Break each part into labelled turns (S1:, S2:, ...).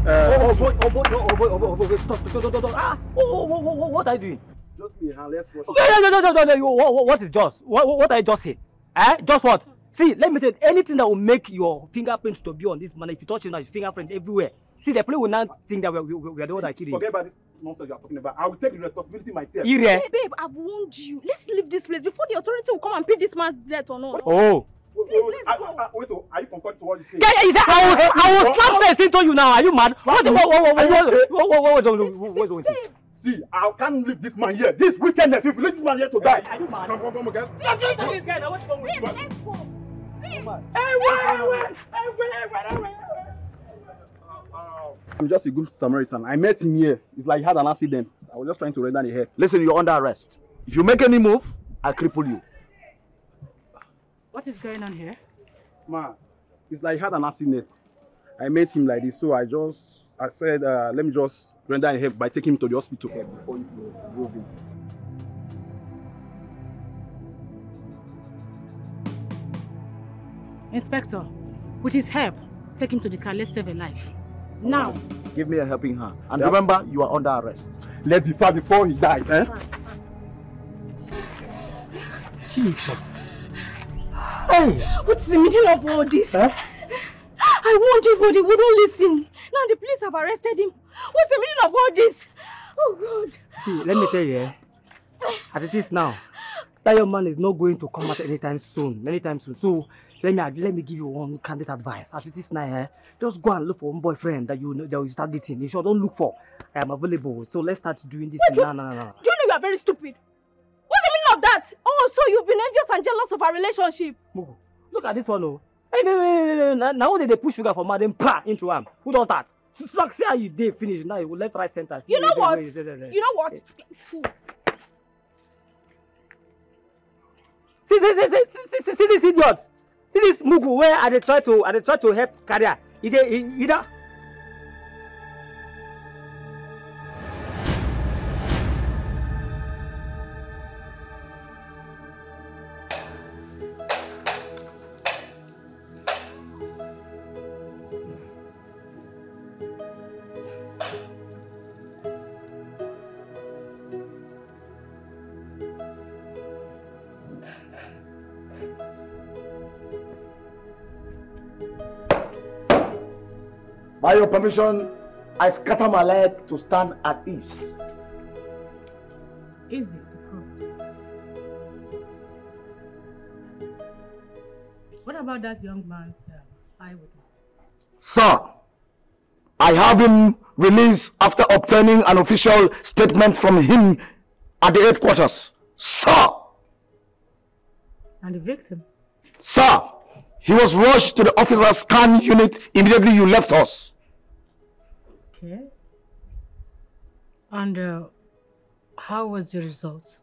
S1: What are you doing?
S2: Just be hand, let's watch.
S1: What is just? What are you just saying? Just what? See, let me tell you, anything that will make your fingerprints to be on this man, if you touch him now, his fingerprint everywhere. See, the police will not think that we are the one that killed him.
S2: Forget about this nonsense you are talking about. I will take the responsibility myself.
S3: Babe, I've warned you. Let's leave this place before the authority will come and pay this man's debt or not.
S1: Oh.
S2: Wait, are you concerned to what you say?
S1: Yeah, I will slap face into you now. Are you mad? What's wrong with you?
S2: See, I can't leave this man here. This wickedness, if you leave this man here to die.
S1: Are you mad?
S2: Come again.
S3: Let's go.
S2: I'm just a good Samaritan. I met him here. It's like he had an accident. I was just trying to render the head.
S4: Listen, you're under arrest. If you make any move, I'll cripple you.
S5: What is going on here?
S2: Ma, it's like he had an accident. I met him like this, so I said, let me just render a help by taking him to the hospital before you drove him.
S5: Inspector, with his help, take him to the car. Let's save a life. Now.
S4: Give me a helping hand. And remember, you are under arrest.
S2: Let's be fast before he dies, eh?
S1: Jesus. Hey!
S3: What's the meaning of all this?
S1: Huh?
S3: I warned you, but he wouldn't listen. Now the police have arrested him. What's the meaning of all this? Oh, God.
S1: See, let me tell you, as it is now, that young man is not going to come out anytime soon. So, let me give you one candid advice. As it is now, just go and look for one boyfriend that you start dating. You sure don't look for. I am available. So let's start doing this. No.
S3: Do you know you are very stupid? What's the meaning of that? Oh, so you've been envious and jealous of our relationship.
S1: Mugu, look at this one, oh. Hey, now they push sugar for madam into him. Who don't that? See how you did finish. Now you will left, right, center.
S3: You know what? You know what?
S1: See these idiots. See this Mugu where I try to help career. Either.
S4: By your permission, I scatter my leg to stand at ease.
S5: Easy to prove. What about that young man's eyewitness?
S4: Sir, I have him released after obtaining an official statement from him at the headquarters. Sir!
S5: And the victim?
S4: Sir, he was rushed to the officer's scan unit immediately you left us.
S5: Okay. And how was the result?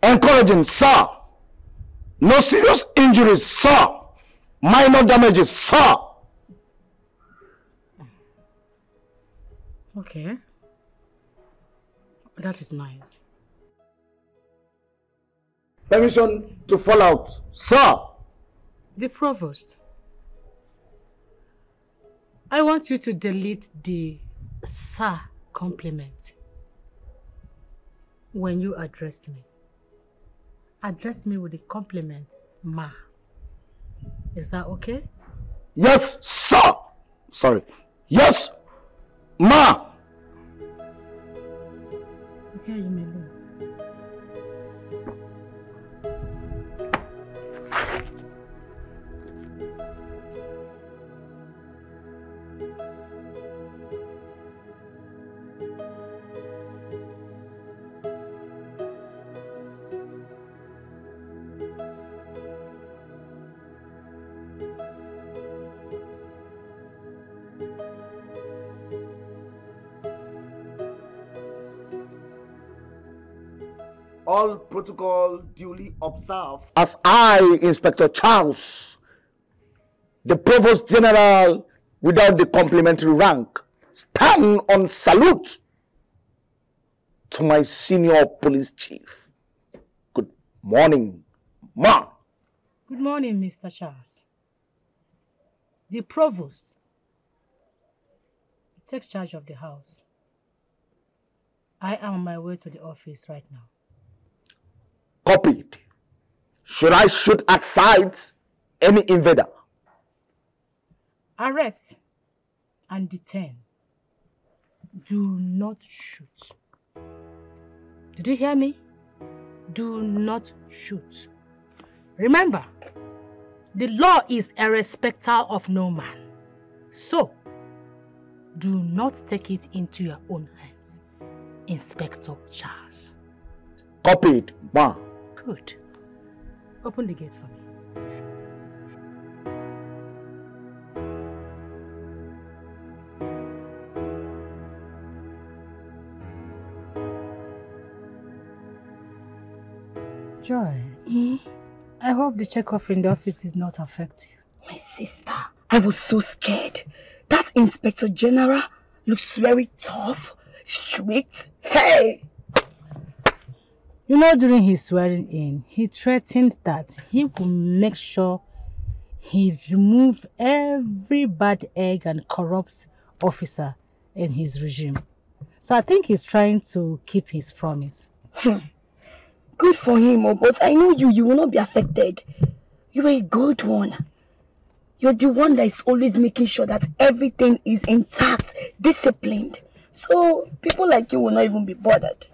S4: Encouraging, sir. No serious injuries, sir. Minor damages, sir.
S5: Okay. That is nice.
S4: Permission to fall out, sir.
S5: The provost, I want you to delete the sir compliment when you addressed me. Address me with the compliment, ma. Is that okay?
S4: Yes, sir. Sorry. Yes, ma.
S5: Okay, you may leave.
S4: All protocol duly observed. As I, Inspector Charles, the Provost General without the complimentary rank, stand on salute to my senior police chief. Good morning, ma.
S5: Good morning, Mr. Charles. The Provost take charge of the house. I am on my way to the office right now.
S4: Copied. Should I shoot at sight any invader?
S5: Arrest and detain. Do not shoot. Did you hear me? Do not shoot. Remember, the law is a respecter of no man. So, do not take it into your own hands, Inspector Charles.
S4: Copied, ma.
S5: Good. Open the gate for me. Joy, I hope the check-off in the office did not affect you.
S6: My sister, I was so scared. That Inspector General looks very tough, strict. Hey!
S5: You know, during his swearing in, he threatened that he would make sure he removed every bad egg and corrupt officer in his regime. So I think he's trying to keep his promise.
S6: Good for him, but I know you will not be affected. You are a good one. You're the one that is always making sure that everything is intact, disciplined. So people like you will not even be bothered.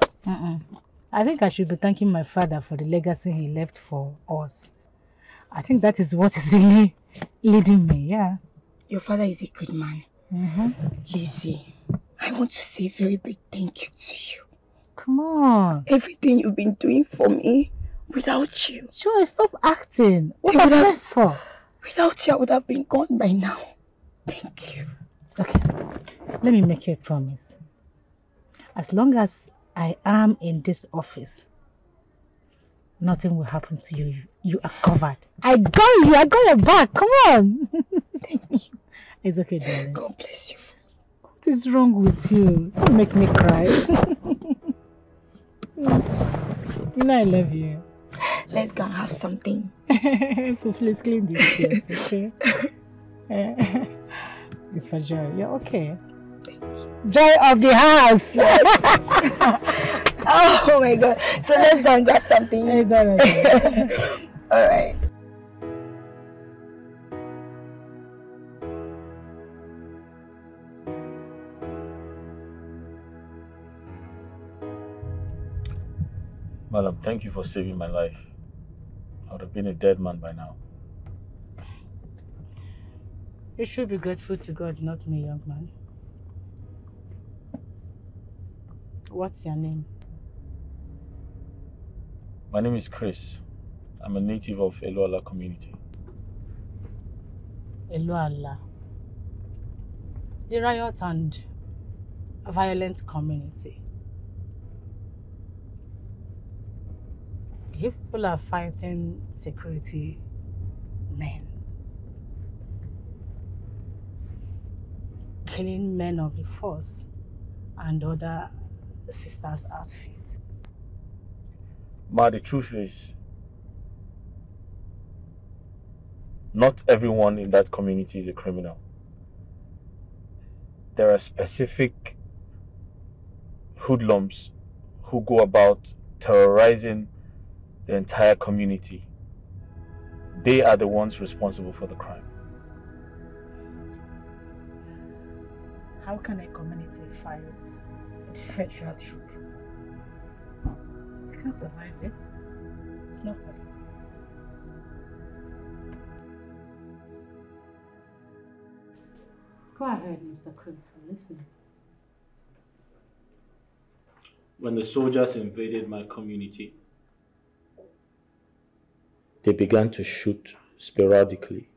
S5: I think I should be thanking my father for the legacy he left for us. I think that is what is really leading me, yeah.
S6: Your father is a good man. Lizzie, I want to say a very big thank you to you.
S5: Come on.
S6: Everything you've been doing for me, without you.
S5: Sure, stop acting. What are you for?
S6: Without you, I would have been gone by now. Thank you.
S5: Okay, let me make you a promise. As long as I am in this office, nothing will happen to you. You are covered. I got you. I got your back. Come on.
S6: Thank you.
S5: It's okay, darling.
S6: God bless you.
S5: What is wrong with you? Don't make me cry. You know I love you.
S6: Let's go and have something.
S5: So please clean this place, okay? It's for Joy. You're okay. Joy of the house.
S6: Yes. Oh my God. So let's go and grab something.
S5: It's alright.
S6: Alright.
S7: Madam, thank you for saving my life. I would have been a dead man by now.
S5: You should be grateful to God, not me, young man. What's your name?
S7: My name is Chris. I'm a native of Eluala community.
S5: Eluala. The riot and violent community. People are fighting security men, killing men of the force and other sisters' outfits.
S7: Ma, the truth is, not everyone in that community is a criminal. There are specific hoodlums who go about terrorizing the entire community. They are the ones responsible for the crime.
S5: How can a community fight a defensive troop? They can't survive it. It's not possible. Go ahead, Mr. Cruz, I'm listening.
S7: When the soldiers invaded my community, they began to shoot sporadically.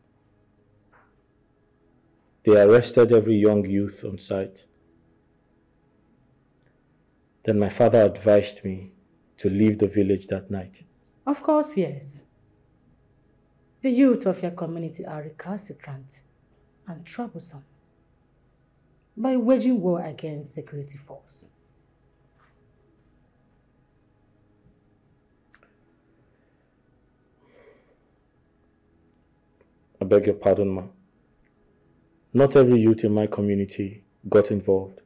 S7: They arrested every young youth on sight. Then my father advised me to leave the village that night.
S5: Of course, yes. The youth of your community are recalcitrant and troublesome by waging war against security force.
S7: I beg your pardon, ma. Not every youth in my community got involved,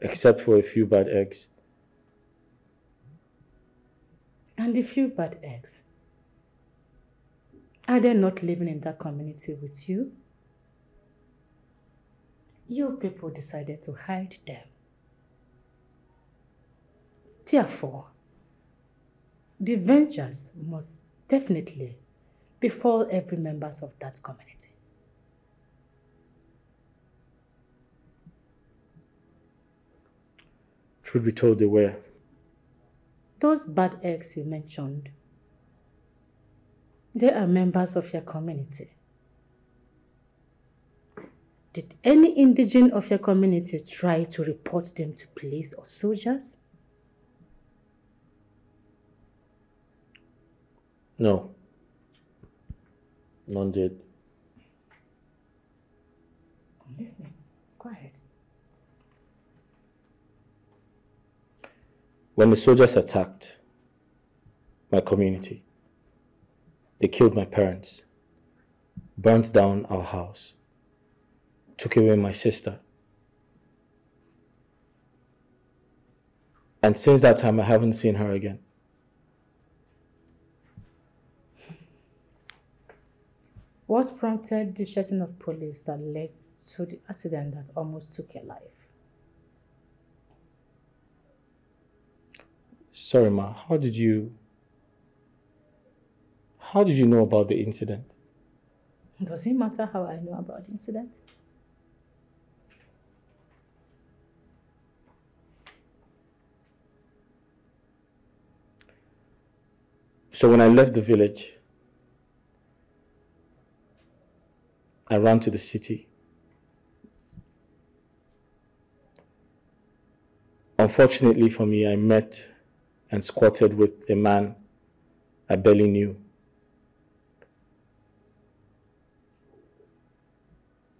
S7: except for a few bad eggs.
S5: And the few bad eggs, are they not living in that community with you? You people decided to hide them. Therefore, the vengeance must definitely befall every member of that community.
S7: Truth be told, they were.
S5: Those bad eggs you mentioned, they are members of your community. Did any indigene of your community try to report them to police or soldiers?
S7: No. None did.
S5: I'm listening. Go ahead.
S7: When the soldiers attacked my community, they killed my parents, burnt down our house, took away my sister. And since that time, I haven't seen her again.
S5: What prompted the chasing of police that led to the accident that almost took your life?
S7: Sorry, Ma, how did you know about the incident?
S5: Does it matter how I know about the incident?
S7: So when I left the village, I ran to the city. Unfortunately for me, I met and squatted with a man I barely knew.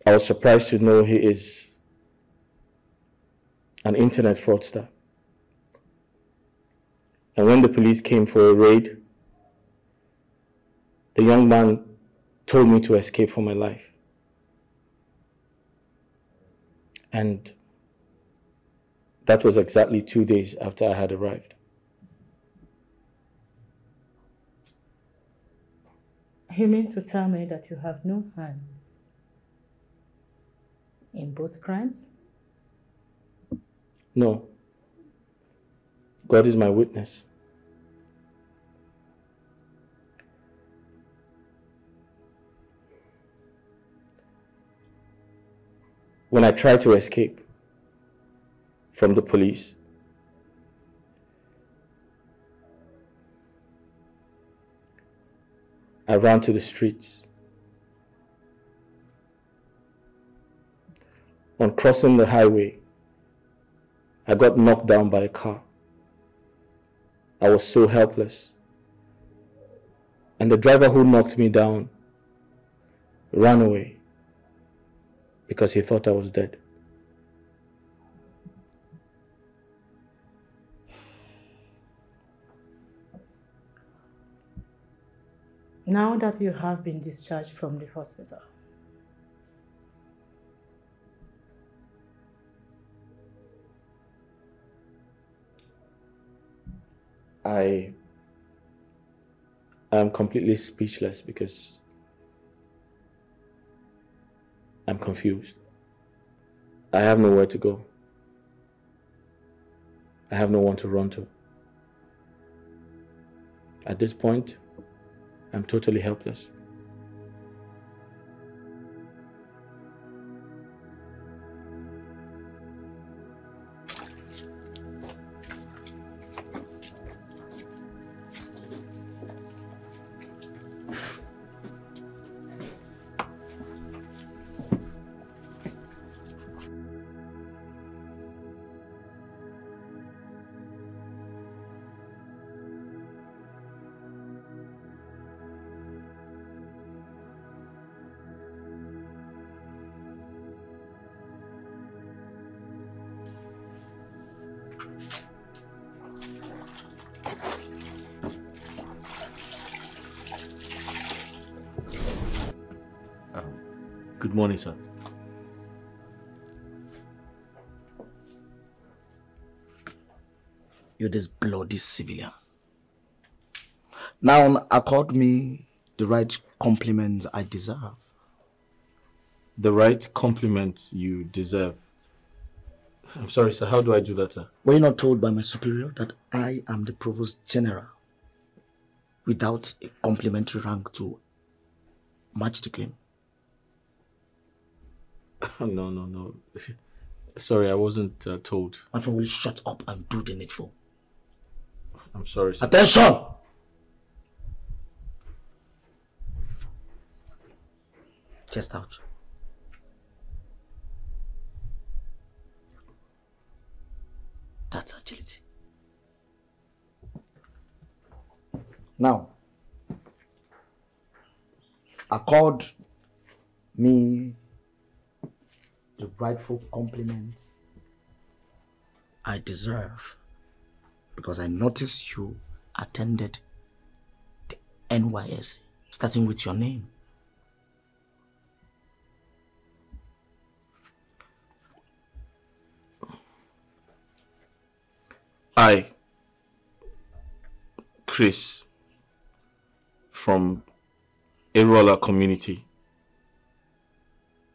S7: I was surprised to know he is an internet fraudster. And when the police came for a raid, the young man told me to escape for my life. And that was exactly 2 days after I had arrived.
S5: You mean to tell me that you have no hand in both crimes?
S7: No. God is my witness. When I tried to escape from the police, I ran to the streets. On crossing the highway, I got knocked down by a car. I was so helpless. And the driver who knocked me down ran away because he thought I was dead.
S5: Now that you have been discharged from the hospital,
S7: I am completely speechless because I'm confused. I have nowhere to go. I have no one to run to. At this point, I'm totally helpless. Good morning, sir.
S4: You're this bloody civilian. Now accord me the right compliments I deserve.
S7: The right compliment you deserve. I'm sorry, sir. How do I do that, sir?
S4: Were you not told by my superior that I am the Provost General without a complimentary rank to match the claim?
S7: No. Sorry, I wasn't told.
S4: My friend, will you shut up and do the needful?
S7: I'm sorry, sir.
S4: Attention! Chest out. That's agility. Now, accord me the rightful compliments I deserve, because I noticed you attended the NYSC, starting with your name.
S7: I, Chris, from Erola community,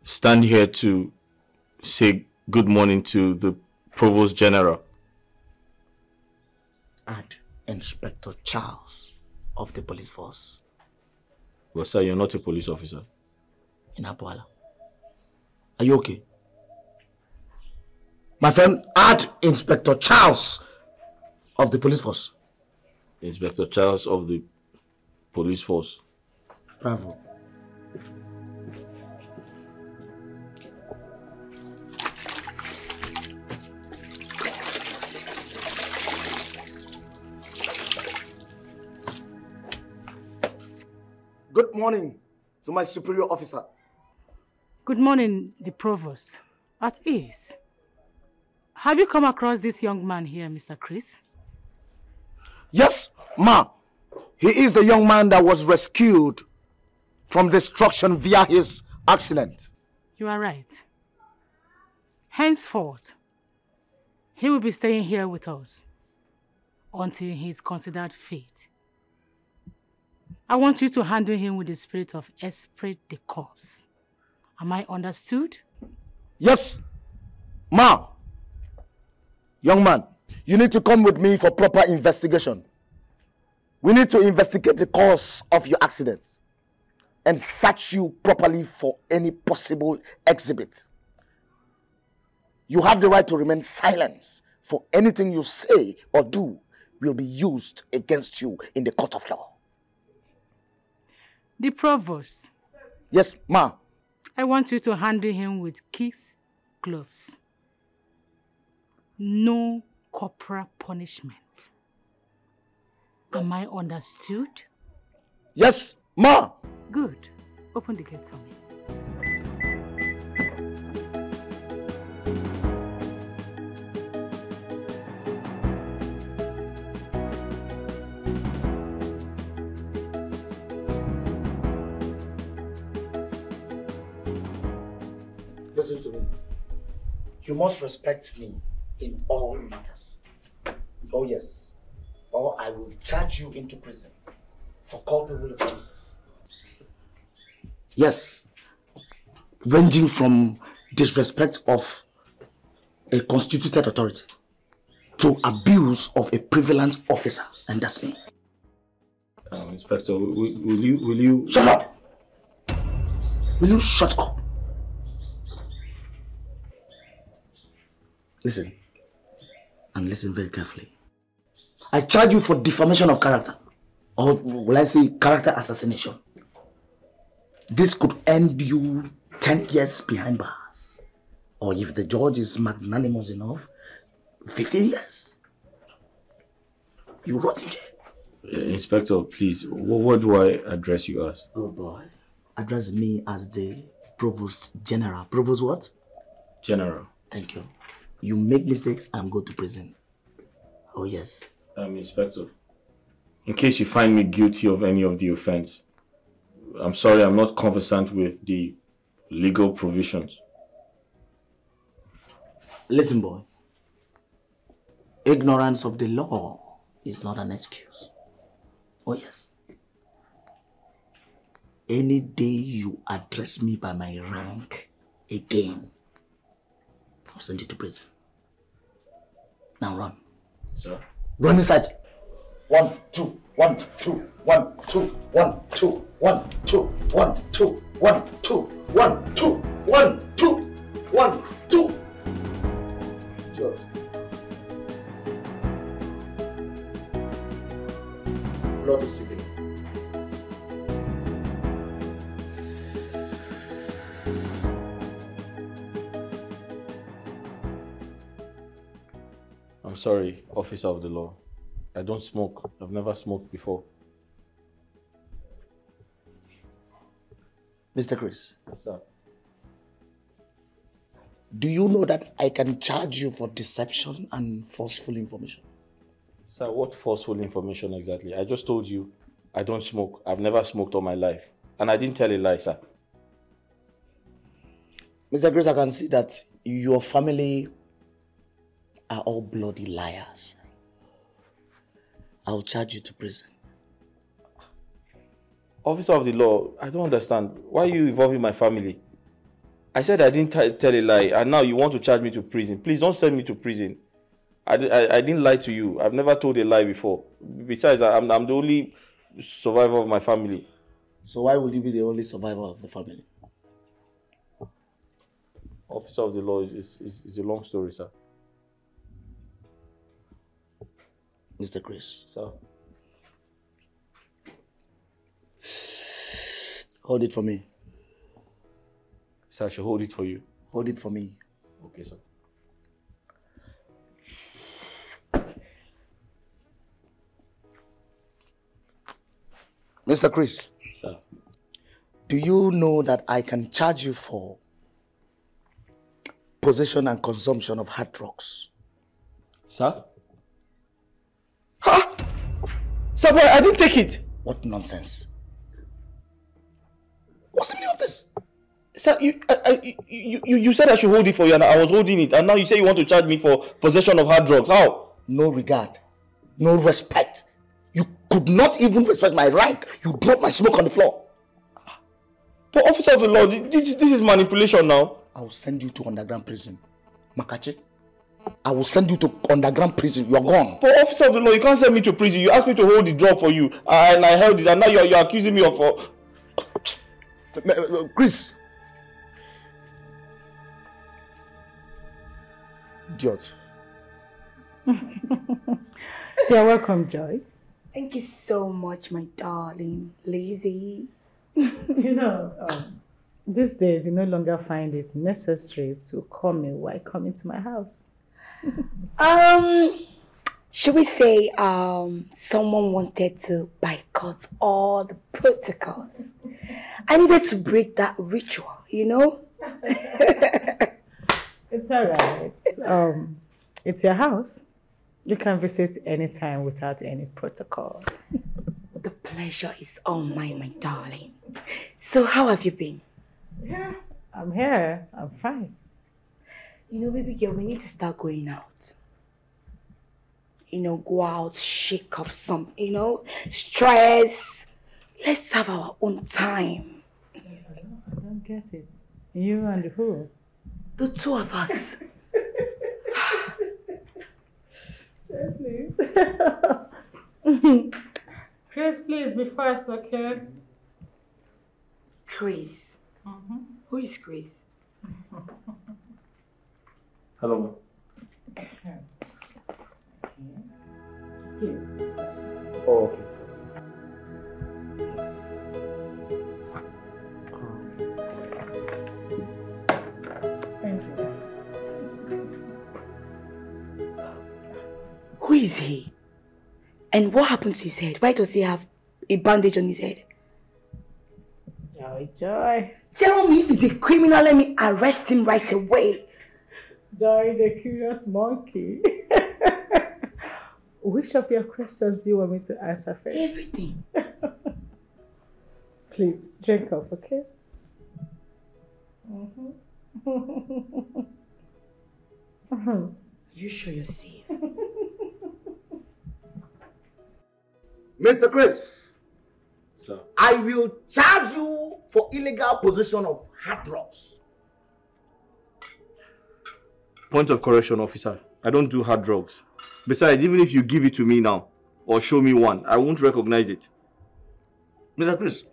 S7: stand here to say good morning to the Provost General.
S4: And Inspector Charles of the police force.
S7: Well, sir, you're not a police officer.
S4: In Abuala. Are you okay? My friend, add Inspector Charles of the police force.
S7: Inspector Charles of the police force.
S4: Bravo. Good morning to my superior officer.
S5: Good morning, the provost. At ease. Have you come across this young man here, Mr. Chris?
S4: Yes, ma. He is the young man that was rescued from destruction via his accident.
S5: You are right. Henceforth, he will be staying here with us until he is considered fit. I want you to handle him with the spirit of esprit de corps. Am I understood?
S4: Yes, ma. Young man, you need to come with me for proper investigation. We need to investigate the cause of your accident and search you properly for any possible exhibit. You have the right to remain silent, for anything you say or do will be used against you in the court of law.
S5: The provost.
S4: Yes, ma.
S5: I want you to handle him with kicks, gloves. No corporal punishment. Am I understood?
S4: Yes, ma.
S5: Good. Open the gate for me.
S4: Listen to me. You must respect me in all matters. Oh yes. Or I will charge you into prison for culpable offenses. Yes. Ranging from disrespect of a constituted authority to abuse of a prevalent officer, and that's me.
S7: Inspector, will you...
S4: Shut up! Will you shut up? Listen, and listen very carefully. I charge you for defamation of character, or will I say character assassination. This could end you 10 years behind bars, or if the judge is magnanimous enough, 15 years. You rot in jail.
S7: Inspector, please, what do I address you as?
S4: Oh boy, address me as the Provost General. Provost what?
S7: General.
S4: Thank you. You make mistakes, I'm going to prison. Oh yes.
S7: Inspector, in case you find me guilty of any of the offense, I'm sorry, I'm not conversant with the legal provisions.
S4: Listen, boy. ignorance of the law is not an excuse. Oh yes. Any day you address me by my rank again, I'll send you to prison. Now run.
S7: Sir?
S4: Run inside. 1, 2, 1, 2, 1, 2, 1, 2, 1, 2, 1, 2, 1, 2, 1, 2, 1, 2, 1, 2. George. Blood is sitting.
S7: I'm sorry, officer of the law. I don't smoke. I've never smoked before.
S4: Mr. Chris.
S7: Sir.
S4: Do you know that I can charge you for deception and forceful information?
S7: Sir, what forceful information exactly? I just told you I don't smoke. I've never smoked all my life. And I didn't tell a lie, sir.
S4: Mr. Chris, I can see that your family are all bloody liars. I'll charge you to prison.
S7: Officer of the law, I don't understand. Why are you involving my family? I said I didn't tell a lie, and now you want to charge me to prison. Please don't send me to prison. I didn't lie to you. I've never told a lie before. Besides, I'm the only survivor of my family.
S4: So why would you be the only survivor of the family?
S7: Officer of the law is a long story, sir.
S4: Mr. Chris.
S7: Sir.
S4: Hold it for me.
S7: Sir, I should hold it for you.
S4: Hold it for me.
S7: Okay, sir.
S4: Mr. Chris.
S7: Sir.
S4: Do you know that I can charge you for possession and consumption of hard drugs?
S7: Sir? Huh? Sir, boy, I didn't take it.
S4: What nonsense. What's the meaning of this?
S7: Sir, you said I should hold it for you, and I was holding it, and now you say you want to charge me for possession of hard drugs. How?
S4: No regard. No respect. You could not even respect my rank. You dropped my smoke on the floor.
S7: But officer of the law, this is manipulation now.
S4: I will send you to underground prison. Makachi, I will send you to underground prison. You are gone.
S7: But officer of the law, you can't send me to prison. You asked me to hold the drug for you, and I held it, and now you're accusing me of...
S4: Chris. Idiot.
S5: You're welcome, Joy.
S6: Thank you so much, my darling Lizzie.
S5: You know, these days you no longer find it necessary to call me while coming to my house.
S6: Should we say someone wanted to boycott all the protocols? I needed to break that ritual, you know?
S5: It's alright. It's your house. You can visit anytime without any protocol.
S6: The pleasure is all mine, my darling. So how have you been?
S5: Yeah, I'm here. I'm fine.
S6: You know, baby girl, we need to start going out. You know, go out, shake off some, you know, stress. Let's have our own time.
S5: I don't get it. You and who?
S6: The two of us.
S5: Please. Chris, please be first, okay?
S6: Chris. Who is Chris?
S7: Hello.
S5: Please.
S7: Oh, okay.
S5: Thank you.
S6: Who is he? And what happened to his head? Why does he have a bandage on his head?
S5: Joy, Joy.
S6: Tell me if he's a criminal, let me arrest him right away.
S5: Joy, the curious monkey. Which of your questions do you want me to answer first?
S6: Everything.
S5: Please, drink up, okay?
S6: You sure you're safe?
S4: Mr. Chris.
S7: Sir.
S4: I will charge you for illegal possession of hard drugs.
S7: Point of correction, officer. I don't do hard drugs. Besides, even if you give it to me now, or show me one, I won't recognize it.
S4: Mr. Chris,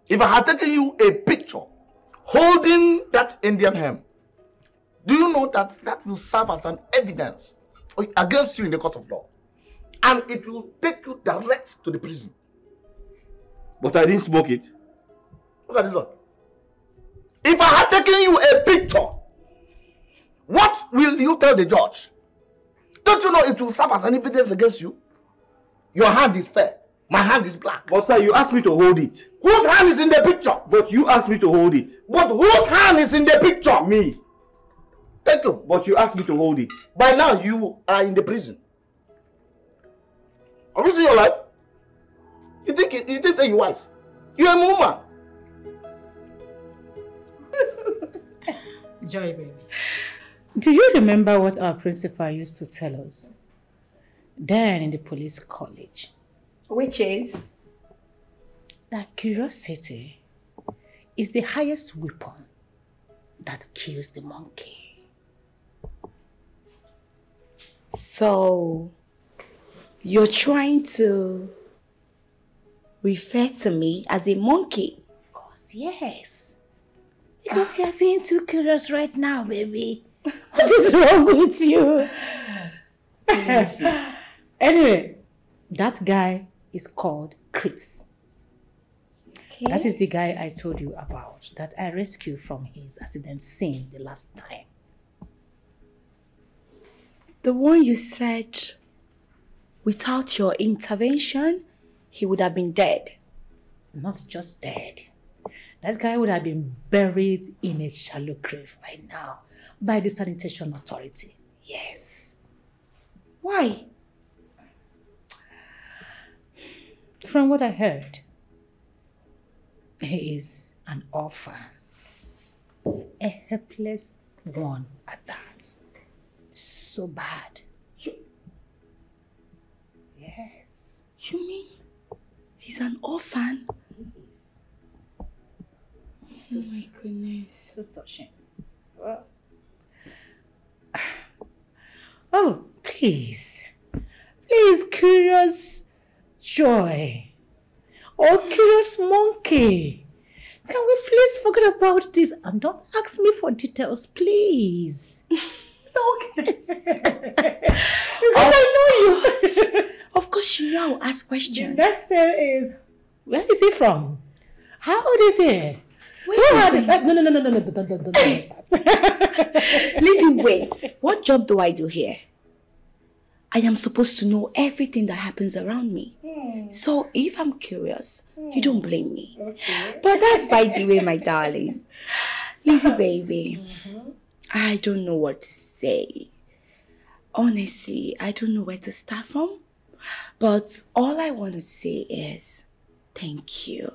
S4: if I had taken you a picture holding that Indian hemp, do you know that that will serve as an evidence against you in the court of law? And it will take you direct to the prison.
S7: But I didn't smoke it.
S4: Look at this one. If I had taken you a picture, what will you tell the judge? Don't you know it will serve as an evidence against you? Your hand is fair. My hand is black.
S7: But sir, you asked me to hold it.
S4: Whose hand is in the picture?
S7: But you asked me to hold it.
S4: But whose hand is in the picture?
S7: Me.
S4: Thank you.
S7: But you asked me to hold it.
S4: By now, you are in the prison. Are you seeing your life? You think say you're wise? You're a woman.
S5: Joy, baby. Do you remember what our principal used to tell us then in the police college?
S6: Which is?
S5: That curiosity is the highest weapon that kills the monkey.
S6: So, you're trying to refer to me as a monkey?
S5: Of course, yes. Because you're being too curious right now, baby. What is wrong with you? Anyway, that guy is called Chris.
S6: Okay.
S5: That is the guy I told you about that I rescued from his accident scene the last time.
S6: The one you said without your intervention, he would have been dead.
S5: Not just dead. That guy would have been buried in a shallow grave by now by the sanitation authority. Yes.
S6: Why?
S5: From what I heard, he is an orphan. A helpless one at that. So bad. Yes.
S6: You mean he's an orphan?
S5: Yes.
S6: Oh my goodness.
S5: So touching. Oh, please. Please, curious Joy. Oh, curious monkey. Can we please forget about this and don't ask me for details, please? It's okay. Because I know you.
S6: Of course you know I'll ask questions.
S5: The next thing is, where is he from? How old is he? No,
S6: Lizzie, wait. What job do I do here? I am supposed to know everything that happens around me. So if I'm curious, you don't blame me.
S5: Okay.
S6: But that's by the way, my darling. Lizzie, baby, I don't know what to say. Honestly, I don't know where to start from. But all I want to say is thank you.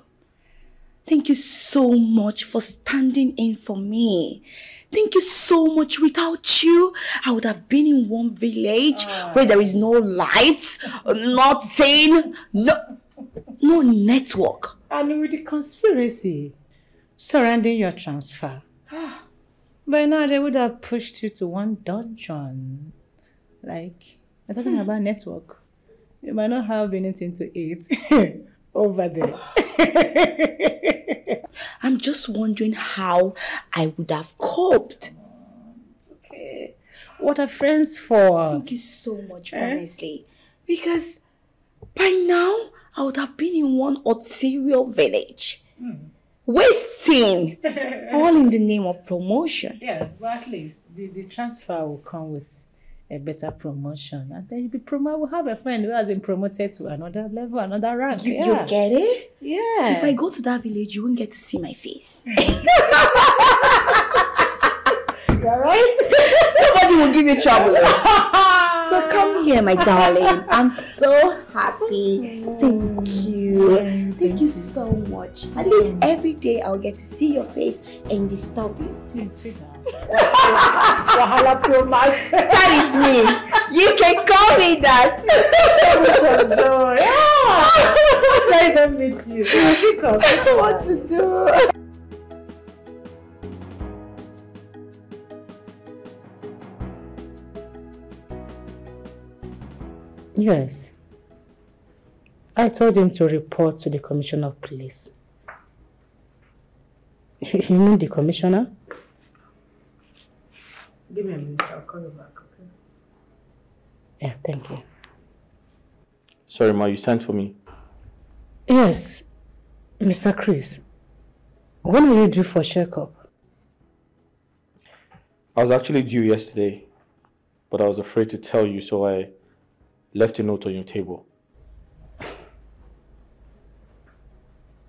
S6: Thank you so much for standing in for me. Thank you so much. Without you, I would have been in one village where there is no light, nothing, no network.
S5: And with the conspiracy surrounding your transfer, by now they would have pushed you to one dungeon. Like, I'm talking about network. You might not have anything to eat over there.
S6: I'm just wondering how I would have coped.
S5: It's okay. What are friends for?
S6: Thank you so much, honestly. Because by now, I would have been in one ulterior village. Wasting. All in the name of promotion.
S5: Yes, but at least the transfer will come with a better promotion. And then we'll have a friend who has been promoted to another level, another rank.
S6: You get it?
S5: Yeah.
S6: If I go to that village, you won't get to see my face.
S5: You're right.
S6: Nobody will give you trouble. So come here, my darling. I'm so happy. Thank you. Thank you so much. At least every day I'll get to see your face and disturb you.
S5: Please sit down. Wahala Promas.
S6: That is me. You can call me that.
S5: So joy. Let them meet you. Pick up.
S6: I don't know what to do.
S5: Yes. I told him to report to the Commissioner of Police. You mean the Commissioner? Give me a minute, I'll call you back, okay? Yeah, thank you.
S7: Sorry, Ma, you sent for me.
S5: Yes, Mr. Chris. When will you due for checkup?
S7: I was actually due yesterday, but I was afraid to tell you, so I left a note on your table.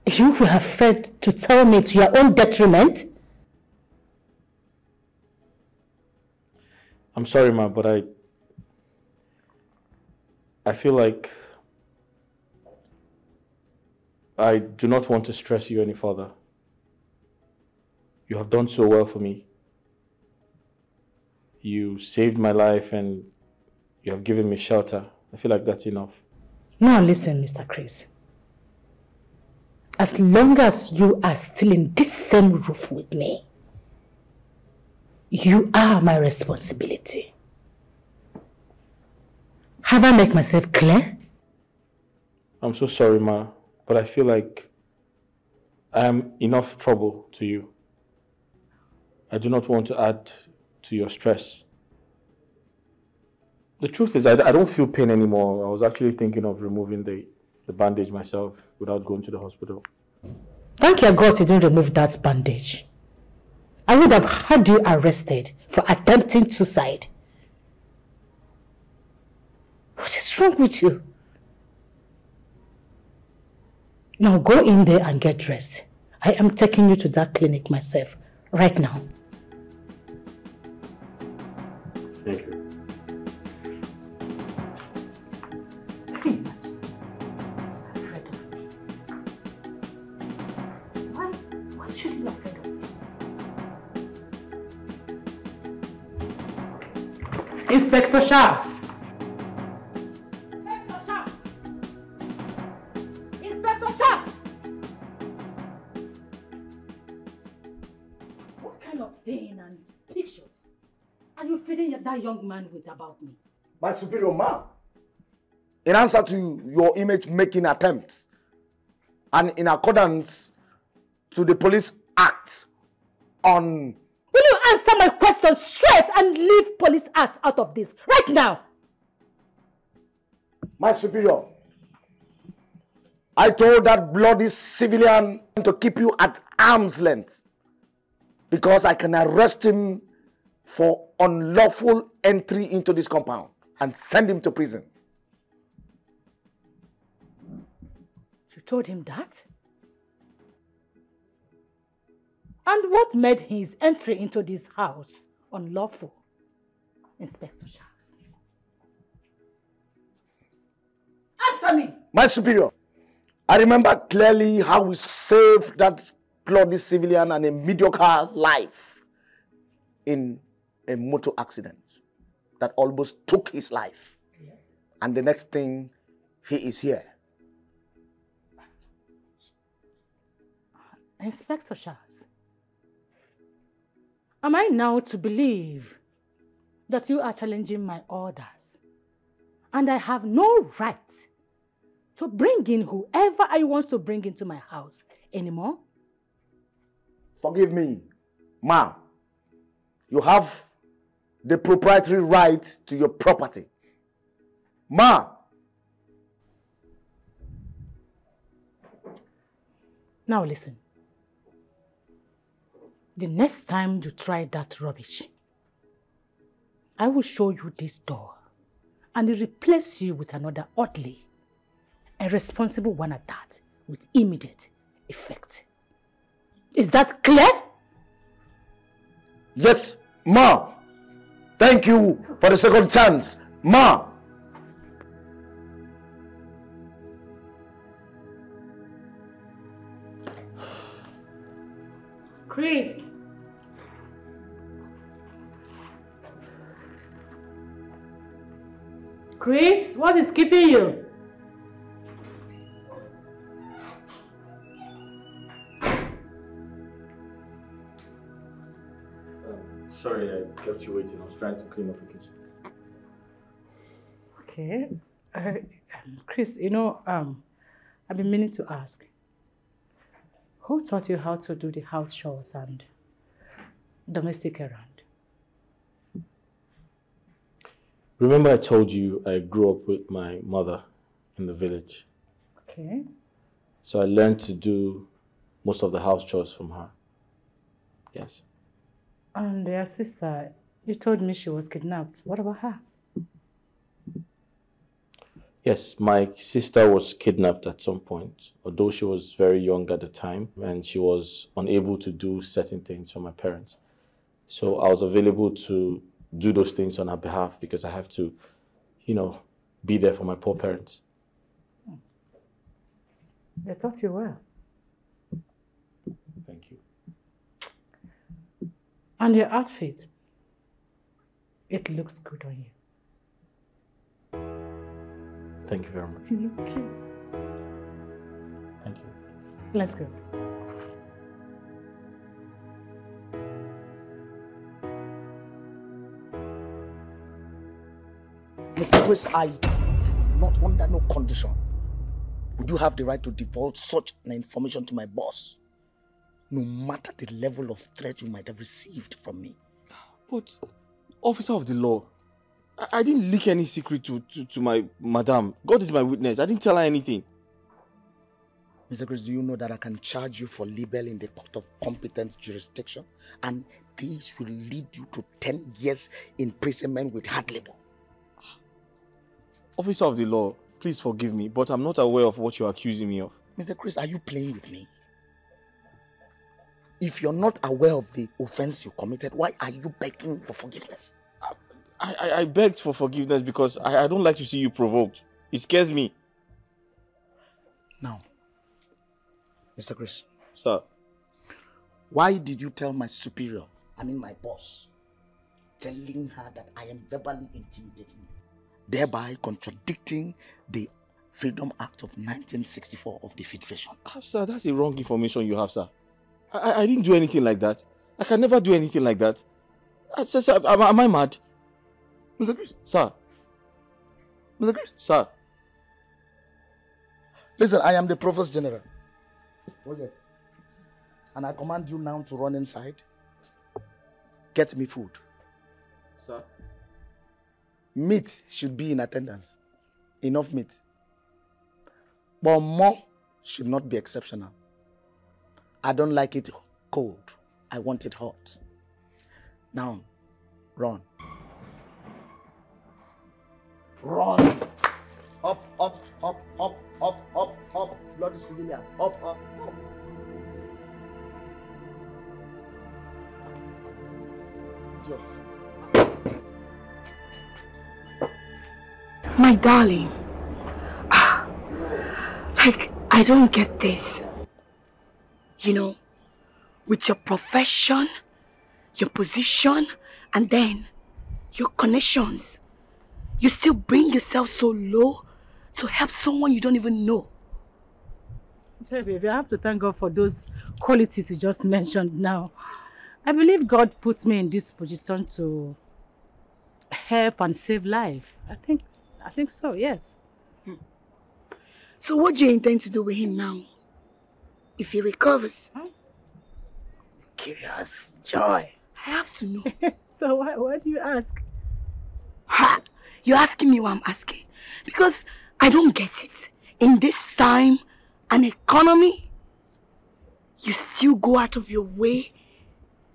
S5: You were afraid to tell me to your own detriment?
S7: I'm sorry, Ma, but I feel like I do not want to stress you any further. You have done so well for me. You saved my life and you have given me shelter. I feel like that's enough.
S5: Now listen, Mr. Chris. As long as you are still in this same roof with me, you are my responsibility. Have I made myself clear?
S7: I'm so sorry, Ma, but I feel like I am enough trouble to you. I do not want to add to your stress. The truth is, I don't feel pain anymore. I was actually thinking of removing the bandage myself without going to the hospital.
S5: Thank your God you didn't remove that bandage. I would have had you arrested for attempting suicide. What is wrong with you? Now go in there and get dressed. I am taking you to that clinic myself right now.
S7: Thank you.
S5: Inspector Sharps. Inspector Sharps. What kind of pain and pictures are you feeding that young man with about me?
S4: My superior, Ma, in answer to your image-making attempts and in accordance to the Police Act on...
S5: Will you answer my question straight and leave Police Act out of this right now?
S4: My superior, I told that bloody civilian to keep you at arm's length because I can arrest him for unlawful entry into this compound and send him to prison.
S5: You told him that? And what made his entry into this house unlawful, Inspector Sharps? Answer me!
S4: My superior, I remember clearly how we saved that bloody civilian and a mediocre life in a motor accident that almost took his life.
S5: Yes.
S4: And the next thing, he is here.
S5: Inspector Sharps, am I now to believe that you are challenging my orders and I have no right to bring in whoever I want to bring into my house anymore?
S4: Forgive me, Ma. You have the proprietary right to your property. Ma.
S5: Now listen. The next time you try that rubbish, I will show you this door and replace you with another orderly, a responsible one at that, with immediate effect. Is that clear?
S4: Yes, Ma. Thank you for the second chance, Ma.
S5: Chris. Chris, what is keeping you?
S7: Sorry, I kept you waiting. I was trying to clean up the kitchen.
S5: Okay. Chris, I've been meaning to ask. Who taught you how to do the house chores and domestic errand?
S7: Remember I told you I grew up with my mother in the village.
S5: Okay.
S7: So I learned to do most of the house chores from her. Yes.
S5: And your sister, you told me she was kidnapped. What about her?
S7: Yes, my sister was kidnapped at some point, although she was very young at the time and she was unable to do certain things for my parents. So I was available to do those things on her behalf because I have to, be there for my poor parents.
S5: They taught you well.
S7: Thank you.
S5: And your outfit, it looks good on you.
S7: Thank you very much.
S5: You look cute.
S7: Thank you.
S5: Let's go.
S4: Mr. Chris, I do not, under no condition, would you have the right to divulge such an information to my boss, no matter the level of threat you might have received from me.
S8: But, officer of the law, I didn't leak any secret to my madam. God is my witness. I didn't tell her anything.
S4: Mr. Chris, do you know that I can charge you for libel in the court of competent jurisdiction? And this will lead you to 10 years imprisonment with hard labor.
S8: Officer of the law, please forgive me, but I'm not aware of what you're accusing me of.
S4: Mr. Chris, are you playing with me? If you're not aware of the offense you committed, why are you begging for forgiveness?
S8: I begged for forgiveness because I don't like to see you provoked. It scares me.
S4: Now, Mr. Chris.
S8: Sir.
S4: Why did you tell my superior, my boss, telling her that I am verbally intimidating you, thereby contradicting the Freedom Act of 1964 of the Federation?
S8: Sir, that's the wrong information you have, sir. I didn't do anything like that. I can never do anything like that. Sir, am I mad?
S4: Mr. Chris.
S8: Sir.
S4: Mr. Chris.
S8: Sir.
S4: Listen, I am the Provost General. Oh yes. And I command you now to run inside. Get me food.
S8: Sir.
S4: Meat should be in attendance. Enough meat. But more should not be exceptional. I don't like it cold. I want it hot. Now, run. Run. Up, up, up, up, up, up, up. Bloody civilian. Up, up, up.
S6: My darling, I don't get this. With your profession, your position, and then your connections, you still bring yourself so low to help someone you don't even know.
S5: Baby, I have to thank God for those qualities you just mentioned now. I believe God put me in this position to help and save life. I think so, yes.
S6: So what do you intend to do with him now? If he recovers?
S5: Curious joy.
S6: I have to know.
S5: So why do you ask?
S6: Ha! You're asking me what I'm asking. Because I don't get it. In this time and economy, you still go out of your way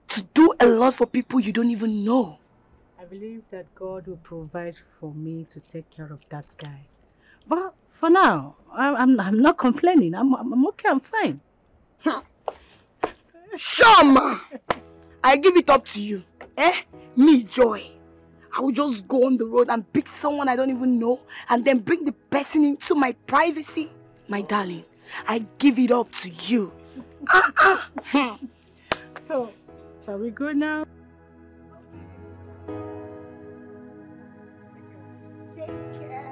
S6: to do a lot for people you don't even know.
S5: I believe that God will provide for me to take care of that guy. But for now, I'm not complaining. I'm okay, I'm fine.
S6: Sure, ma. I give it up to you. Me, Joy. I will just go on the road and pick someone I don't even know and then bring the person into my privacy. My darling, I give it up to you.
S5: So, shall we go now?
S6: Take care.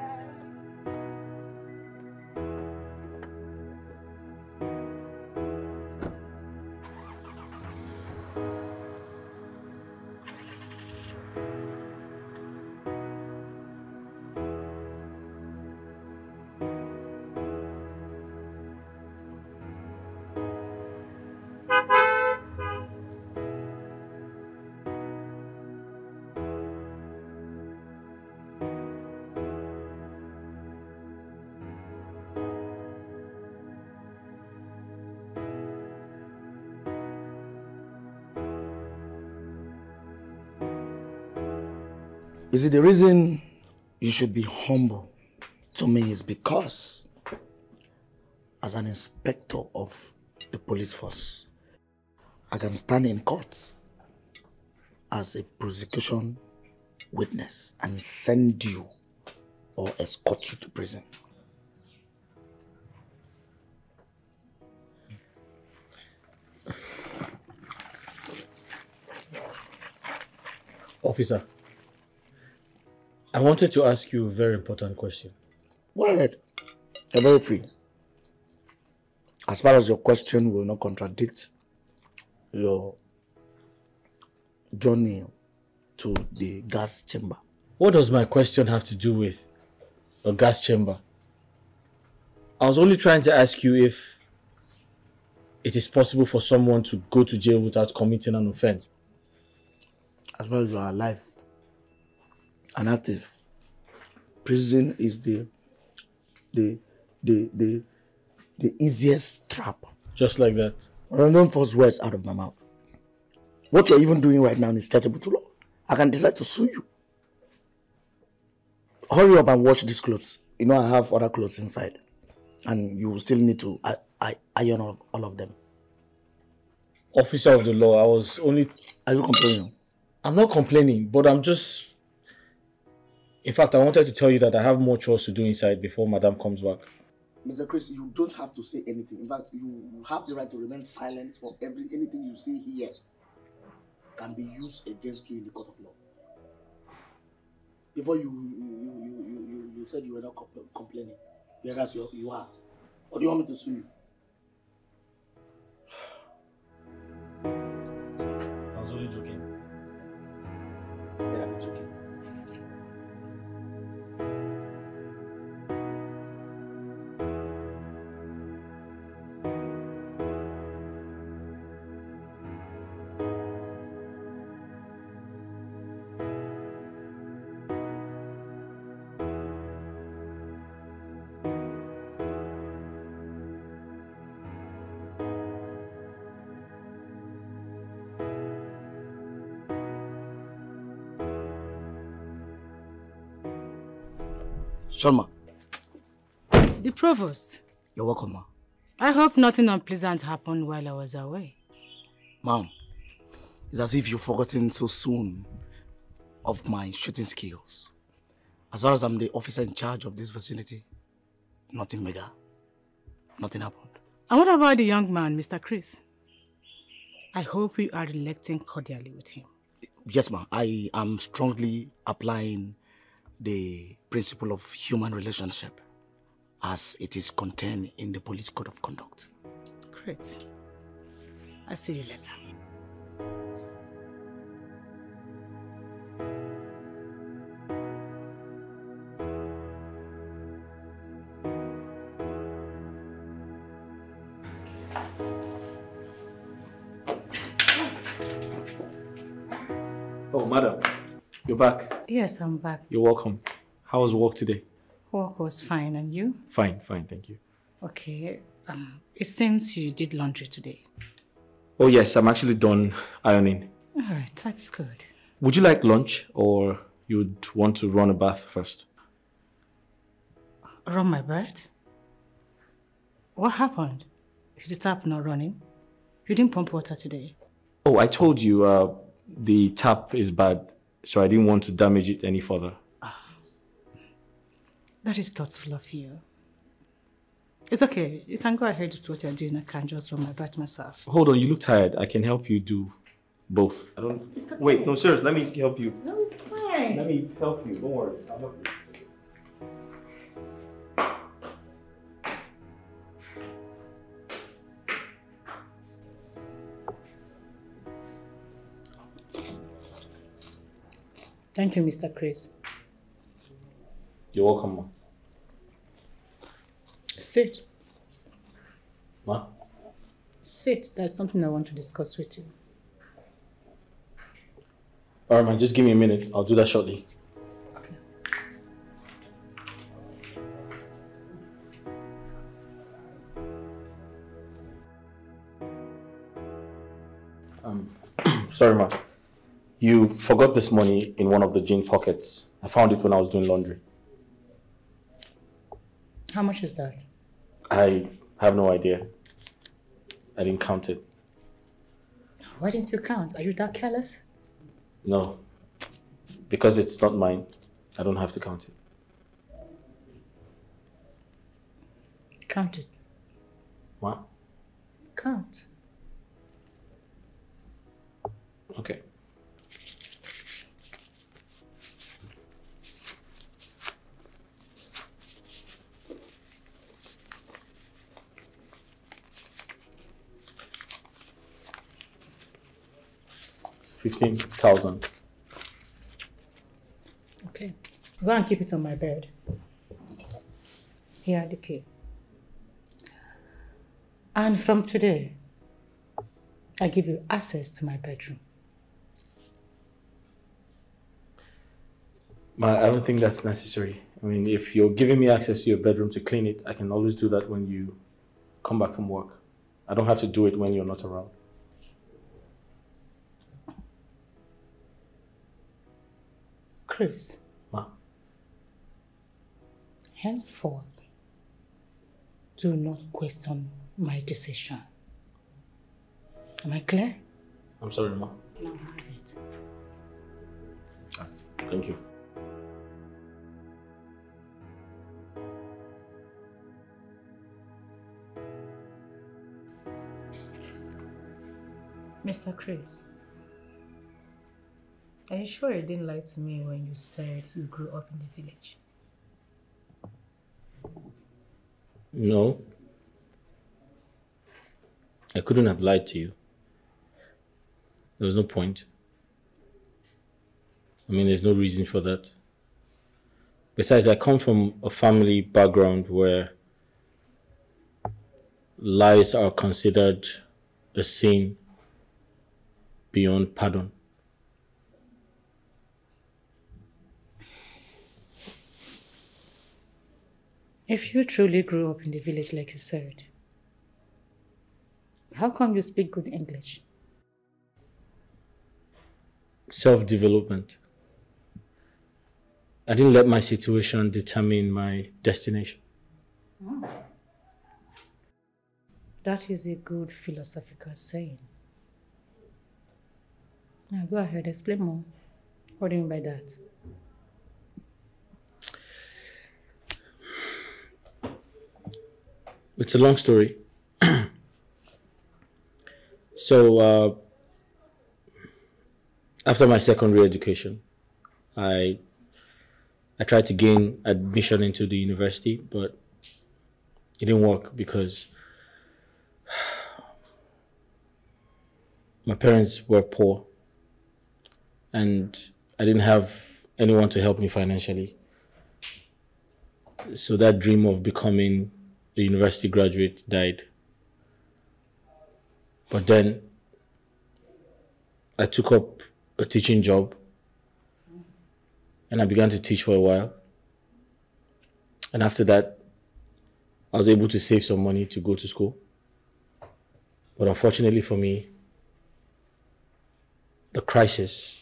S4: You see, the reason you should be humble to me is because as an inspector of the police force, I can stand in court as a prosecution witness and send you or escort you to prison.
S7: Officer, I wanted to ask you a very important question.
S4: Go ahead. You're very free. As far as your question will not contradict your journey to the gas chamber.
S7: What does my question have to do with a gas chamber? I was only trying to ask you if it is possible for someone to go to jail without committing an offense.
S4: As far as you are alive and active, prison is the easiest trap.
S7: Just like that.
S4: Well, don't force words out of my mouth. What you're even doing right now is chargeable to law. I can decide to sue you. Hurry up and wash these clothes. You know I have other clothes inside. And you still need to iron all of them.
S7: Officer of the law, I was only...
S4: Are you complaining?
S7: I'm not complaining, but I'm just... In fact, I wanted to tell you that I have more chores to do inside before Madam comes back.
S4: Mr. Chris, you don't have to say anything. In fact, you have the right to remain silent for anything you say here can be used against you in the court of law. Before you said you were not complaining, whereas you are. Or do you want me to sue you?
S7: I was only joking.
S4: Then I'm joking. Sharma.
S5: The provost.
S4: You're welcome, ma.
S5: I hope nothing unpleasant happened while I was away.
S4: Ma'am, it's as if you've forgotten so soon of my shooting skills. As far as I'm the officer in charge of this vicinity, nothing mega. Nothing happened.
S5: And what about the young man, Mr. Chris? I hope you are relating cordially with him.
S4: Yes, ma'am. I am strongly applying the principle of human relationship as it is contained in the police code of conduct.
S5: Great. I'll see you later.
S7: Oh, madam, you're back.
S5: Yes, I'm back.
S7: You're welcome. How was work today?
S5: Work was fine, and you?
S7: Fine, thank you.
S5: Okay, it seems you did laundry today.
S7: Oh yes, I'm actually done ironing.
S5: All right, that's good.
S7: Would you like lunch or you'd want to run a bath first?
S5: Run my bath? What happened? Is the tap not running? You didn't pump water today.
S7: Oh, I told you the tap is bad, so I didn't want to damage it any further.
S5: That is thoughtful of you. It's okay. You can go ahead with what you're doing. I can just run my bath myself.
S7: Hold on, you look tired. I can help you do both. I don't...
S5: It's okay.
S7: Wait, no, serious. Let me help you.
S5: No, it's fine.
S7: Let me help you. Don't worry. I'll help you.
S5: Thank you, Mr. Chris.
S7: You're welcome, ma.
S5: Sit.
S7: Ma?
S5: Sit. There's something I want to discuss with you.
S7: All right, man. Just give me a minute. I'll do that shortly.
S5: Okay.
S7: Sorry, ma. You forgot this money in one of the jean pockets. I found it when I was doing laundry.
S5: How much is that?
S7: I have no idea. I didn't count it.
S5: Why didn't you count? Are you that careless?
S7: No. Because it's not mine. I don't have to count it.
S5: Count it.
S7: What?
S5: Count.
S7: Okay. It's 15,000.
S5: Okay. Go and keep it on my bed. Here, the key. And from today, I give you access to my bedroom.
S7: I don't think that's necessary. I mean, if you're giving me access to your bedroom to clean it, I can always do that when you come back from work. I don't have to do it when you're not around.
S5: Chris.
S7: Ma?
S5: Henceforth, do not question my decision. Am I clear?
S7: I'm sorry, Ma.
S5: Now have it.
S7: Thank you.
S5: Mr. Chris, are you sure you didn't lie to me when you said you grew up in the village?
S7: No. I couldn't have lied to you. There was no point. I mean, there's no reason for that. Besides, I come from a family background where lies are considered a sin beyond pardon.
S5: If you truly grew up in the village like you said, how come you speak good English?
S7: Self-development. I didn't let my situation determine my destination.
S5: Oh. That is a good philosophical saying. Now go ahead, explain more. What do you mean by that?
S7: It's a long story. So, after my secondary education, I tried to gain admission into the university, but it didn't work because my parents were poor and I didn't have anyone to help me financially. So that dream of becoming a university graduate died. But then I took up a teaching job and I began to teach for a while. And after that, I was able to save some money to go to school. But unfortunately for me, the crisis,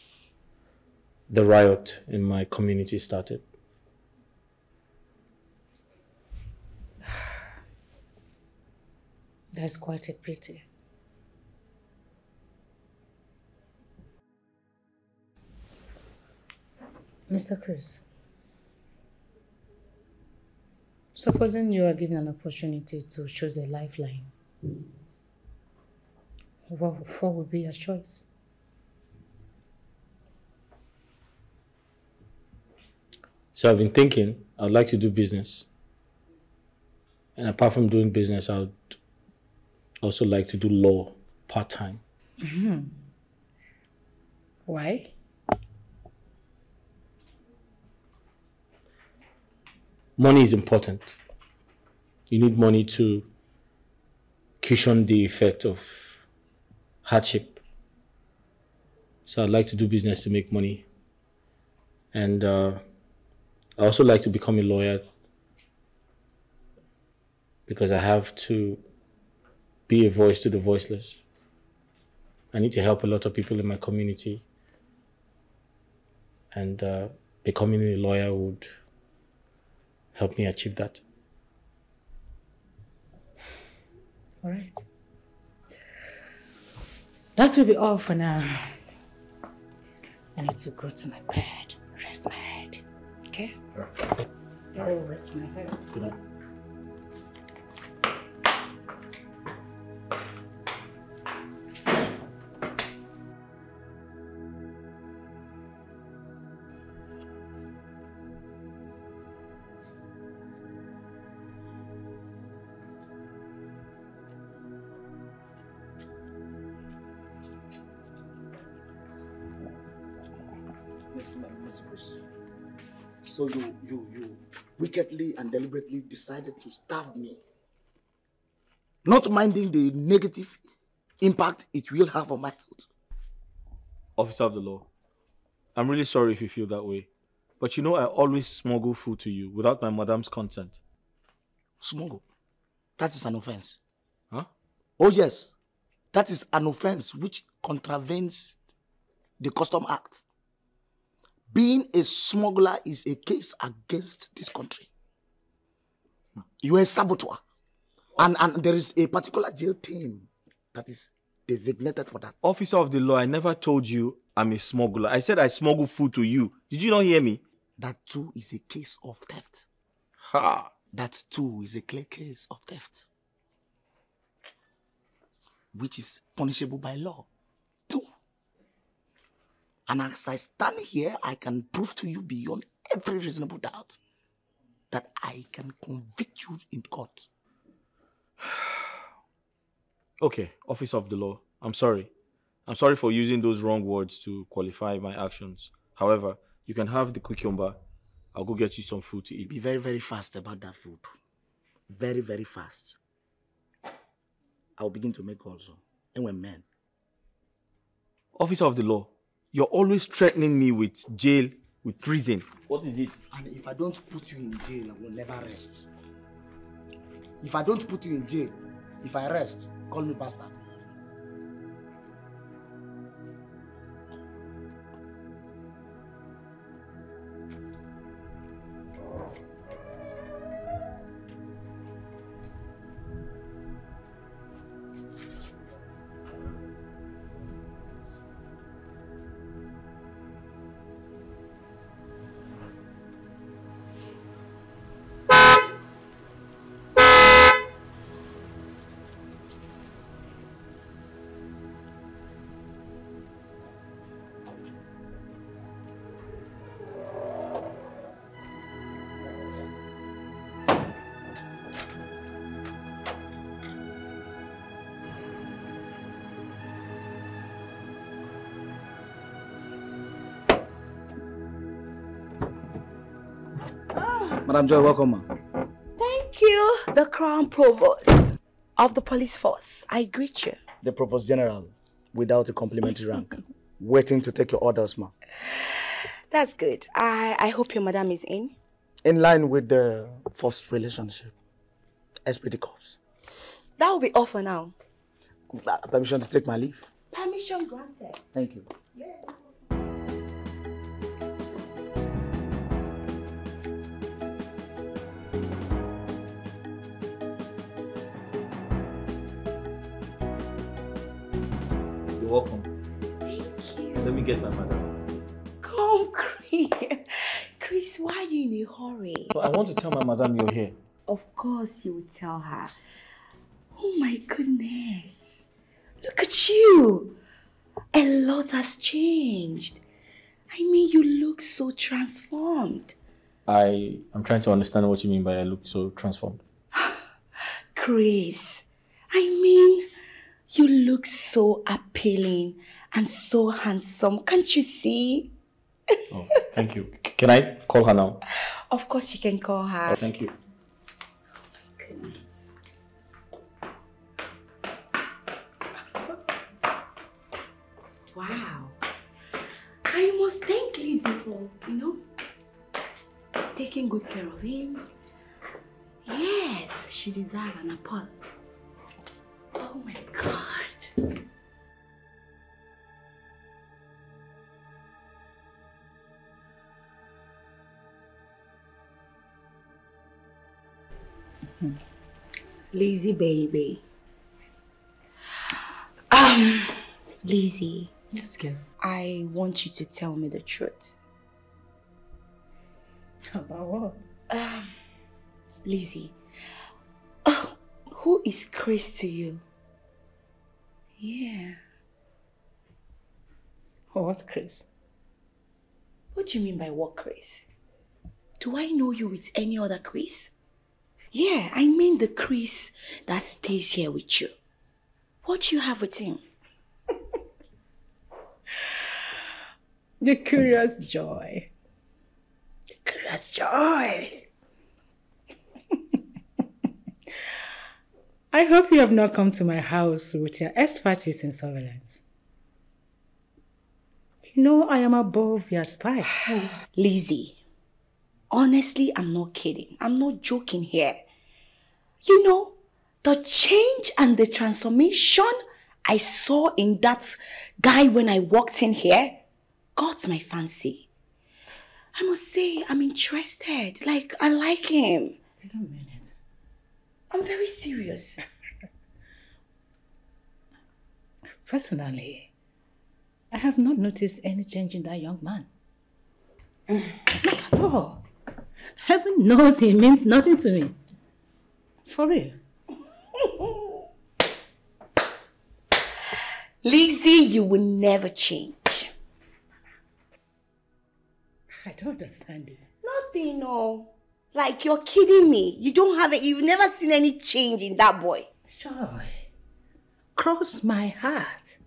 S7: the riot in my community started.
S5: That's quite a pity. Mr. Chris, supposing you are given an opportunity to choose a lifeline, what would be your choice?
S7: So I've been thinking, I'd like to do business. And apart from doing business, I would also like to do law part-time.
S5: Mm-hmm. Why?
S7: Money is important. You need money to cushion the effect of hardship. So I'd like to do business to make money. And I also like to become a lawyer because I have to be a voice to the voiceless. I need to help a lot of people in my community and becoming a lawyer would help me achieve that.
S5: All right. That will be all for now. I need to go to my bed, rest my head. Okay? I will rest my head.
S7: Good night.
S4: Mr. Chris, so you wickedly and deliberately decided to starve me, not minding the negative impact it will have on my health.
S8: Officer of the law, I'm really sorry if you feel that way. But you know I always smuggle food to you without my madam's consent.
S4: Smuggle? That is an offense.
S8: Huh?
S4: Oh yes, that is an offense which contravenes the Custom Act. Being a smuggler is a case against this country. You are a saboteur. And there is a particular jail team that is designated for that.
S8: Officer of the law, I never told you I'm a smuggler. I said I smuggle food to you. Did you not hear me?
S4: That too is a case of theft.
S8: Ha!
S4: That too is a clear case of theft, which is punishable by law. Too. And as I stand here, I can prove to you beyond every reasonable doubt that I can convict you in court.
S8: Okay, officer of the law, I'm sorry. I'm sorry for using those wrong words to qualify my actions. However, you can have the cucumber. I'll go get you some food to eat.
S4: Be very, very fast about that food. Very, very fast. I'll begin to make also. And when men.
S8: Officer of the law, you're always threatening me with jail, with prison. What is it?
S4: And if I don't put you in jail, I will never rest. If I don't put you in jail, if I rest, call me bastard. Madam Joy, welcome, ma.
S6: Thank you, the Crown Provost of the police force. I greet you.
S4: The Provost General, without a complimentary rank. Waiting to take your orders, ma.
S6: That's good. I hope your madam is in.
S4: In line with the first relationship. SPD Corps.
S6: That will be all for now.
S4: Permission to take my leave.
S6: Permission granted.
S4: Thank you.
S6: Yeah.
S8: You're welcome.
S6: Thank you.
S8: Let me get my madam.
S6: Come, Chris. Chris, why are you in a hurry?
S8: So I want to tell my madam you're here.
S6: Of course you will tell her. Oh my goodness. Look at you. A lot has changed. I mean, you look so transformed.
S7: I am trying to understand what you mean by I look so transformed.
S6: Chris, I mean, you look so appealing and so handsome. Can't you see?
S7: Oh, thank you. Can I call her now?
S6: Of course you can call her.
S7: Oh, thank you.
S6: Goodness. Wow. I must thank Lizzie for, taking good care of him. Yes, she deserves an apology. Oh my God. Lazy baby. Lizzie.
S5: Yes, girl.
S6: I want you to tell me the truth.
S5: About what?
S6: Lizzie. Who is Chris to you? Yeah.
S5: What, Chris?
S6: What do you mean by what Chris? Do I know you with any other Chris? Yeah, I mean the Chris that stays here with you. What do you have with him?
S5: The curious joy.
S6: The curious joy.
S5: I hope you have not come to my house with your expertise in surveillance. You know I am above your spy.
S6: Lizzie, honestly, I'm not kidding. I'm not joking here. You know, the change and the transformation I saw in that guy when I walked in here got my fancy. I must say, I'm interested. Like, I like him.
S5: I don't mean it.
S6: I'm very serious.
S5: Personally, I have not noticed any change in that young man. Not at all. Heaven knows he means nothing to me. For real.
S6: Lizzie, you will never change.
S5: I don't understand it.
S6: Nothing, no. Like, you're kidding me. You've never seen any change in that boy.
S5: Joy, cross my heart.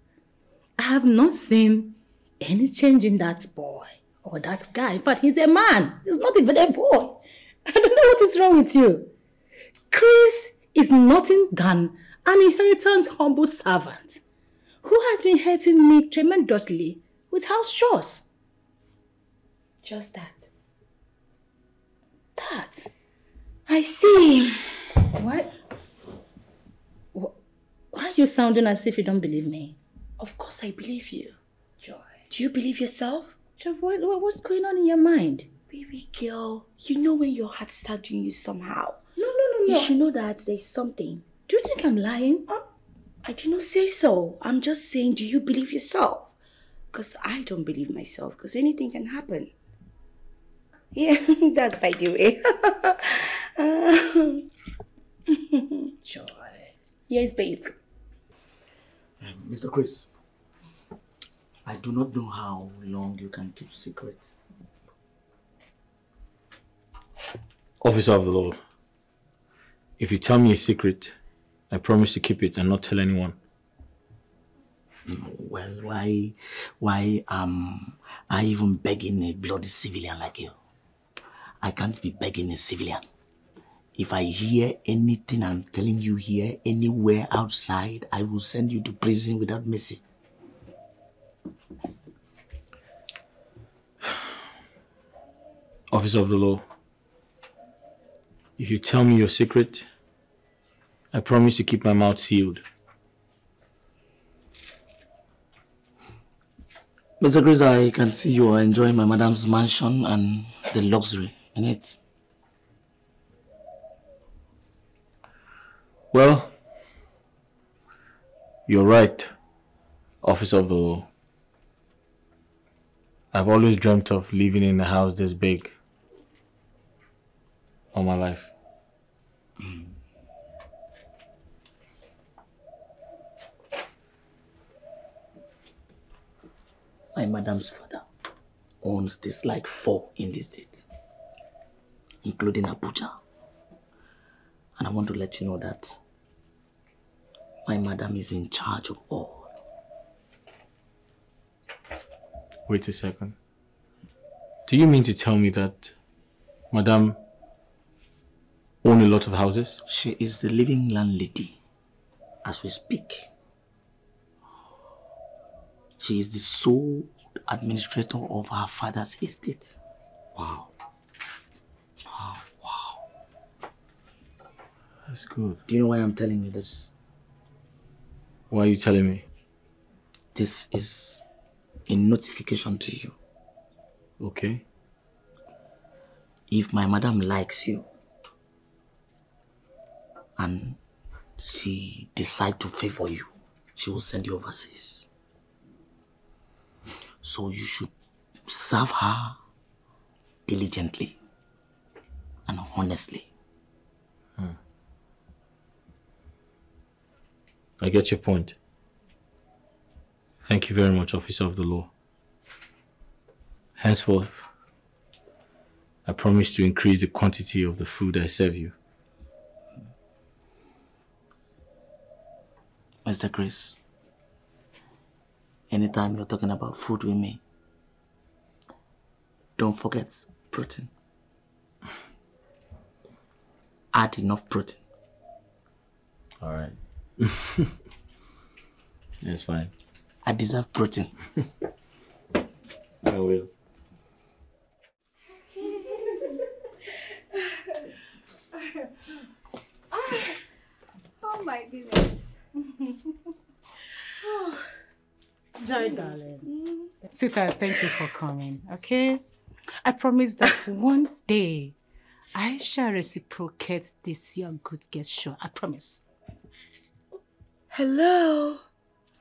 S5: I have not seen any change in that boy or that guy. In fact, he's a man. He's not even a boy. I don't know what is wrong with you. Chris is nothing than an inheritance humble servant who has been helping me tremendously with house chores.
S6: Just that.
S5: That?
S6: I see.
S5: Why are you sounding as if you don't believe me?
S6: Of course I believe you.
S5: Joy.
S6: Do you believe yourself?
S5: Joy, what's going on in your mind?
S6: Baby girl, you know when your heart starts doing you somehow.
S5: No.
S6: You should know that there's something.
S5: Do you think I'm lying?
S6: I did not say so. I'm just saying, do you believe yourself? Because I don't believe myself, because anything can happen. Yeah, that's by the way.
S5: Joy.
S6: Yes, babe.
S4: Mr. Chris, I do not know how long you can keep secret.
S8: Officer of the law, if you tell me a secret, I promise to keep it and not tell anyone.
S4: Well, why am I even begging a bloody civilian like you? I can't be begging a civilian. If I hear anything I'm telling you here, anywhere outside, I will send you to prison without mercy.
S8: Officer of the law, if you tell me your secret, I promise to keep my mouth sealed.
S4: Mr. Chris, I can see you are enjoying my madam's mansion and the luxury in it.
S8: Well, you're right, Officer of the law. I've always dreamt of living in a house this big all my life.
S4: My madam's father owns this like 4 in this state, including Abuja. And I want to let you know that my madam is in charge of all.
S8: Wait a second. Do you mean to tell me that Madam owns a lot of houses?
S4: She is the living landlady as we speak. She is the sole administrator of her father's estate.
S8: Wow. That's good.
S4: Do you know why I'm telling you this?
S8: Why are you telling me?
S4: This is a notification to you.
S8: Okay.
S4: If my madam likes you, and she decide to favor you, she will send you overseas. So you should serve her diligently and honestly.
S8: I get your point. Thank you very much, Officer of the Law. Henceforth, I promise to increase the quantity of the food I serve you.
S4: Mr. Chris, anytime you're talking about food with me, don't forget protein. Add enough protein.
S8: All right. That's fine.
S4: I deserve protein.
S8: I will.
S6: Oh my goodness.
S5: Joy, darling. Sweetheart, thank you for coming, okay? I promise that one day I shall reciprocate this your good gesture. I promise.
S6: Hello.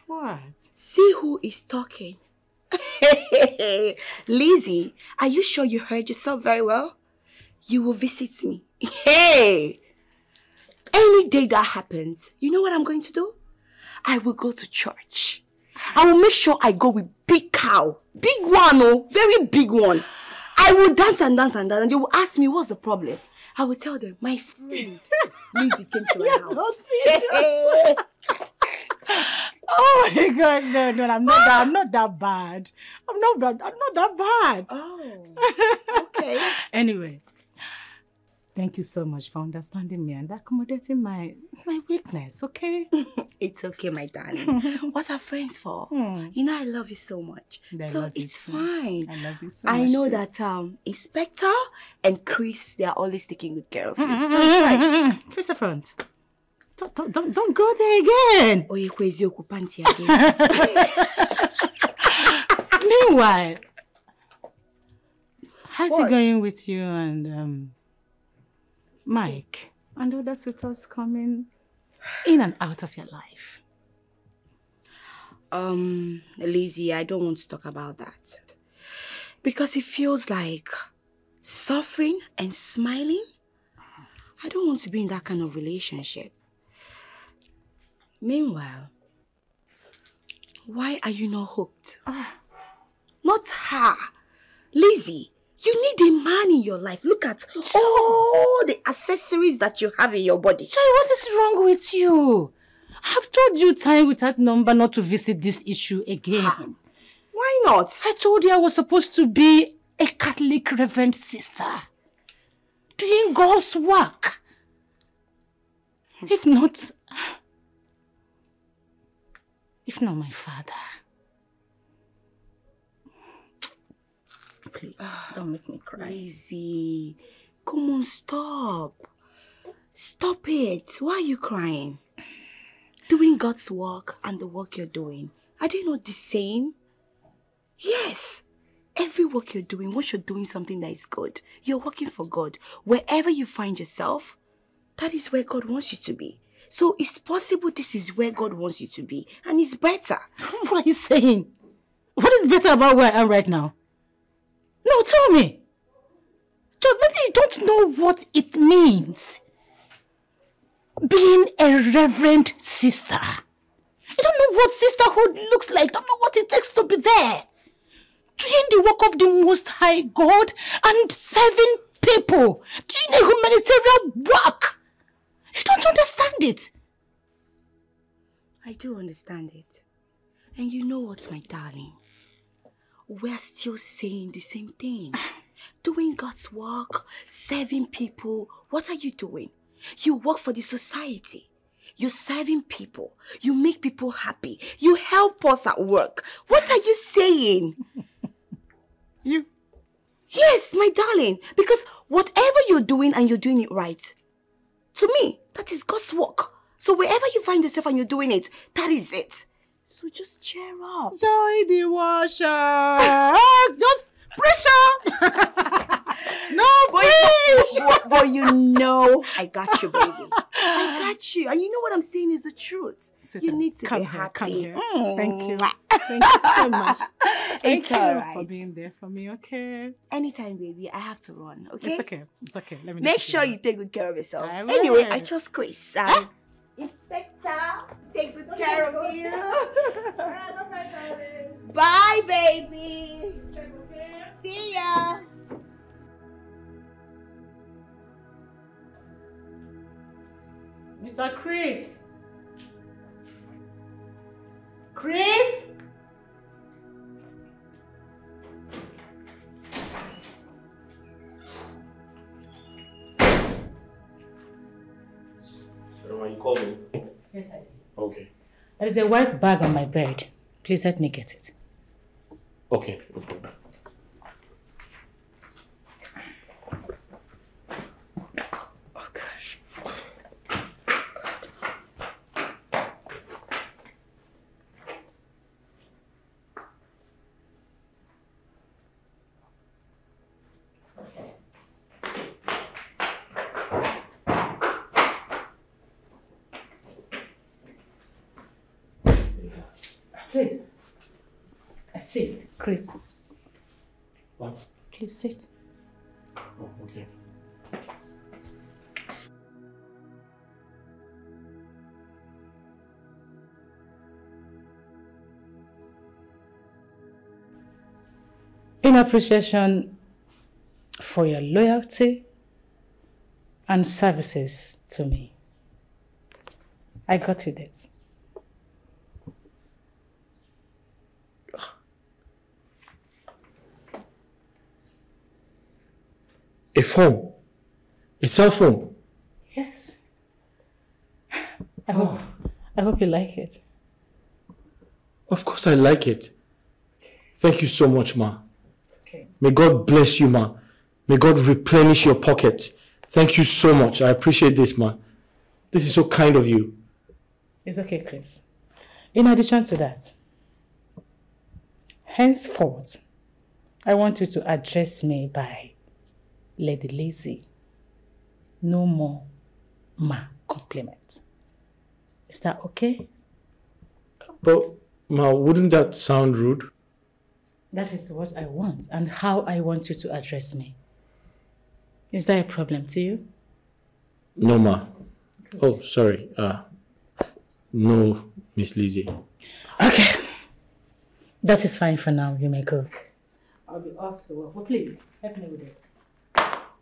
S5: What?
S6: See who is talking. Lizzie, are you sure you heard yourself very well? You will visit me. Hey! Any day that happens, you know what I'm going to do? I will go to church. I will make sure I go with big cow. Big one, oh, very big one. I will dance and dance and dance, and they will ask me what's the problem. I will tell them, my friend Lizzie came to my house.
S5: Not serious. Oh my God, no, I'm not that bad. I'm not that bad.
S6: Oh, okay.
S5: Anyway, thank you so much for understanding me and accommodating my weakness, okay?
S6: It's okay, my darling. What are friends for? You know I love you so much. So it's fine.
S5: I love you so much.
S6: I know
S5: too.
S6: that Inspector and Chris, they are always taking good care of you. So it's fine.
S5: Face the front. Don't go there again. Meanwhile, how's it going with you and Mike and other suitors coming in and out of your life?
S6: Lizzie, I don't want to talk about that. Because it feels like suffering and smiling. I don't want to be in that kind of relationship. Meanwhile, why are you not hooked? Not her. Lizzie, you need a man in your life. Look at all the accessories that you have in your body.
S5: Joy, what is wrong with you? I've told you time without number not to visit this issue again.
S6: Why not?
S5: I told you I was supposed to be a Catholic reverend sister, doing God's work. If not my father. Please, don't make me cry.
S6: Lizzie, come on, stop. Stop it. Why are you crying? Doing God's work and the work you're doing, are they not the same? Yes. Every work you're doing, once you're doing something that is good, you're working for God. Wherever you find yourself, that is where God wants you to be. So it's possible this is where God wants you to be. And it's better.
S5: What are you saying? What is better about where I am right now? No, tell me. Joy, maybe you don't know what it means. Being a reverend sister. You don't know what sisterhood looks like. Don't know what it takes to be there. Doing the work of the Most High God and serving people. Doing a humanitarian work. You don't understand it.
S6: I do understand it. And you know what, my darling? We're still saying the same thing. Doing God's work, serving people. What are you doing? You work for the society. You're serving people. You make people happy. You help us at work. What are you saying?
S5: You?
S6: Yes, my darling. Because whatever you're doing and you're doing it right, to me, that is God's work. So wherever you find yourself and you're doing it, that is it. So just cheer up.
S5: Joy the washer. Just pressure. No pressure.
S6: But you know I got you, baby. I got you. And you know what I'm saying is the truth. You need to
S5: come
S6: be
S5: here,
S6: happy.
S5: come here. Thank you. Thank you so much. Thank you for being there for me, okay?
S6: Anytime, baby. I have to run, okay?
S5: It's okay. It's okay. Let me
S6: Make sure you take good care of yourself.
S5: I will.
S6: Anyway, I trust Chris. Inspector, take good care of you. Bye, baby. See ya.
S5: Mr. Chris. Chris?
S8: Sorry, you called me?
S5: Yes, I did.
S8: Okay.
S5: There is a white bag on my bed. Please help me get it.
S8: Okay, no problem.
S6: Oh, gosh.
S5: Please. Sit, Chris.
S8: What?
S5: Please sit.
S8: Oh, okay.
S5: In appreciation for your loyalty and services to me, I got you this.
S7: A phone? A cell phone?
S5: Yes. I hope you like it.
S7: Of course I like it. Thank you so much, Ma.
S5: It's okay.
S7: May God bless you, Ma. May God replenish your pocket. Thank you so much. I appreciate this, Ma. This is so kind of you.
S5: It's okay, Chris. In addition to that, henceforth, I want you to address me by Lady Lizzie. No more Ma compliments. Is that okay?
S7: But, Ma, wouldn't that sound rude?
S5: That is what I want and how I want you to address me. Is that a problem to you?
S7: No, Ma. Good. Oh, sorry. No, Miss Lizzie.
S5: Okay. That is fine for now. You may go. I'll be off to work. But please, help me with this.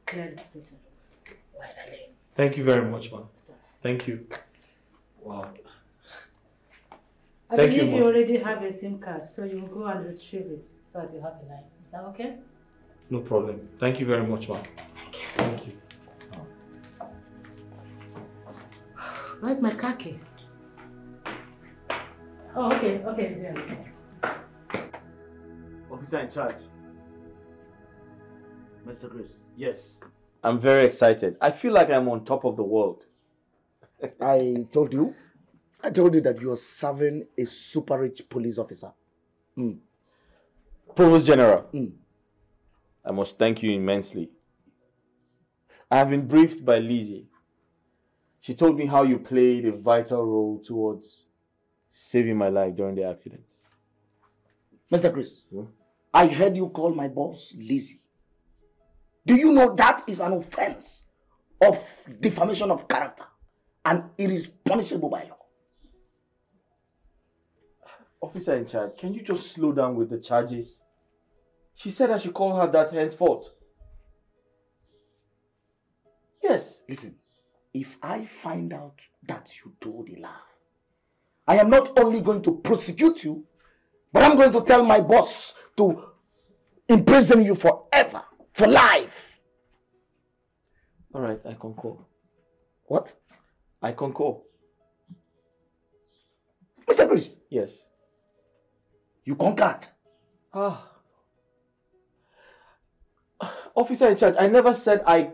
S5: Clear the sitting room.
S8: Thank you very much, Ma. Thank you. Wow.
S5: I believe you already have a SIM card, so you will go and retrieve it so that you have a line. Is that okay?
S8: No problem. Thank you very much, Ma. Thank you.
S5: Where's my khaki? Oh, okay, okay, it's there.
S8: Officer in charge.
S4: Mr. Chris.
S8: Yes. I'm very excited. I feel like I'm on top of the world.
S4: I told you that you're serving a super rich police officer.
S8: Provost General, I must thank you immensely. I have been briefed by Lizzie. She told me how you played a vital role towards saving my life during the accident.
S4: Mr. Chris, I heard you call my boss Lizzie. Do you know that is an offense of defamation of character and it is punishable by law?
S8: Officer in charge, can you just slow down with the charges? She said I should call her that henceforth. Yes.
S4: Listen, if I find out that you told a lie, I am not only going to prosecute you, but I'm going to tell my boss to imprison you forever, for life.
S8: All right, I concur.
S4: What?
S8: I concur.
S4: Mr. Chris?
S8: Yes.
S4: You concurred?
S8: Officer in charge, I never said I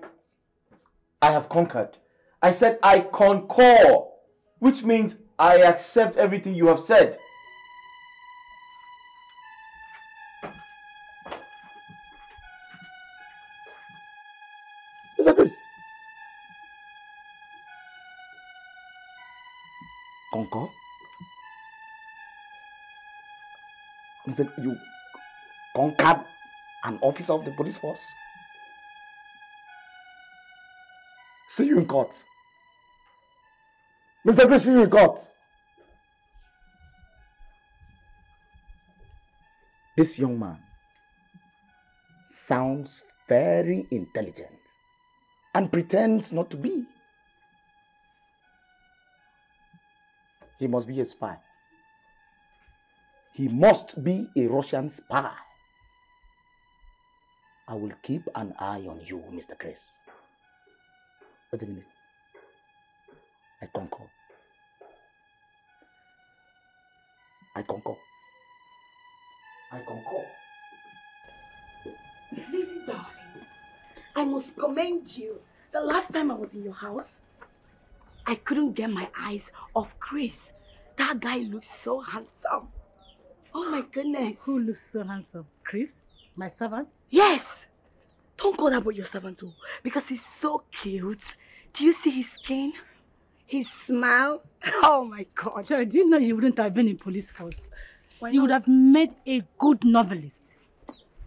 S8: have conquered. I said I concur, which means I accept everything you have said.
S4: Mr. Chris? concur? You conquered an officer of the police force? See you in court. Mr. Chris, see you in court. This young man sounds very intelligent and pretends not to be. He must be a spy. He must be a Russian spy. I will keep an eye on you, Mr. Chris. Wait a minute. I concur. I concur. I concur.
S6: Lizzie, darling, I must commend you. The last time I was in your house, I couldn't get my eyes off Chris. That guy looks so handsome. Oh my goodness.
S5: Who looks so handsome? Chris? My servant?
S6: Yes! Don't call that boy your servant too, because he's so cute. Do you see his skin? His smile? Oh my God.
S5: Sure, do you know you wouldn't have been in police force?
S6: Why
S5: you
S6: not?
S5: would have made a good novelist.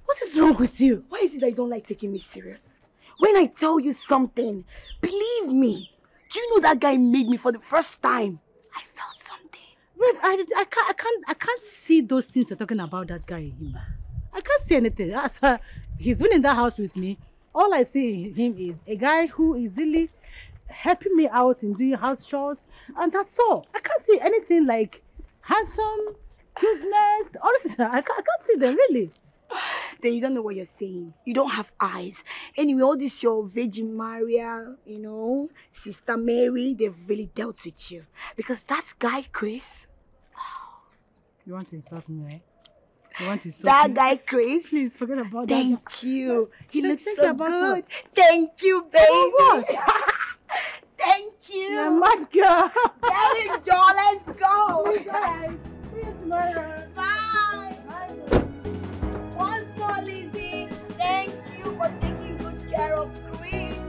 S5: What is wrong with you?
S6: Why is it that you don't like taking me serious? When I tell you something, believe me. Do you know that guy made me for the first time? I felt something.
S5: Wait, I can't see those things you're talking about that guy in him. I can't see anything. He's been in that house with me. All I see in him is a guy who is really helping me out in doing house chores, and that's all. I can't see anything like handsome, cuteness. Honestly, I can't see them really.
S6: Then you don't know what you're saying. You don't have eyes. Anyway, all this your Virgin Maria, you know, Sister Mary, they've really dealt with you. Because that guy, Chris.
S5: You want to insult me, right? You want to insult
S6: That
S5: me?
S6: guy, Chris.
S5: Please forget about that.
S6: Thank you. He looks
S5: Think
S6: so
S5: about
S6: good.
S5: what?
S6: Thank you, baby.
S5: What?
S6: Thank you.
S5: You're a mad girl.
S6: Very Joe, let's go.
S5: Bye. See you tomorrow.
S6: Bye.
S5: Bye.
S6: Once more, Lizzie, thank you for taking good care of Chris.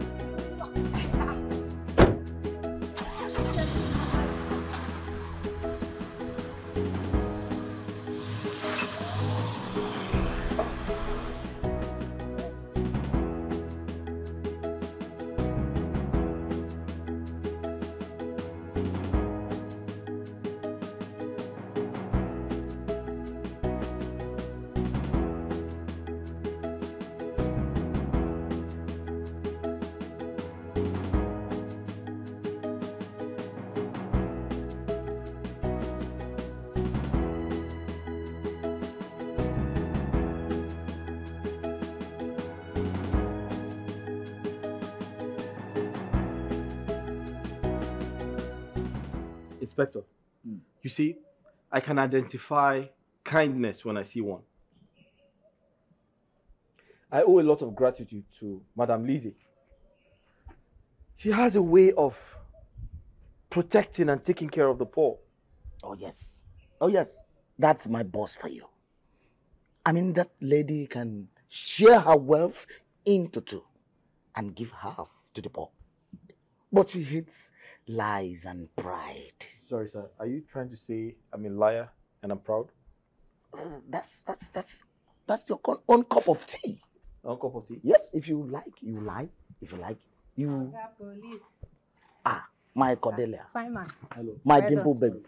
S8: Inspector, you see, I can identify kindness when I see one. I owe a lot of gratitude to Madame Lizzie. She has a way of protecting and taking care of the poor.
S4: Oh yes. Oh yes. That's my boss for you. I mean, that lady can share her wealth into two and give half to the poor. But she hates lies and pride.
S8: Sorry, sir. Are you trying to say I'm a liar and I'm proud?
S4: That's your own cup of tea.
S8: One cup of tea?
S4: Yes, if you like, you lie. If you like, you...
S5: Police.
S4: Ah, my Cordelia.
S5: Fine man.
S8: Hello.
S4: My
S5: Well
S4: dimple
S5: done.
S4: baby.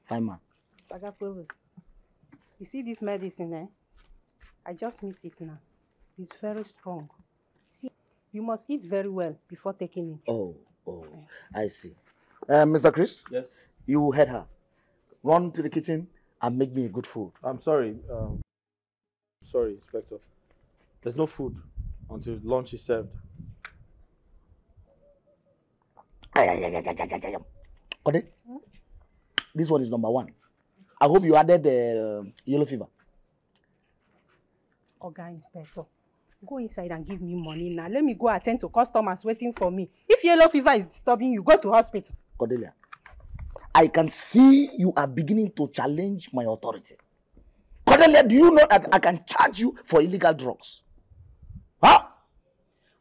S4: Fine man.
S9: You see this medicine, eh? I just miss it now. It's very strong. See, you must eat very well before taking it.
S4: Oh, I see. Mr. Chris?
S8: Yes?
S4: You heard her. Run to the kitchen and make me good food.
S8: I'm sorry. Sorry, Inspector. There's no food until lunch is served.
S4: Kode, this one is number 1. I hope you added yellow fever.
S9: Oga Inspector, go inside and give me money now. Let me go attend to customers waiting for me. If yellow fever is disturbing you, go to hospital.
S4: Cordelia, I can see you are beginning to challenge my authority. Cordelia, do you know that I can charge you for illegal drugs? Huh?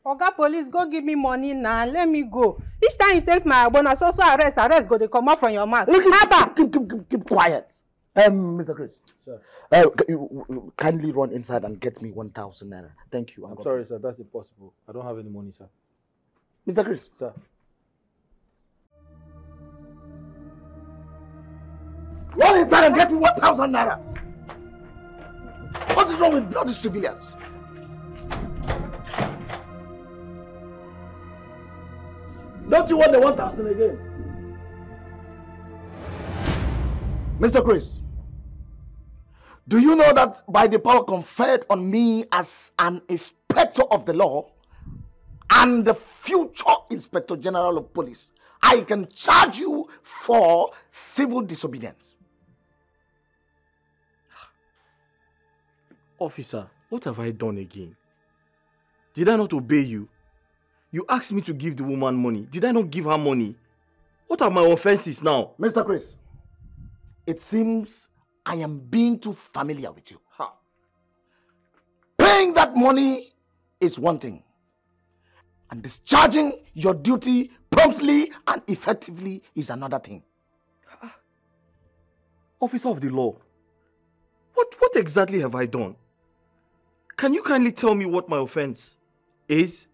S9: Oga police, go give me money now. Let me go. Each time you take my bonus, also arrest go. They come out from your mouth.
S4: Keep quiet. Mr. Chris.
S7: Sir.
S4: You kindly run inside and get me 1,000 naira. Thank you.
S7: I'm sorry, sir. That's impossible. I don't have any money, sir.
S4: Mr. Chris.
S7: Sir.
S4: Run inside and get me 1,000 naira. What is wrong with bloody civilians?
S1: Don't you want the 1,000 again?
S4: Mr. Chris, do you know that by the power conferred on me as an inspector of the law and the future Inspector General of Police, I can charge you for civil disobedience?
S8: Officer, what have I done again? Did I not obey you? You asked me to give the woman money. Did I not give her money? What are my offenses now?
S4: Mr. Chris, it seems I am being too familiar with you. Paying that money is one thing, and discharging your duty promptly and effectively is another thing.
S8: Officer of the law, what exactly have I done? Can you kindly tell me what my offense is?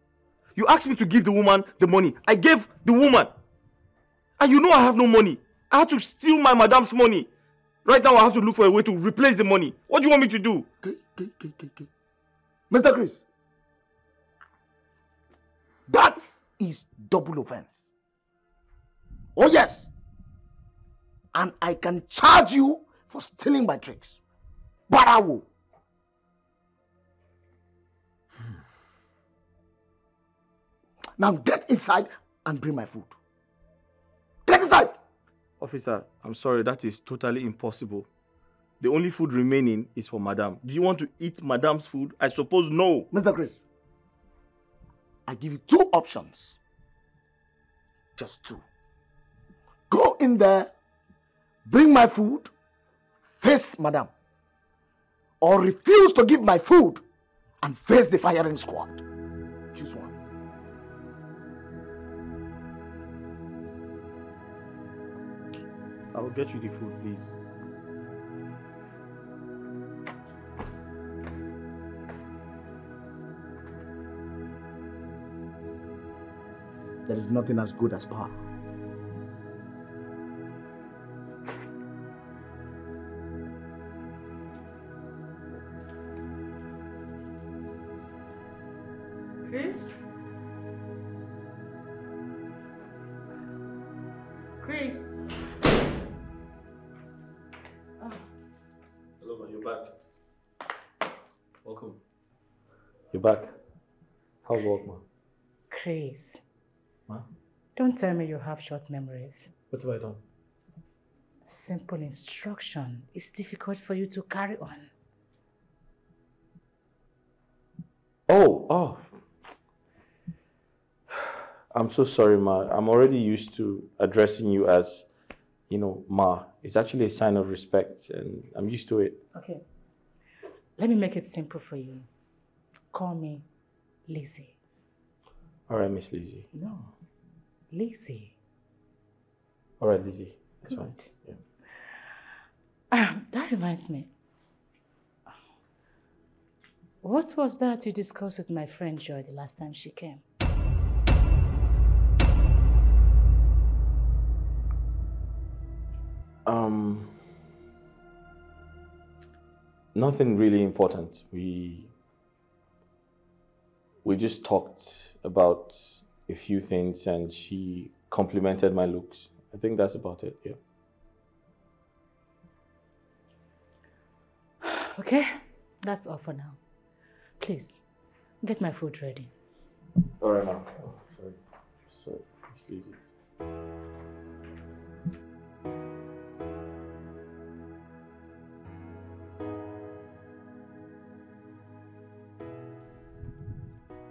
S8: You asked me to give the woman the money. I gave the woman. And you know I have no money. I had to steal my madam's money. Right now I have to look for a way to replace the money. What do you want me to do?
S4: Okay. Mr. Chris, that is double offense. Oh yes. And I can charge you for stealing my tricks. But I will. Now get inside and bring my food. Get inside!
S8: Officer, I'm sorry, that is totally impossible. The only food remaining is for madam. Do you want to eat madam's food? I suppose no.
S4: Mr. Chris, I give you two options. Just two. Go in there, bring my food, face madam. Or refuse to give my food and face the firing squad. Choose one.
S8: I will get you the food, please.
S4: There is nothing as good as power.
S5: Chris? Chris?
S7: Hello, man. You're back. Welcome. You're back. How's work, man?
S5: Chris.
S7: Huh?
S5: Don't tell me you have short memories.
S7: What have I done?
S5: Simple instruction is difficult for you to carry on.
S8: Oh. I'm so sorry, Ma. I'm already used to addressing you as, Ma. It's actually a sign of respect, and I'm used to it.
S5: Okay. Let me make it simple for you. Call me Lizzie.
S8: All right, Miss Lizzie.
S5: No, Lizzie.
S8: All right, Lizzie. That's fine.
S5: Yeah. That reminds me. What was that you discussed with my friend Joy the last time she came?
S8: Nothing really important. We just talked about a few things and she complimented my looks. I think that's about it, yeah.
S5: Okay, that's all for now. Please, get my food ready.
S8: All right, now. Oh, sorry, Miss Lizzie.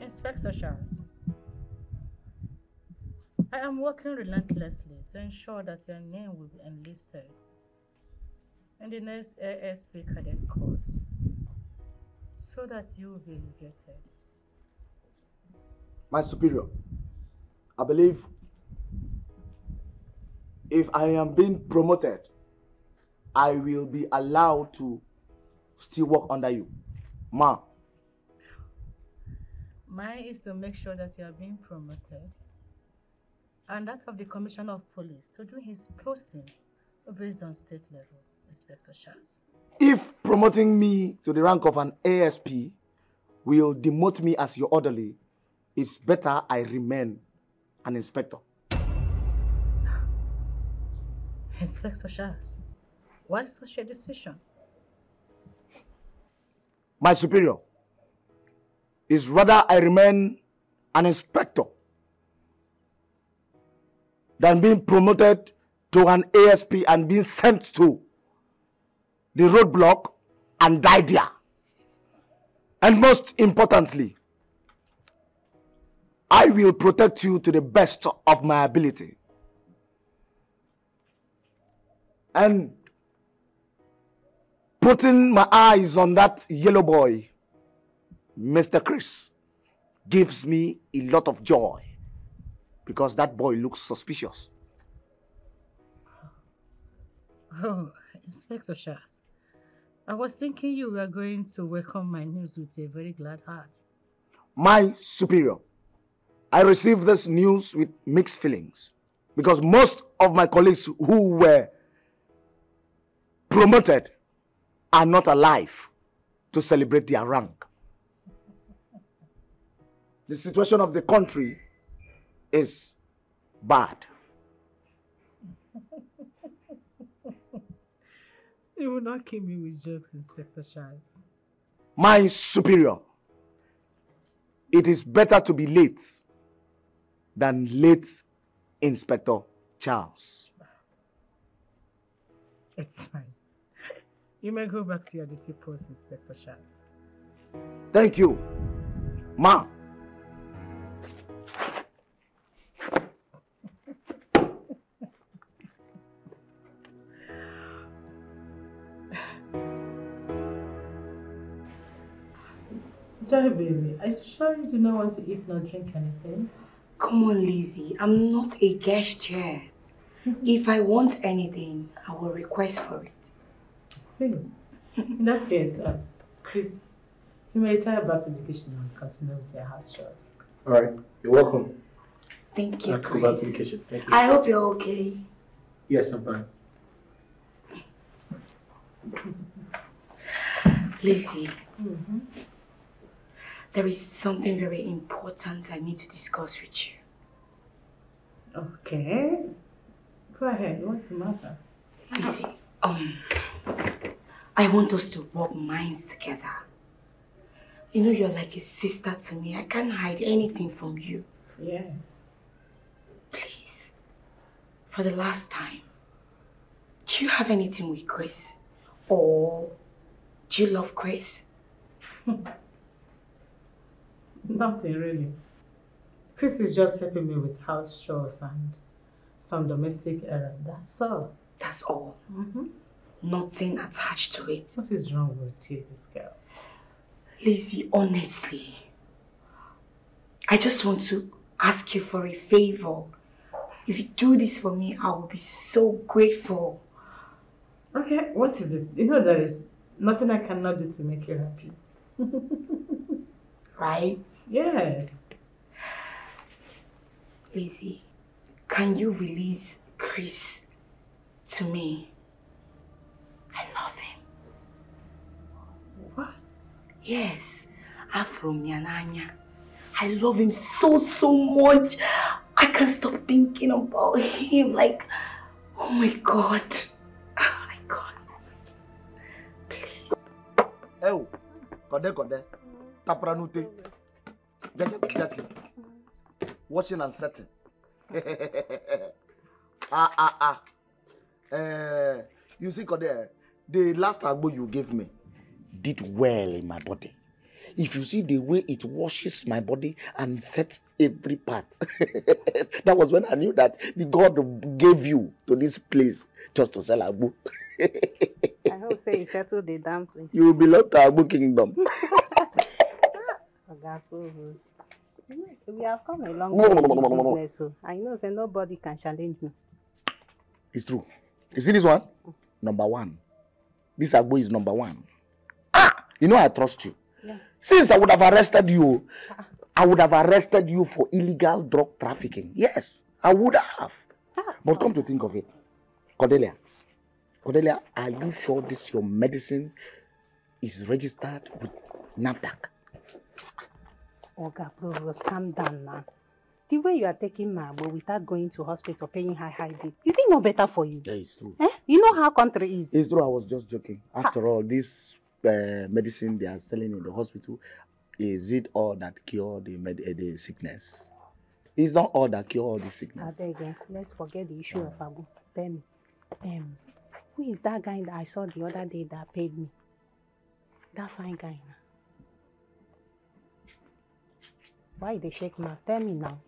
S5: Inspector Charles, I am working relentlessly to ensure that your name will be enlisted in the next ASP cadet course so that you will be elevated.
S4: My superior, I believe if I am being promoted, I will be allowed to still work under you. Ma.
S5: Mine is to make sure that you are being promoted, and that of the Commissioner of Police to do his posting based on state level, Inspector Charles.
S4: If promoting me to the rank of an ASP will demote me as your orderly, it's better I remain an inspector.
S5: Inspector Charles, why such a decision?
S4: My superior, is rather I remain an inspector than being promoted to an ASP and being sent to the roadblock and die there. And most importantly, I will protect you to the best of my ability. And putting my eyes on that yellow boy, Mr. Chris, gives me a lot of joy because that boy looks suspicious.
S5: Oh, Inspector Charles, I was thinking you were going to welcome my news with a very glad heart.
S4: My superior, I received this news with mixed feelings because most of my colleagues who were promoted are not alive to celebrate their rank. The situation of the country is bad.
S5: You will not kill me with jokes, Inspector Charles.
S4: My superior, it is better to be late than late, Inspector Charles.
S5: It's fine. You may go back to your duty post, Inspector Charles.
S4: Thank you, Ma.
S5: Joy, baby, are you sure you do not want to eat nor drink anything?
S6: Come on, Lizzie. I'm not a guest here. If I want anything, I will request for it.
S5: See, in that case, Chris, you may retire back to the kitchen and continue with your house chores.
S7: All right, you're welcome.
S6: Thank you,
S7: Go back to the kitchen. Thank you.
S6: I hope you're okay.
S7: Yes, I'm fine.
S6: Lizzie, there is something very important I need to discuss with you.
S5: Okay. Go ahead. What's the matter?
S6: Lizzie, I want us to rub minds together. You know you're like a sister to me. I can't hide anything from you.
S5: Yes.
S6: Please, for the last time, do you have anything with Chris? Or do you love Chris?
S5: Nothing really. Chris is just helping me with house chores and some domestic errands. That's all.
S6: That's all? Nothing attached to it?
S5: What is wrong with you, this girl?
S6: Lizzie, honestly, I just want to ask you for a favor. If you do this for me, I will be so grateful.
S5: Okay, what is it? You know there is nothing I cannot do to make you happy.
S6: Right?
S5: Yes.
S6: Lizzie, can you release Chris to me? I love him.
S5: What?
S6: Yes, Afro Miananya. I love him so much. I can't stop thinking about him. Like, oh my God. Oh my God. Please.
S4: Oh, Kode. Tapranute. Get. Watching and setting. You see, Kode, the last agbo you gave me did well in my body. If you see the way it washes my body and sets every part, that was when I knew that the God gave you to this place just to sell agbo.
S9: I hope say you settle the dumpling.
S4: You belong to Agbo Kingdom.
S9: We have come a long way in this business, so I know say nobody can challenge me.
S4: It's true. You see this one? Number one. This Agbo is number one. Ah! You know I trust you.
S9: Yeah.
S4: Since I would have arrested you, I would have arrested you for illegal drug trafficking. Yes, I would have. But come to think of it, Cordelia, are you sure this your medicine is registered with NAFDAC?
S9: Oga, bro, calm down now. The way you are taking my Agbo without going to hospital, paying high bill, is it no better for you?
S4: Yeah, it's true.
S9: You know how country is.
S4: It's true, I was just joking. After all, this medicine they are selling in the hospital, is it all that cure the sickness? It's not all that cure all the sickness.
S9: I beg you, let's forget the issue of Agbo. Tell me, who is that guy that I saw the other day that paid me? That fine guy. Why they shake now? Tell me now.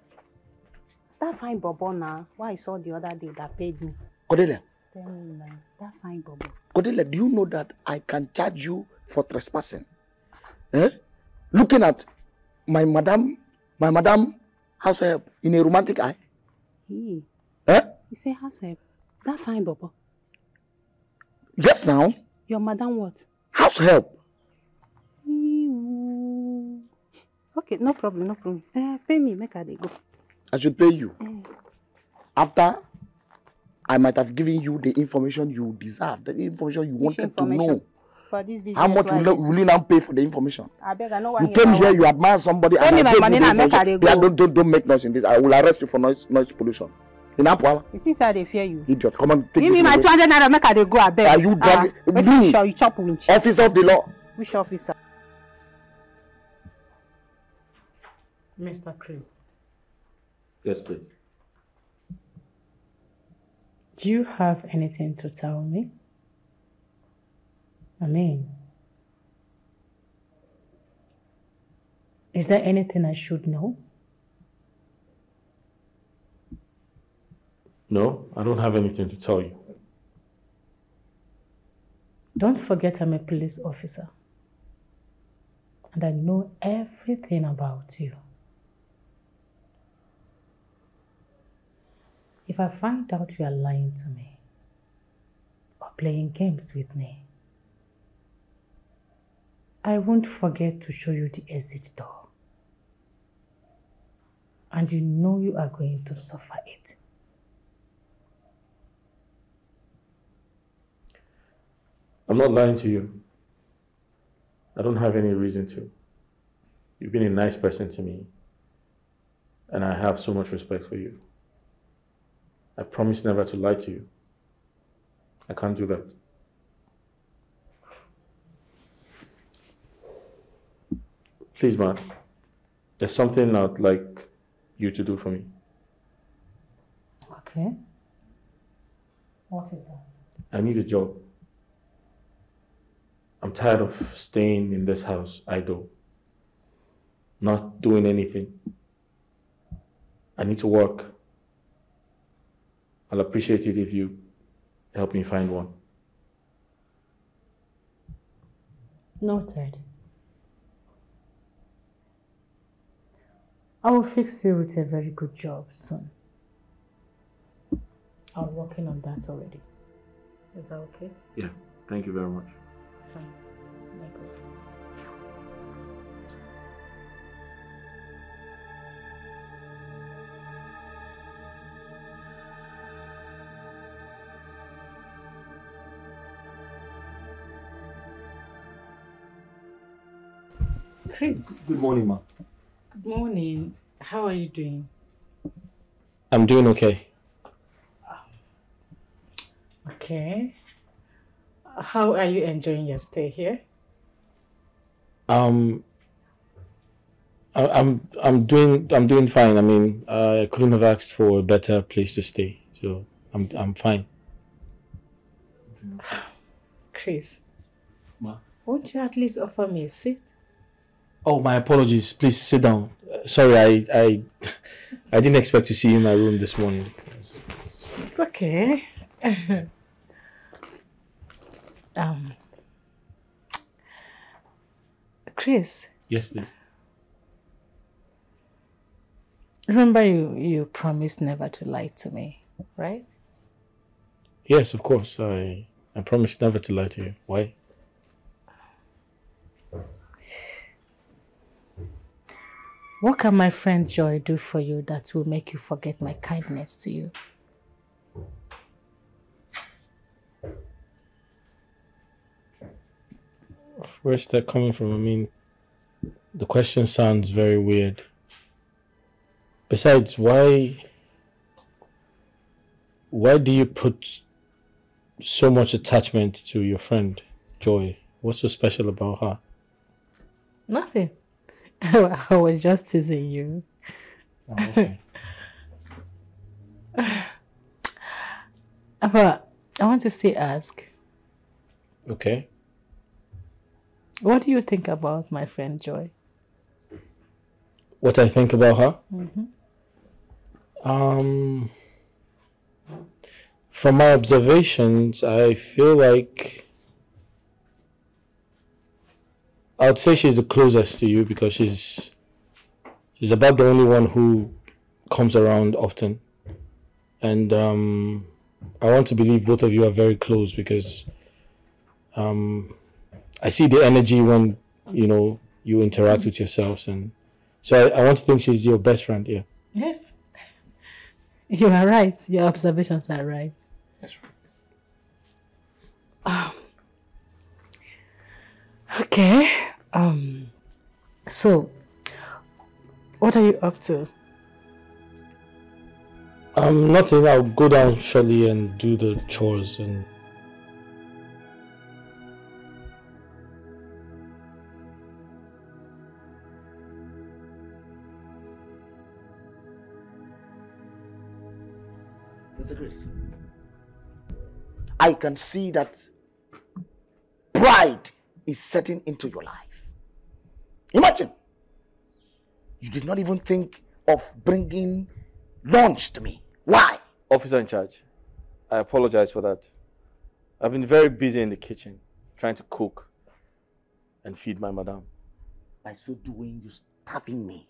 S9: That fine bobo now, why I saw the other day that paid me?
S4: Cordelia.
S9: Tell me now, that fine bobo.
S4: Cordelia, do you know that I can charge you for trespassing? Looking at my madam house help in a romantic eye?
S9: You say house help? That fine bobo.
S4: Yes, now.
S9: Your madam what?
S4: House help.
S9: Okay, no problem. Pay me, make I go.
S4: I should pay you. After I might have given you the information you deserve, the information you wanted to know.
S9: For this business,
S4: how much will you now pay for the information?
S9: I beg, I know why
S4: you came here, you admire somebody,
S9: and
S4: I
S9: my money now, make I go.
S4: Don't make noise in this. I will arrest you for noise pollution. You
S9: think I fear you?
S4: Idiot, come on, take
S9: give me my 200 naira, make I go. I beg.
S4: Are you drunk?
S9: Me, sure you chop winch.
S4: Officer of the law.
S9: Which officer?
S5: Mr. Chris.
S8: Yes, please.
S5: Do you have anything to tell me? I mean, is there anything I should know?
S8: No, I don't have anything to tell you.
S5: Don't forget I'm a police officer. And I know everything about you. If I find out you are lying to me or playing games with me, I won't forget to show you the exit door. And you know you are going to suffer it.
S8: I'm not lying to you. I don't have any reason to. You've been a nice person to me, and I have so much respect for you. I promise never to lie to you. I can't do that. Please, man, there's something I'd like you to do for me.
S5: Okay. What is that?
S8: I need a job. I'm tired of staying in this house idle, not doing anything. I need to work. I'll appreciate it if you help me find one.
S5: Noted. I will fix you with a very good job soon. I'm working on that already. Is that okay?
S8: Yeah, thank you very much.
S5: It's fine. My God. Chris.
S8: Good morning, ma.
S5: Good morning. How are you doing?
S7: I'm doing okay.
S5: Okay. How are you enjoying your stay here?
S7: I'm doing fine. I mean, I couldn't have asked for a better place to stay, so I'm fine.
S5: Chris.
S7: Ma.
S5: Won't you at least offer me a seat?
S7: Oh, my apologies. Please sit down. Sorry, I didn't expect to see you in my room this morning.
S5: It's okay. Chris.
S7: Yes, please.
S5: Remember you promised never to lie to me, right?
S7: Yes, of course. I promise never to lie to you. Why?
S5: What can my friend Joy do for you that will make you forget my kindness to you?
S7: Where's that coming from? I mean, the question sounds very weird. Besides, why do you put so much attachment to your friend, Joy? What's so special about her?
S5: Nothing. I was just teasing you.
S7: Oh, okay.
S5: But I want to still ask.
S7: Okay.
S5: What do you think about my friend Joy?
S7: What I think about her?
S5: Mm-hmm.
S7: From my observations, I feel like I would say she's the closest to you because she's about the only one who comes around often. And I want to believe both of you are very close because I see the energy when, you interact with yourselves. And so I want to think she's your best friend, yeah.
S5: Yes. You are right. Your observations are right.
S7: That's right.
S5: Okay. So, what are you up to?
S7: Nothing. I'll go down shortly and do the chores and...
S4: Mr. Chris, I can see that pride is setting into your life. Imagine, you did not even think of bringing lunch to me. Why?
S8: Officer in charge, I apologize for that. I've been very busy in the kitchen, trying to cook and feed my madam.
S4: By so doing, you starving me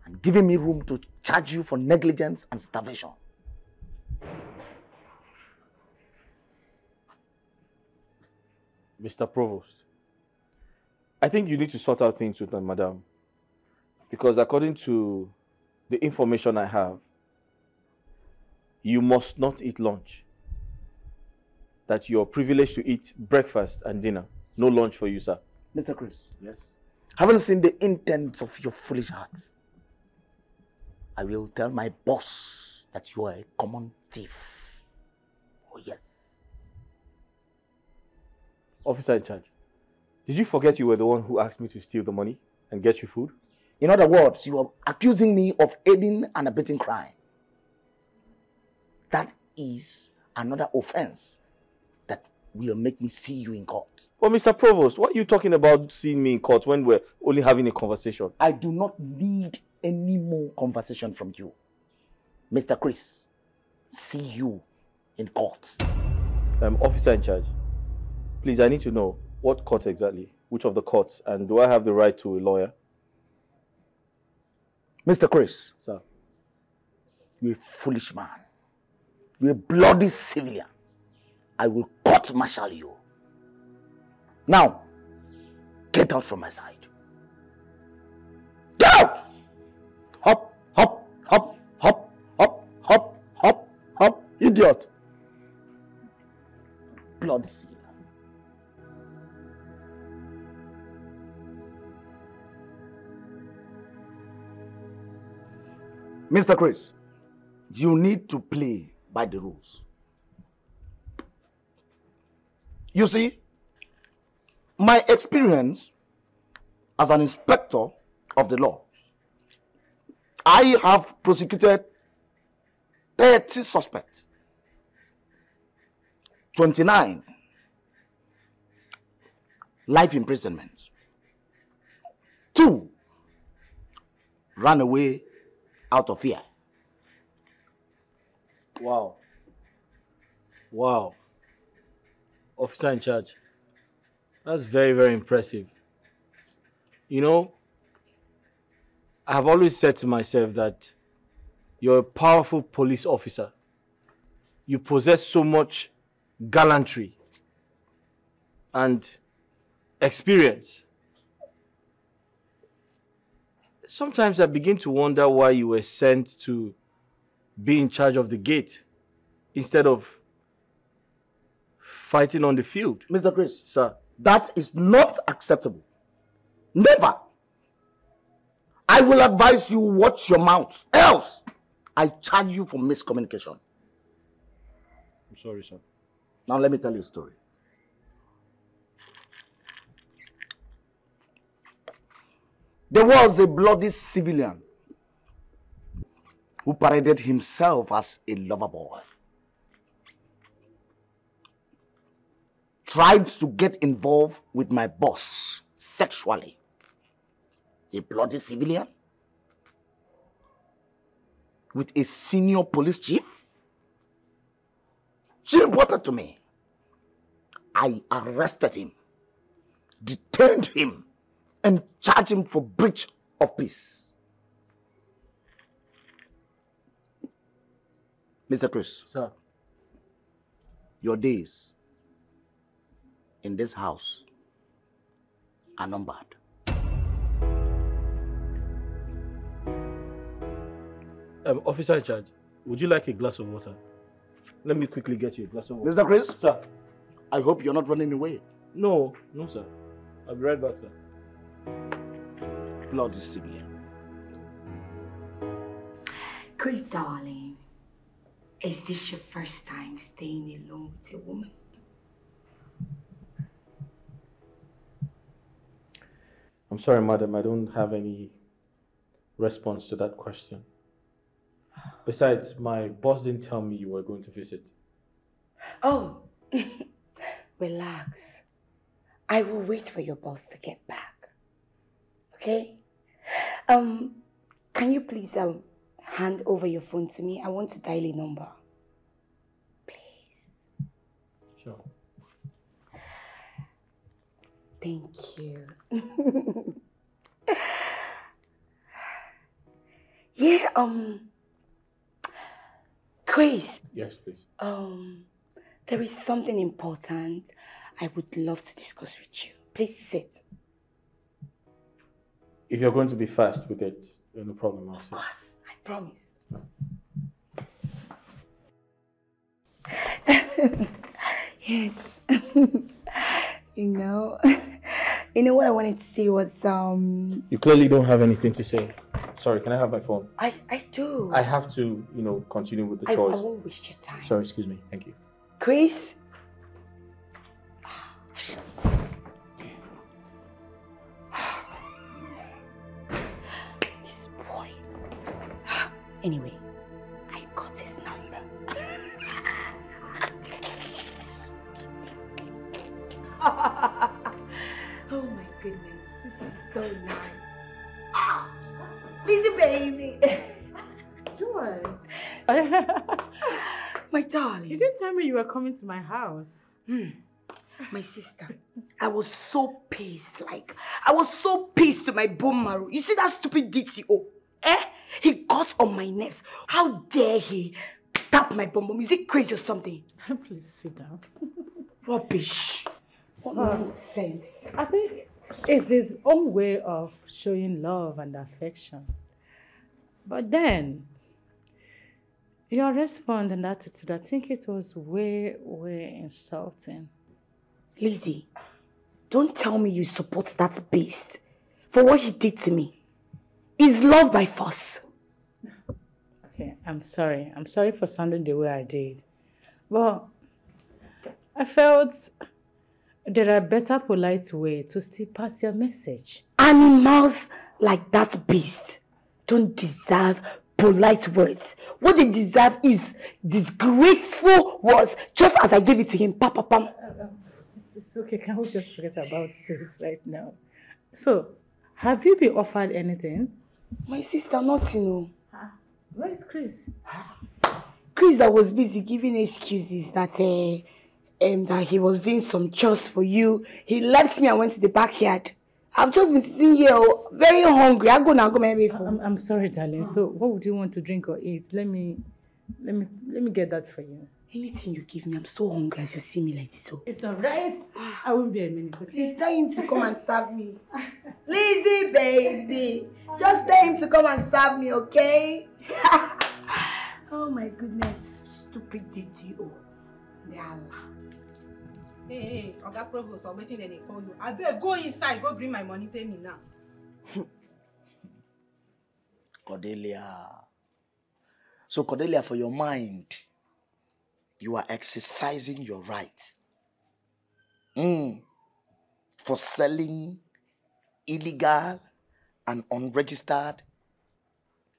S4: and giving me room to charge you for negligence and starvation.
S8: Mr. Provost, I think you need to sort out things with my madam. Because according to the information I have, you must not eat lunch. That you're privileged to eat breakfast and dinner. No lunch for you, sir.
S4: Mr. Chris.
S8: Yes.
S4: Haven't seen the intents of your foolish heart. I will tell my boss that you are a common thief. Oh, yes.
S8: Officer in charge, did you forget you were the one who asked me to steal the money and get you food?
S4: In other words, you are accusing me of aiding and abetting crime. That is another offense that will make me see you in court.
S8: Well, Mr. Provost, what are you talking about seeing me in court when we're only having a conversation?
S4: I do not need any more conversation from you. Mr. Chris, see you in court.
S8: Officer in charge, please, I need to know what court exactly, which of the courts, and do I have the right to a lawyer?
S4: Mr. Chris.
S8: Sir.
S4: You're a foolish man. You're a bloody civilian. I will court-martial you. Now, get out from my side. Get out! Hop, hop, hop, hop, hop, hop, hop, hop, idiot. Bloody civilian. Mr. Chris, you need to play by the rules. You see, my experience as an inspector of the law, I have prosecuted 30 suspects, 29 life imprisonments, 2 ran away out of fear.
S7: Wow. Wow. Officer in charge. That's very, very impressive. You know,
S8: I have always said to myself that you're a powerful police officer. You possess so much gallantry and experience. Sometimes I begin to wonder why you were sent to be in charge of the gate instead of fighting on the field.
S4: Mr. Chris,
S8: Sir.
S4: that is not acceptable. Never. I will advise you watch your mouth. Else, I charge you for miscommunication.
S8: I'm sorry, sir.
S4: Now let me tell you a story. There was a bloody civilian who paraded himself as a lover boy. Tried to get involved with my boss sexually. A bloody civilian with a senior police chief. She reported to me. I arrested him, detained him, and charged him for breach of peace. Mr. Chris.
S8: Sir.
S4: Your days in this house are numbered.
S8: Officer in charge, would you like a glass of water? Let me quickly get you a glass of water.
S4: Mr. Chris?
S8: Sir.
S4: I hope you're not running away.
S8: No, sir. I'll be right back, sir.
S4: Bloody civilian.
S6: Chris, darling, is this your first time staying alone with a woman?
S8: I'm sorry, madam. I don't have any response to that question. Besides, my boss didn't tell me you were going to visit.
S6: Oh, relax. I will wait for your boss to get back. Okay? Can you please hand over your phone to me? I want to dial a number. Please.
S8: Sure.
S6: Thank you. Yeah, Chris.
S8: Yes, please.
S6: There is something important I would love to discuss with you. Please sit.
S8: If you're going to be fast with it, no problem, I'll sit.
S6: Of course, I promise. Yes. You know what I wanted to say was
S8: You clearly don't have anything to say. Sorry, can I have my phone?
S6: I do.
S8: I have to, continue with the
S6: I
S8: chores.
S6: won't waste your time.
S8: Sorry, excuse me. Thank you.
S6: Chris. This boy. Anyway, I got his number. Oh my goodness, this is so nice. Busy baby.
S5: Joy.
S6: My darling.
S5: You didn't tell me you were coming to my house.
S6: My sister, I was so pissed. I was so pissed to my bone marrow. You see that stupid DTO? He got on my nerves. How dare he tap my bum? Is he crazy or something?
S5: Please sit down.
S6: Rubbish. What nonsense.
S5: I think it's his own way of showing love and affection. But then, your response and attitude, I think it was way, way insulting.
S6: Lizzie, don't tell me you support that beast for what he did to me. He's love by force.
S5: Okay, I'm sorry. I'm sorry for sounding the way I did. But I felt there are better polite ways to still pass your message.
S6: Animals like that beast don't deserve polite words. What they deserve is disgraceful words, just as I gave it to him. Pam.
S5: It's okay. Can we just forget about this right now? So, have you been offered anything?
S6: My sister, nothing.
S5: Where is Chris?
S6: Chris, I was busy giving excuses that he was doing some chores for you. He left me and went to the backyard. I've just been sitting here very hungry. I go now, go maybe.
S5: I'm sorry, darling. So what would you want to drink or eat? Let me get that for you.
S6: Anything you give me, I'm so hungry as you see me like this. So.
S5: It's alright. I won't be a minute. Okay?
S6: Please tell him to come and serve me. Lizzie, baby. Just tell him to come and serve me, okay? Oh my goodness. Stupid DTO.
S9: Hey, Oga Provost, I'm waiting and they call you. I better go inside, go bring my money, pay me now.
S4: Cordelia. So Cordelia, for your mind, you are exercising your rights. For selling illegal and unregistered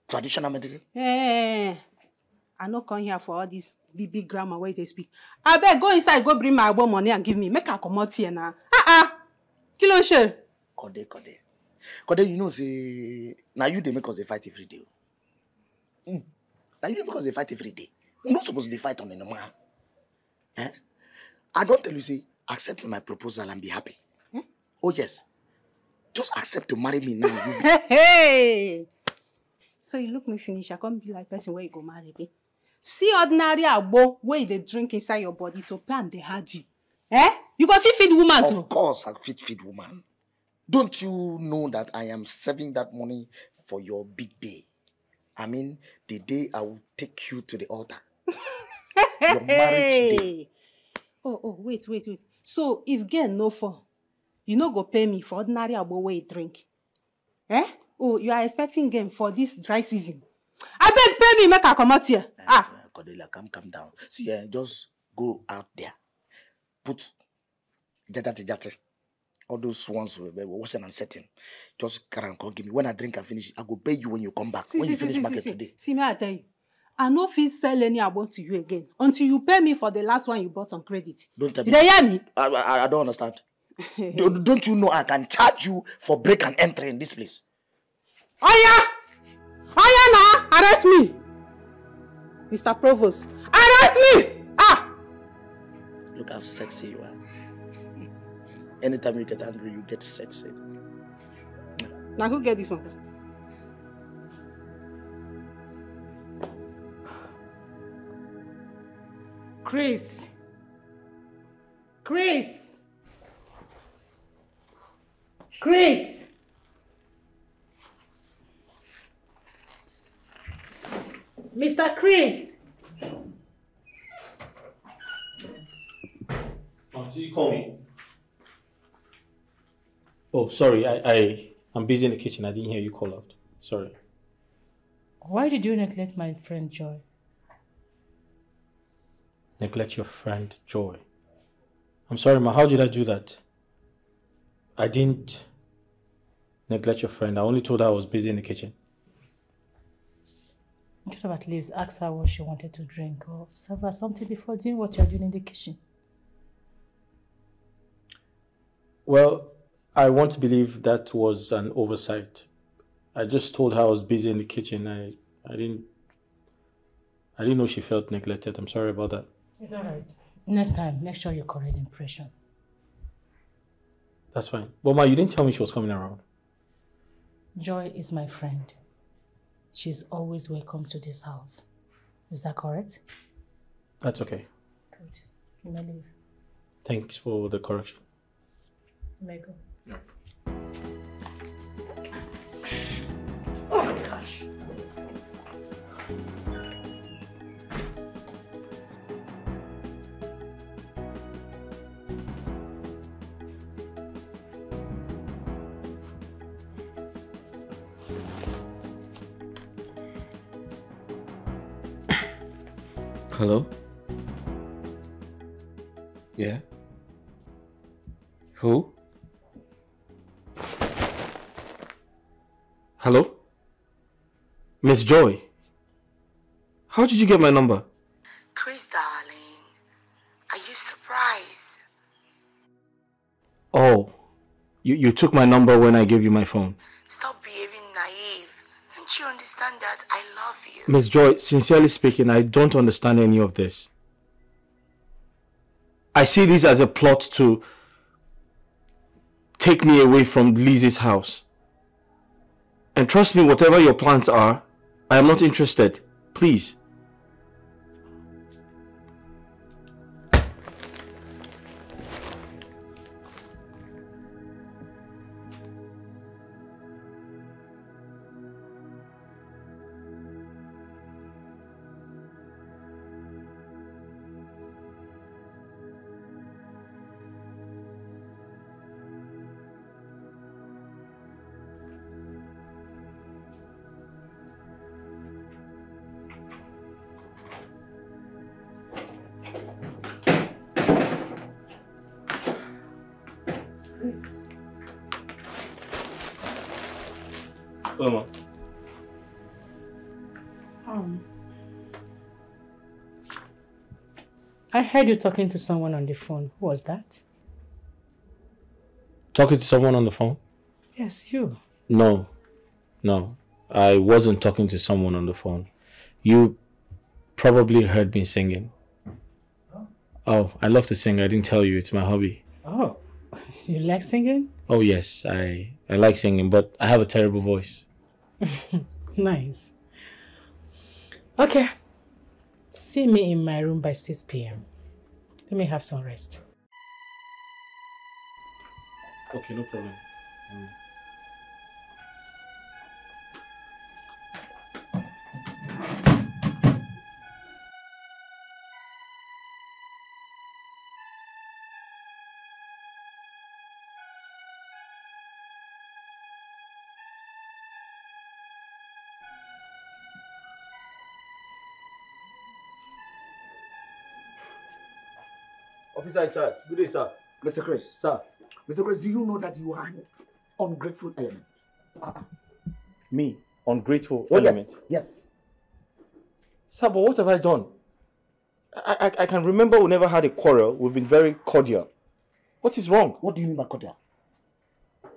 S4: traditional medicine?
S9: Hey, I no come here for all this big grammar where they speak. I better go inside, go bring my money and give me. Make her come out here now. Kilo share.
S4: Code, you know, say, now you they make us a fight every day. Now you make us a fight every day. We're not supposed to fight on the normal. Eh? I don't tell you, say, accept my proposal and be happy. Oh, yes. Just accept to marry me now.
S9: Hey! So you look me finish, I can't be like person where you go marry me. See ordinary agbo where they drink inside your body to pay and they had you. Eh? You go feed woman, so?
S4: Of course, I feed woman. Don't you know that I am saving that money for your big day? I mean, the day I will take you to the altar. Your marriage day.
S9: Oh, wait. So, if girl no phone, you no go pay me for ordinary agbo where you drink. Eh? Oh, you are expecting game for this dry season. I beg pay me, make her come out here.
S4: Cordelia, calm down. See, just go out there. Put jate. All those ones were washing and setting. Just carry and come give me. When I drink and finish, I go pay you when you come back. When you finish market today.
S9: See me, I tell you. I no fit sell any about to you again until you pay me for the last one you bought on credit.
S4: Don't tell me.
S9: You hear me?
S4: I don't understand. Don't you know I can charge you for break and entry in this place?
S9: Oya now, arrest me. Mr. Provost, arrest me!
S4: Look how sexy you are. Anytime you get angry, you get sexy.
S9: Now who get this one?
S5: Chris. Mr. Chris.
S7: Did you call me? Oh, sorry. I'm busy in the kitchen. I didn't hear you call out. Sorry.
S5: Why did you neglect my friend Joy?
S7: Neglect your friend Joy? I'm sorry, Ma. How did I do that? I didn't neglect your friend. I only told her I was busy in the kitchen.
S5: You should have at least asked her what she wanted to drink or serve her something before doing what you're doing in the kitchen.
S7: Well, I want to believe that was an oversight. I just told her I was busy in the kitchen. I didn't know she felt neglected. I'm sorry about that.
S5: It's alright. Next time, make sure you correct the impression.
S7: That's fine. But Ma, you didn't tell me she was coming around.
S5: Joy is my friend. She's always welcome to this house. Is that correct?
S7: That's okay.
S5: Good. You may leave.
S7: Thanks for the correction.
S5: You may go.
S7: Yeah.
S6: Oh my gosh.
S7: Hello? Yeah? Who? Hello? Miss Joy? How did you get my number?
S6: Chris, darling, are you surprised?
S7: Oh, you took my number when I gave you my phone.
S6: Stop behaving naive. Don't you understand that I love you?
S7: Miss Joy, sincerely speaking, I don't understand any of this. I see this as a plot to
S8: take me away from Lizzie's house. And trust me, whatever your plans are, I am not interested. Please. Mama.
S5: I heard you talking to someone on the phone. Who was that?
S7: Talking to someone on the phone?
S5: Yes, you.
S7: No. I wasn't talking to someone on the phone. You probably heard me singing. Oh, I love to sing. I didn't tell you. It's my hobby.
S5: Oh, you like singing?
S7: Oh, yes. I like singing, but I have a terrible voice.
S5: Nice. Okay. See me in my room by 6 p.m. Let me have some rest.
S7: Okay, no problem.
S4: Officer in charge. Good day, sir. Mr. Chris. Sir. Mr. Chris, do you know that you are an ungrateful element?
S8: Me? Ungrateful
S4: Oh,
S8: element?
S4: Yes.
S8: Sir, but what have I done? I can remember we never had a quarrel. We've been very cordial. What is wrong?
S4: What do you mean by cordial?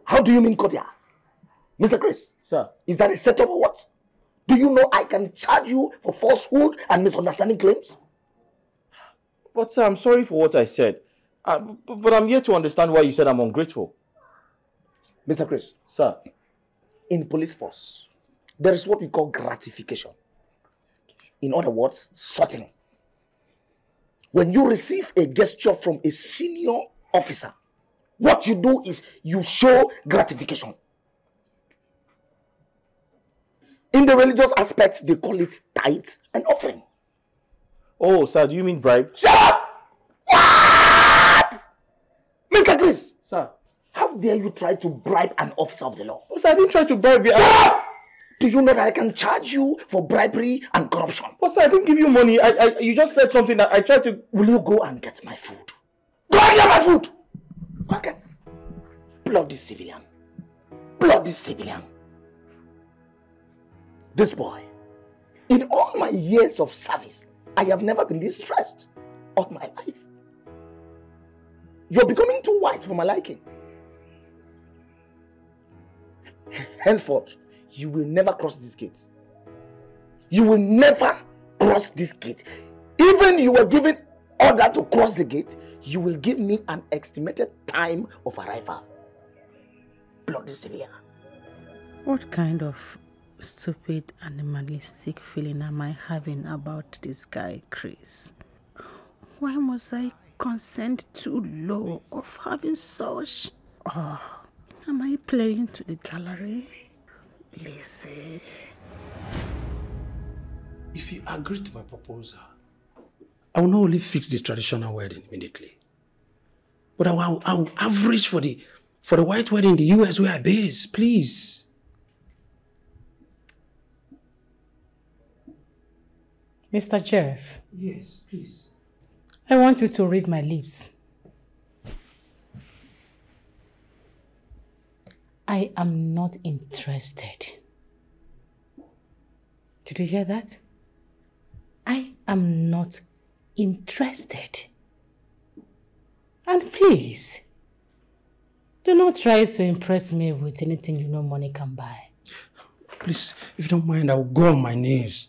S4: How do you mean cordial? Mr. Chris.
S8: Sir.
S4: Is that a setup or what? Do you know I can charge you for falsehood and misunderstanding claims?
S8: But sir, I'm sorry for what I said. But I'm here to understand why you said I'm ungrateful.
S4: Mr. Chris.
S8: Sir.
S4: In police force, there is what we call gratification. In other words, sorting. When you receive a gesture from a senior officer, what you do is you show gratification. In the religious aspect, they call it tithe and offering.
S8: Oh, sir, do you mean bribe?
S4: Shut up! What? Mr. Chris!
S8: Sir.
S4: How dare you try to bribe an officer of the law?
S8: Oh, sir, I didn't try to bribe you.
S4: Shut up! Do you know that I can charge you for bribery and corruption?
S8: But sir, I didn't give you money. You just said something that I tried to...
S4: Will you go and get my food? Go and get my food! Go and get... Bloody civilian. Bloody civilian. This boy, in all my years of service, I have never been this stressed all my life. You're becoming too wise for my liking. Henceforth, you will never cross this gate. You will never cross this gate. Even you were given order to cross the gate, you will give me an estimated time of arrival. Bloody civilian.
S5: What kind of stupid animalistic feeling am I having about this guy, Chris? Why must I consent too low of having such? Oh, am I playing to the gallery? Lizzie.
S10: If you agree to my proposal, I will not only fix the traditional wedding immediately, but I will average for the white wedding in the US where I base, please.
S5: Mr. Jeff.
S10: Yes, please.
S5: I want you to read my lips. I am not interested. Did you hear that? I am not interested. And please, do not try to impress me with anything you know money can buy.
S10: Please, if you don't mind, I will go on my knees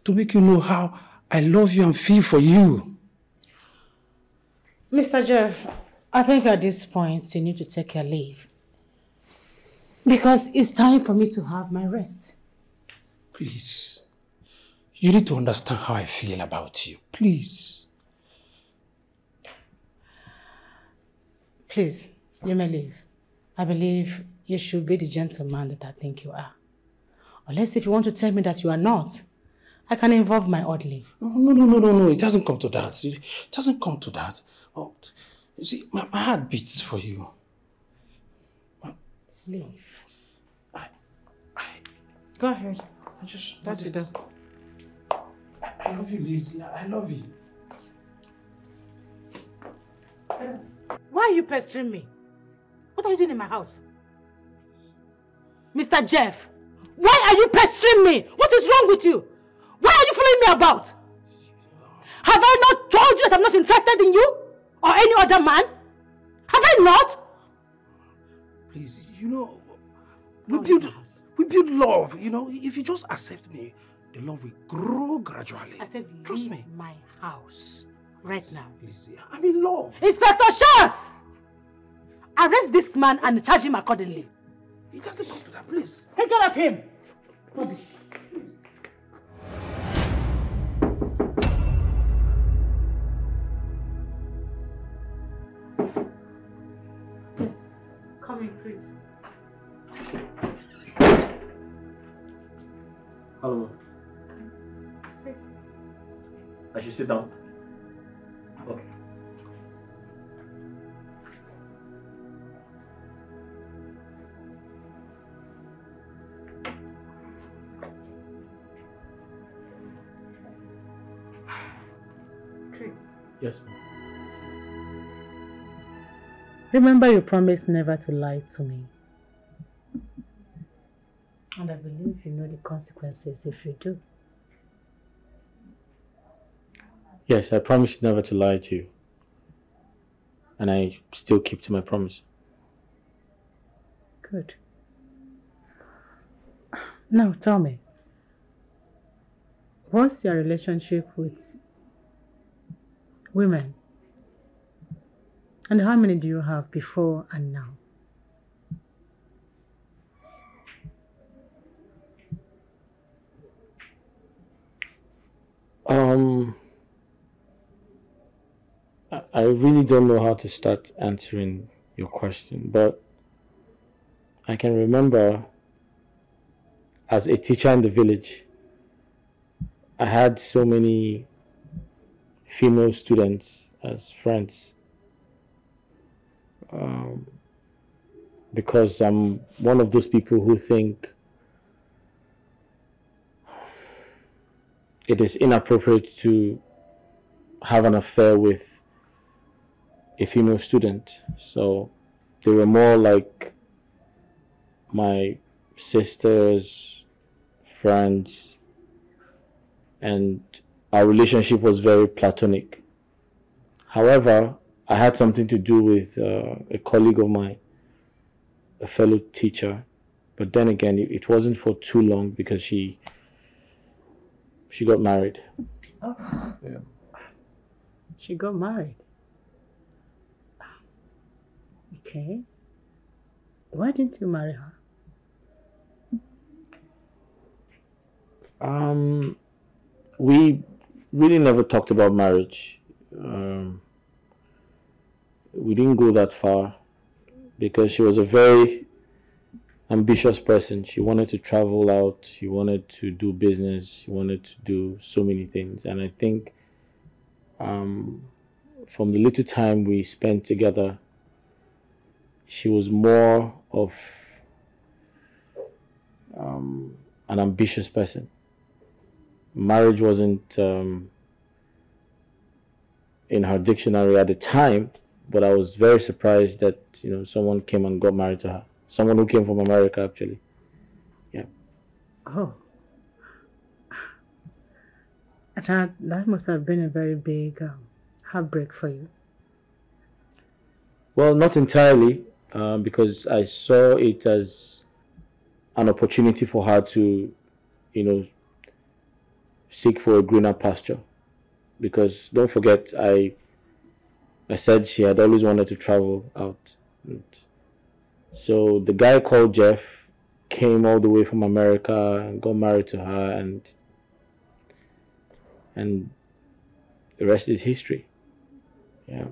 S10: to make you know how I love you and feel for you.
S5: Mr. Jeff,
S9: I think at this point you need to take your leave. Because it's time for me to have my rest.
S10: Please. You need to understand how I feel about you. Please.
S9: Please, you may leave. I believe you should be the gentleman that I think you are. Unless if you want to tell me that you are not, I can involve my orderly.
S10: No. It doesn't come to that. It doesn't come to that. Oh, you see, my heart beats for you.
S9: Leave. Go ahead. That's it.
S10: I love you, Lizzie. I love you.
S5: Why are you pestering me? What are you doing in my house? Mr. Jeff, why are you pestering me? What is wrong with you? Why are you following me about? Have I not told you that I'm not interested in you? Or any other man? Have I not?
S10: Please, you know, we build love, you know. If you just accept me, the love will grow gradually.
S5: I said,
S10: trust me.
S5: My house right now.
S10: Please, I'm in love.
S5: Inspector Shores! Arrest this man and charge him accordingly.
S10: He doesn't come to that place.
S5: Take care of him.
S10: Please.
S5: Yes, come in, please.
S7: Hello.
S5: Sit.
S7: I should sit down. Okay.
S5: Chris.
S7: Yes, ma'am.
S5: Remember you promised never to lie to me. And I believe you know the consequences if you do.
S7: Yes, I promised never to lie to you. And I still keep to my promise.
S5: Good. Now tell me, what's your relationship with women? And how many do you have before and now?
S7: I really don't know how to start answering your question, but I can remember as a teacher in the village, I had so many female students as friends. Because I'm one of those people who think it is inappropriate to have an affair with a female student. So they were more like my sisters, friends, and our relationship was very platonic. However, I had something to do with a colleague of mine, a fellow teacher, but then again, it wasn't for too long because she got married.
S5: Oh.
S7: Yeah.
S5: She got married. Okay. Why didn't you marry her?
S7: We really never talked about marriage. We didn't go that far because she was a very ambitious person. She wanted to travel out, she wanted to do business, she wanted to do so many things. And I think from the little time we spent together, she was more of an ambitious person. Marriage wasn't in her dictionary at the time, but I was very surprised that, you know, someone came and got married to her. Someone who came from America, actually. Yeah.
S5: Oh. That must have been a very big heartbreak for you.
S7: Well, not entirely, because I saw it as an opportunity for her to, you know, seek for a greener pasture. Because don't forget, I I said she had always wanted to travel out. And so the guy called Jeff came all the way from America and got married to her, and the rest is history. Yeah.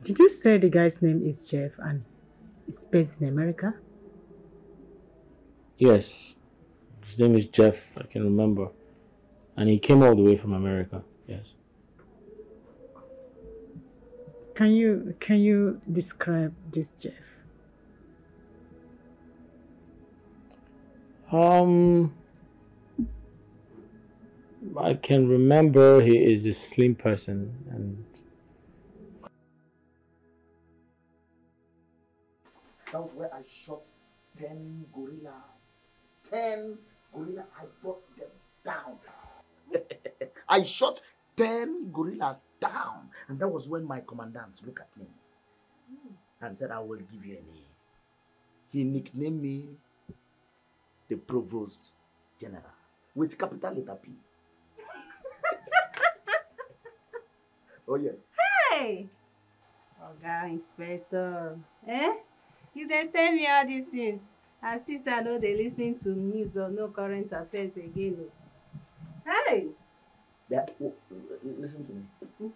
S5: Did you say the guy's name is Jeff and is based in America?
S7: Yes. His name is Jeff, I can remember. And he came all the way from America. Yes.
S5: Can you describe this Jeff?
S7: I can remember he is a slim person, and
S4: that was where I shot 10 gorilla. 10 gorilla, I brought them down. I shot 10 gorillas down, and that was when my commandant looked at me and said, I will give you a name. He nicknamed me the Provost General with capital letter P. Oh yes.
S9: Hey! Oga Inspector. Eh? You dey tell me all these things as if I know they listen to news or no current affairs again. Hey!
S4: Listen to me.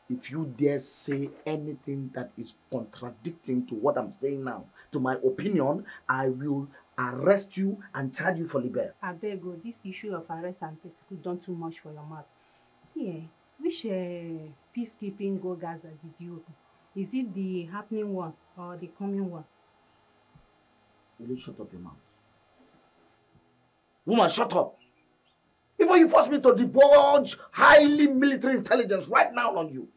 S4: If you dare say anything that is contradicting to what I'm saying now, to my opinion, I will arrest you and charge you for libel.
S9: Abeg, this issue of arrest and persecute done too much for your mouth. See, which peacekeeping go Gaza did you open? Is it the happening one or the coming one?
S4: Will you shut up your mouth? Woman, shut up! Before you force me to divulge highly military intelligence right now on you.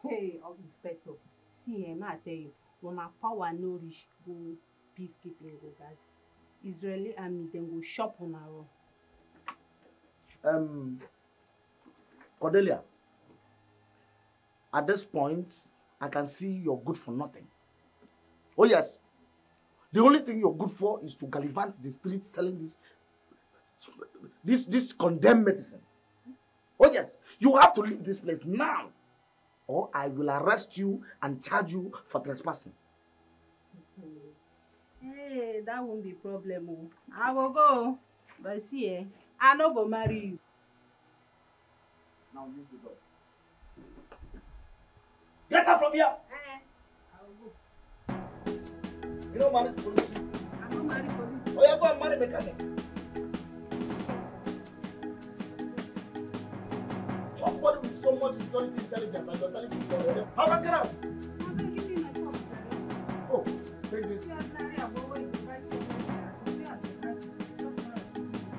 S9: Hey, Inspector. See, I tell you, when my power no reach, go peacekeeping go Gaza. Israeli army then go shop on our own.
S4: Cordelia, at this point, I can see you're good for nothing. Oh yes, the only thing you're good for is to gallivant the streets selling this condemned medicine. Oh yes, you have to leave this place now, or I will arrest you and charge you for trespassing.
S9: Hey, that won't be a problem. I will go, but see, I no go marry you.
S4: Now use the door. Get out from here!
S9: I will go.
S4: You don't marry police.
S9: I don't marry police.
S4: Oh, yeah, go and marry mechanic. Somebody with so much security intelligence and you're telling me to go. How about get out?
S9: Give me my phone.
S4: Oh, take this.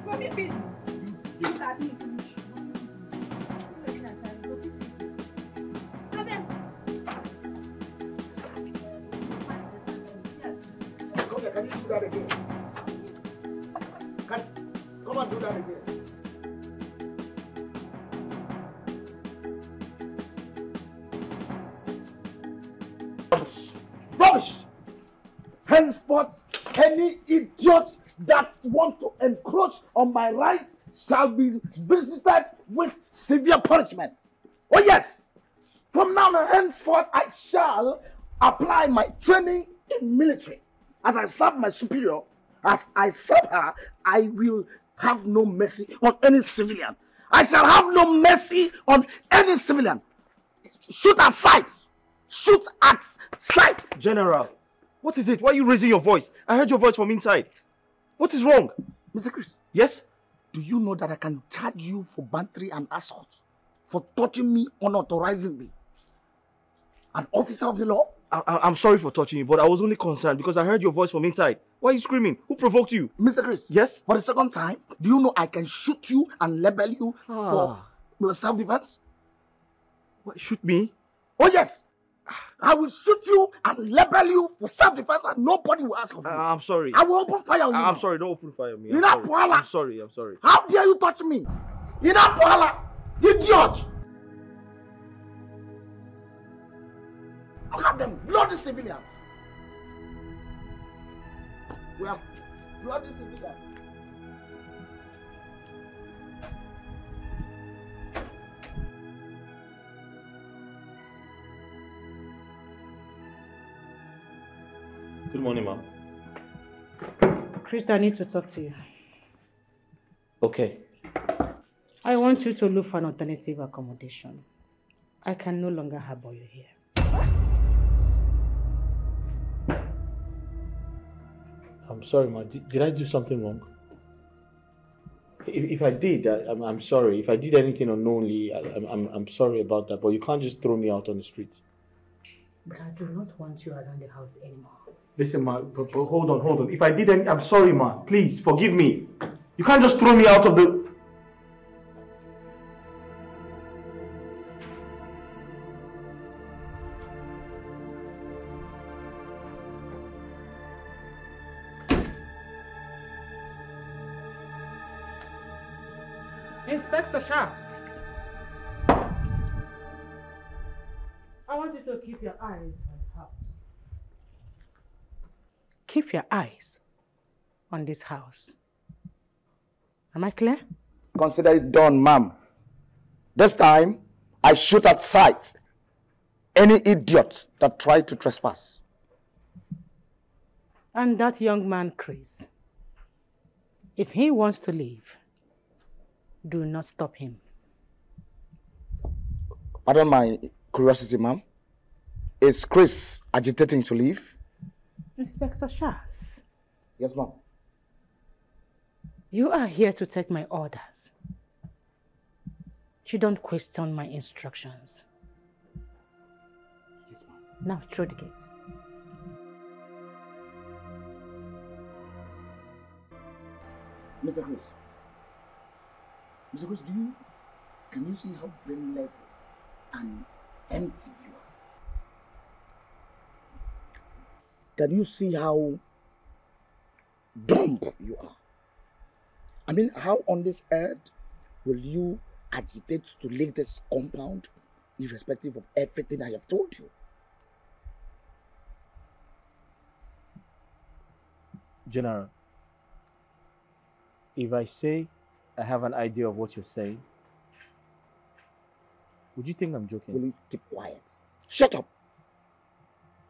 S9: Go be busy. Look at me.
S4: Can you do that again? Come on, do that again. Rubbish! Rubbish! Henceforth, any idiots that want to encroach on my rights shall be visited with severe punishment. Oh yes! From now on henceforth, I shall apply my training in military. As I serve my superior, as I serve her, I will have no mercy on any civilian. I shall have no mercy on any civilian. Shoot at sight. Shoot at sight.
S11: General, what is it? Why are you raising your voice? I heard your voice from inside. What is wrong?
S4: Mr. Chris.
S11: Yes?
S4: Do you know that I can charge you for battery and assault? For touching me unauthorizedly? An officer of the law?
S11: I'm sorry for touching you, but I was only concerned because I heard your voice from inside. Why are you screaming? Who provoked you?
S4: Mr. Chris.
S11: Yes?
S4: For the second time, do you know I can shoot you and label you for self-defense?
S11: What, shoot me?
S4: Oh yes! I will shoot you and label you for self-defense and nobody will ask of you.
S11: I'm sorry.
S4: I will open fire on you.
S11: I'm sorry, don't open fire on me.
S4: I'm
S11: sorry, I'm sorry.
S4: How dare you touch me? Idiot! Look at them, bloody civilians. We are bloody civilians.
S8: morning, ma'am.
S5: Chris, I need to talk to you.
S8: Okay.
S5: I want you to look for an alternative accommodation. I can no longer harbor you here.
S8: I'm sorry, ma. Did I do something wrong? If I did, I'm sorry. If I did anything unknowingly, I'm sorry about that. But you can't just throw me out on the street.
S5: But I do not want you around the house anymore.
S11: Listen, ma, but hold on. If I did anything, I'm sorry, ma. Please, forgive me. You can't just throw me out of the...
S5: Inspector Sharps. I want you to keep your eyes on the house. Keep your eyes on this house. Am I clear?
S4: Consider it done, ma'am. This time, I shoot at sight any idiot that tried to trespass.
S5: And that young man, Chris, if he wants to leave, do not stop him.
S4: Pardon my curiosity, ma'am. Is Chris agitating to leave?
S5: Inspector Sharps.
S4: Yes, ma'am.
S5: You are here to take my orders. You don't question my instructions.
S4: Yes, ma'am.
S5: Now, through the gate.
S4: Mr. Chris. Mr. Chris, can you see how brainless and empty you are? Can you see how dumb you are? I mean, how on this earth will you agitate to leave this compound irrespective of everything I have told you?
S7: General, if I say I have an idea of what you're saying, would you think I'm joking?
S4: Will you keep quiet? Shut up!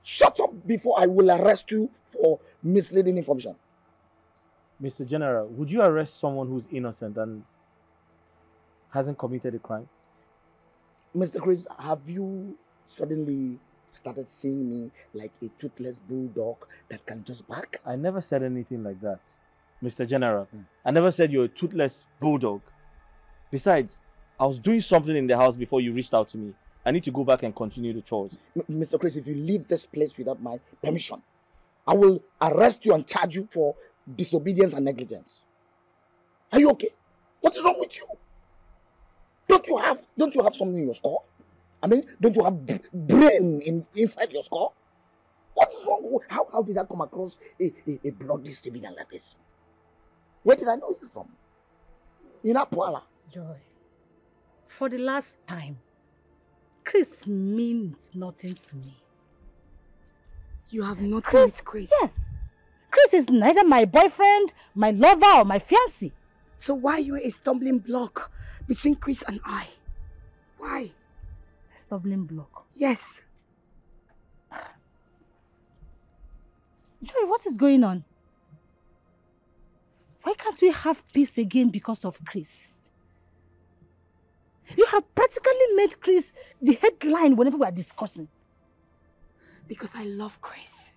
S4: Shut up before I will arrest you for misleading information.
S7: Mr. General, would you arrest someone who's innocent and hasn't committed a crime?
S4: Mr. Chris, have you suddenly started seeing me like a toothless bulldog that can just bark?
S7: I never said anything like that, Mr. General. I never said you're a toothless bulldog. Besides, I was doing something in the house before you reached out to me. I need to go back and continue the chores.
S4: Mr. Chris, if you leave this place without my permission, I will arrest you and charge you for disobedience and negligence. Are you okay? What is wrong with you? Don't you have something in your skull? I mean, don't you have brain inside your skull? What is wrong? How did I come across a bloody civilian like this? Where did I know you from? In Apuala.
S5: Joy, for the last time, Chris means nothing to me.
S6: You have nothing with Chris?
S5: Yes. Chris is neither my boyfriend, my lover, or my fiancé.
S6: So why are you a stumbling block between Chris and I? Why?
S5: A stumbling block?
S6: Yes.
S5: Joy, what is going on? Why can't we have peace again because of Chris? You have practically made Chris the headline whenever we are discussing.
S6: Because I love Chris.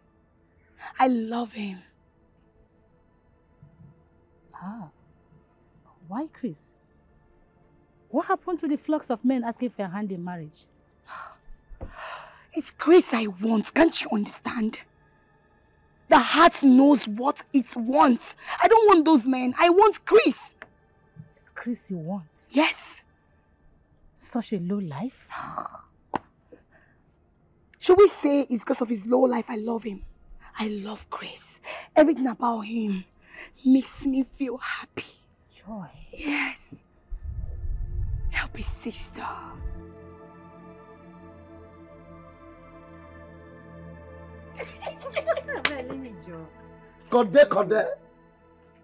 S6: I love him.
S5: Ah. Why Chris? What happened to the flux of men asking for a hand in marriage?
S6: It's Chris I want. Can't you understand? The heart knows what it wants. I don't want those men. I want Chris.
S5: It's Chris you want?
S6: Yes.
S5: Such a low life?
S6: Should we say it's because of his low life I love him? I love Chris. Everything about him makes me feel happy.
S5: Joy.
S6: Yes. Help his sister.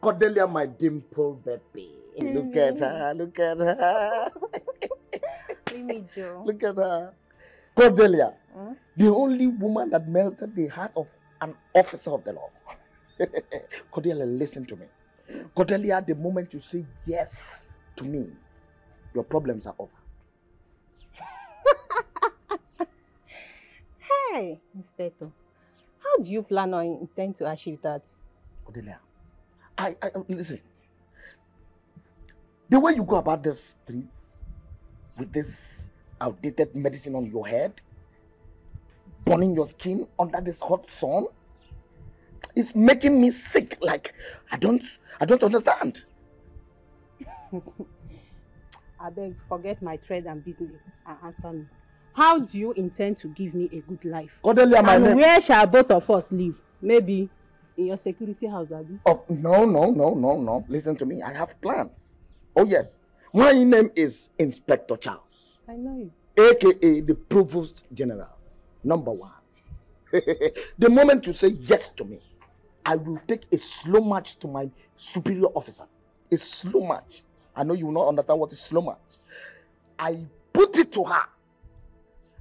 S4: Cordelia, my dimple baby. Look at her, look at her. Look at her. Cordelia, the only woman that melted the heart of an officer of the law. Cordelia, listen to me. Cordelia, the moment you say yes to me, your problems are over.
S9: Hey, Inspector, how do you plan or intend to achieve that?
S4: Cordelia, I listen. The way you go about this street with this outdated medicine on your head, burning your skin under this hot sun, is making me sick. Like I don't understand.
S9: I beg, forget my trade and business and answer me. How do you intend to give me a good life?
S4: Cordelia, my name.
S9: And where shall both of us live? Maybe in your security house, Abi?
S4: Oh, no. Listen to me. I have plans. Oh, yes. My name is Inspector Charles.
S9: I know you.
S4: AKA the Provost General. Number 1. The moment you say yes to me, I will take a slow march to my superior officer. A slow march. I know you will not understand what is slow march. I put it to her.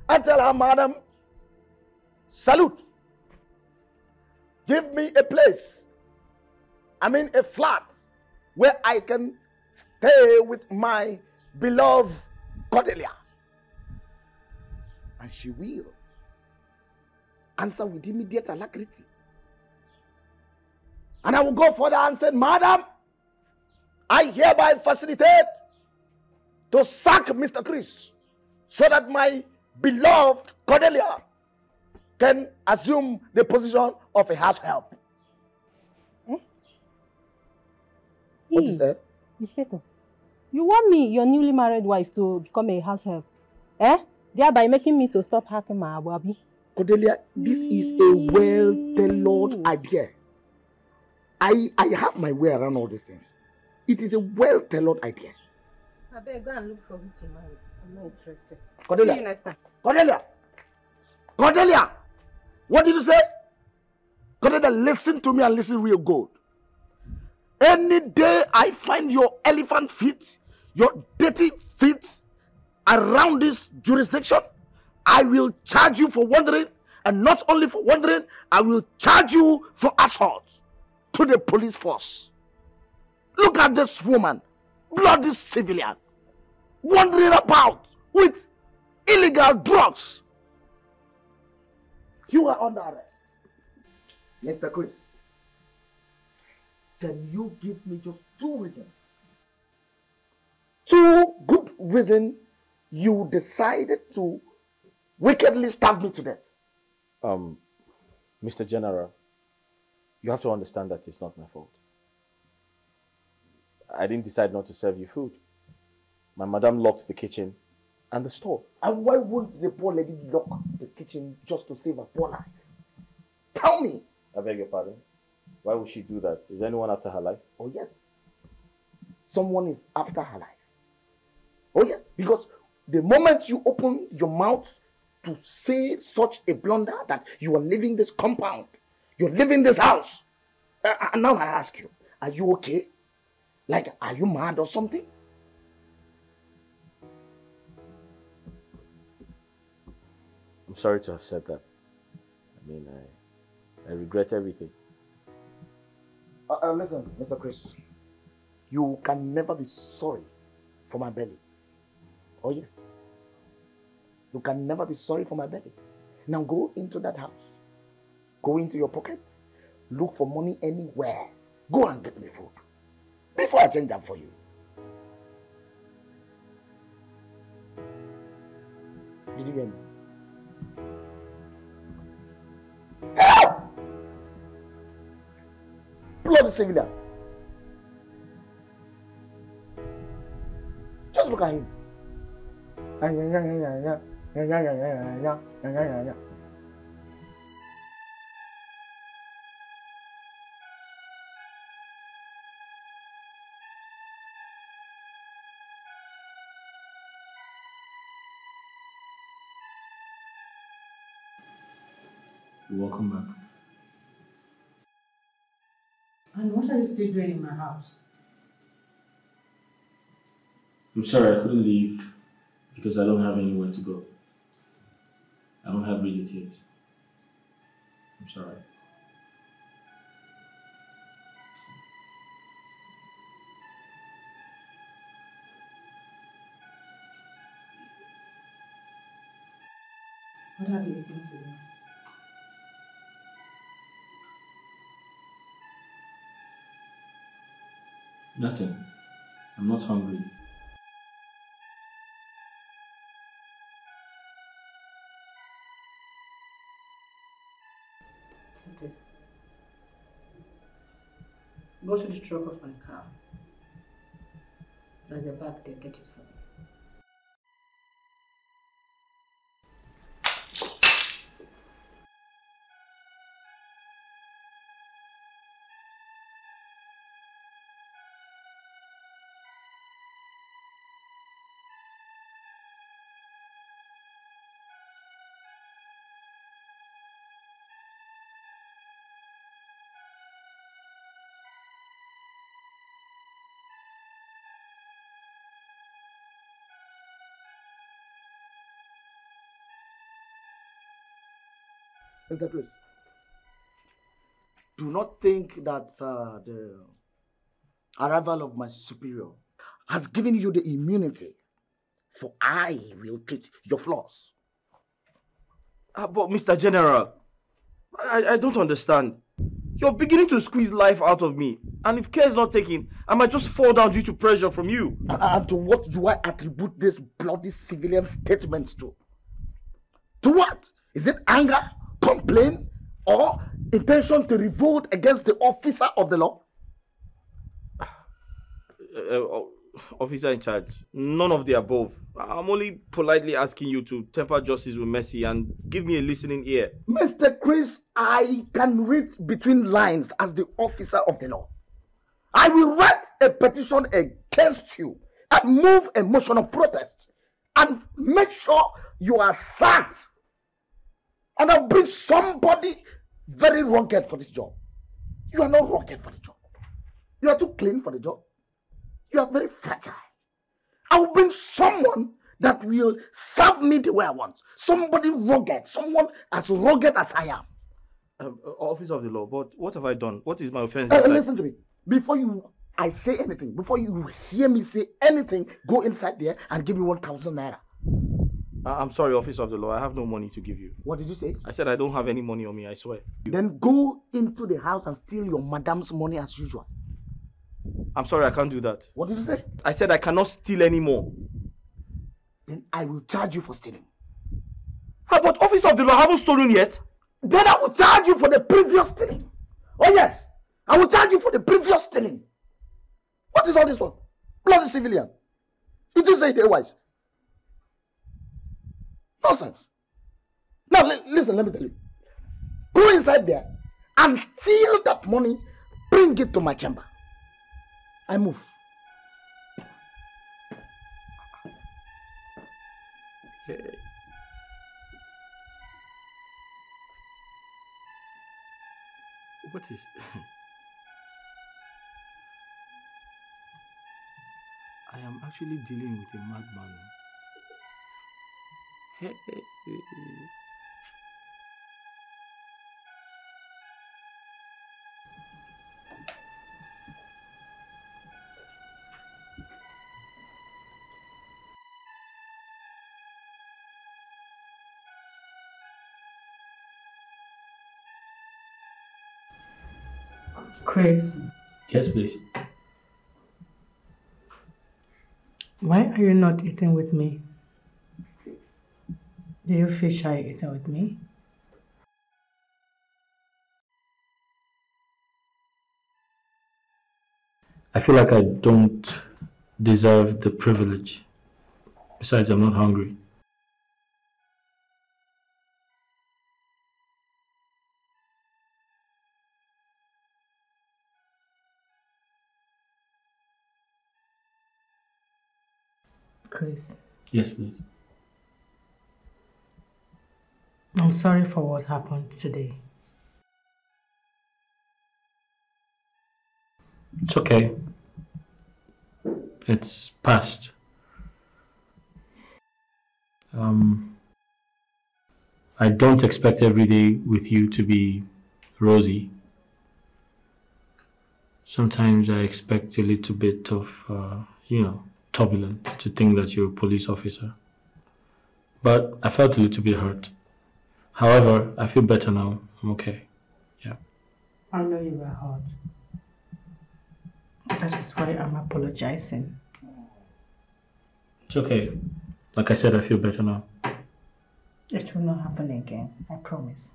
S4: I tell her, madam, salute. Give me a place. I mean a flat where I can stay with my beloved Cordelia. And she will answer with immediate alacrity. And I will go further and say, madam, I hereby facilitate to sack Mr. Chris so that my beloved Cordelia can assume the position of a house help.
S9: Eh?
S4: What is that?
S9: Inspector, you want me, your newly married wife, to become a house help? Eh? Thereby making me to stop hacking my ababi?
S4: Cordelia, this is a well-tailored idea. I have my way around all these things. It is a well-tailored idea.
S9: I better go and look for who to marry. I'm not interested.
S4: Cordelia.
S9: See you next time.
S4: Cordelia! What did you say? Cordelia, listen to me and listen real good. Any day I find your elephant feet, your dirty feet around this jurisdiction, I will charge you for wandering, and not only for wandering, I will charge you for assault to the police force. Look at this woman, bloody civilian, wandering about with illegal drugs. You are under arrest. Mr. Chris, can you give me just 2 reasons? 2 good reasons you decided to wickedly stab me to death.
S8: Mr. General, you have to understand that it's not my fault. I didn't decide not to serve you food. My madam locked the kitchen and the store.
S4: And why wouldn't the poor lady lock the kitchen just to save a poor life? Tell me.
S8: I beg your pardon? Why would she do that? Is anyone after her life?
S4: Oh yes. Someone is after her life. Oh yes, because the moment you open your mouth to say such a blunder that you are leaving this compound, you're leaving this house. And now I ask you, are you okay? Like, are you mad or something?
S8: I'm sorry to have said that. I mean, I regret everything.
S4: Listen, Mr. Chris, you can never be sorry for my belly. Oh yes. You can never be sorry for my belly. Now go into that house. Go into your pocket. Look for money anywhere. Go and get me food. Before I change that for you. Did you hear me? Get out! Bloody civilian. Just look at him.
S10: Welcome back.
S12: And what are you still doing in my house?
S7: I'm sorry, I couldn't leave because I don't have anywhere to go. I don't have relatives. I'm sorry.
S12: What have you eaten today?
S7: Nothing. I'm not hungry.
S5: Take this. Go to the trunk of my car. There's a bag there, get it for me.
S4: Mr. Chris, do not think that the arrival of my superior has given you the immunity, for I will treat your flaws.
S11: But Mr. General, I don't understand. You're beginning to squeeze life out of me, and if care is not taken, I might just fall down due to pressure from you.
S4: And to what do I attribute this bloody civilian statements to? To what? Is it anger, complaint, or intention to revolt against the officer of the law?
S11: Officer in charge, none of the above. I'm only politely asking you to temper justice with mercy and give me a listening ear.
S4: Mr. Chris, I can read between lines as the officer of the law. I will write a petition against you and move a motion of protest and make sure you are sacked. And I'll bring somebody very rugged for this job. You are not rugged for the job. You are too clean for the job. You are very fragile. I will bring someone that will serve me the way I want. Somebody rugged. Someone as rugged as I am.
S11: Officer of the law, but what have I done? What is my offense?
S4: Listen to me. Before I say anything, before you hear me say anything, go inside there and give me 1,000 naira.
S11: I'm sorry, officer of the law. I have no money to give you.
S4: What did you say?
S11: I said I don't have any money on me, I swear.
S4: Then go into the house and steal your madam's money as usual.
S11: I'm sorry, I can't do that.
S4: What did you say?
S11: I said I cannot steal anymore.
S4: Then I will charge you for stealing.
S11: But officer of the law, I haven't stolen yet.
S4: Then I will charge you for the previous stealing. Oh yes, I will charge you for the previous stealing. What is all this one? Bloody civilian. You just say it otherwise. Nonsense. Now listen, let me tell you. Go inside there and steal that money. Bring it to my chamber. I move.
S11: Hey. What is... I am actually dealing with a madman. Hey.
S5: Chris.
S7: Yes, please.
S5: Why are you not eating with me? Do you feel shy eating with me?
S7: I feel like I don't deserve the privilege. Besides, I'm not hungry.
S5: Chris.
S7: Yes, please.
S5: I'm sorry for what happened today.
S7: It's okay. It's past. I don't expect every day with you to be rosy. Sometimes I expect a little bit of, turbulence to think that you're a police officer. But I felt a little bit hurt. However, I feel better now. I'm okay. Yeah.
S5: I know you were hurt. That is why I'm apologizing.
S7: It's okay. Like I said, I feel better now.
S5: It will not happen again, I promise.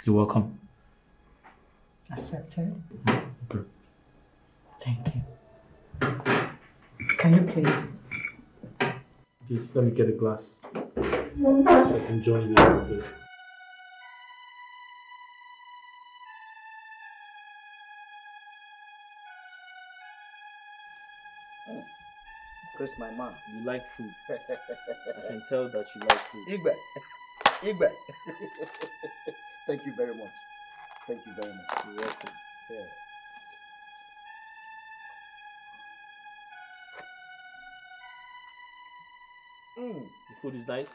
S7: You're welcome.
S5: Accepted?
S7: Good.
S5: Thank you. Can you please?
S7: Just let me get a glass so I can join you a bit.
S4: Chris, my man.
S11: You like food. I can tell that you like food.
S4: Igbe. Igbe. Thank you very much. Thank you very much.
S11: You're welcome.
S4: Yeah.
S11: The food is nice.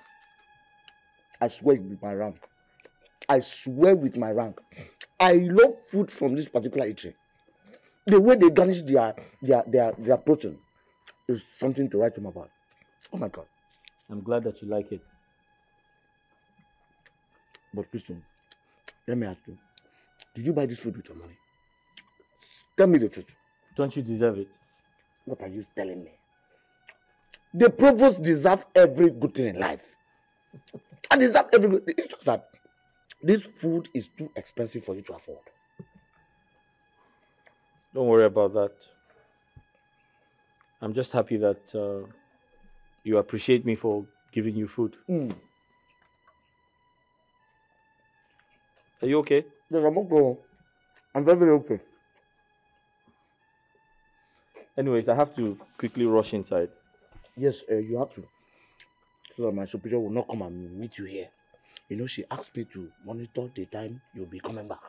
S4: I swear with my rank. I swear with my rank. I love food from this particular eatery. The way they garnish their protein is something to write home about. Oh my God.
S11: I'm glad that you like it.
S4: But Christian, let me ask you. Did you buy this food with your money? Tell me the truth.
S11: Don't you deserve it?
S4: What are you telling me? The provost deserves every good thing in life. I deserve every good thing. It's just that this food is too expensive for you to afford.
S11: Don't worry about that. I'm just happy that you appreciate me for giving you food. Are you okay?
S4: Yes, I'm okay. I'm very, very okay.
S11: Anyways, I have to quickly rush inside.
S4: Yes, you have to. So that my superior will not come and meet you here. You know, she asked me to monitor the time you'll be coming back.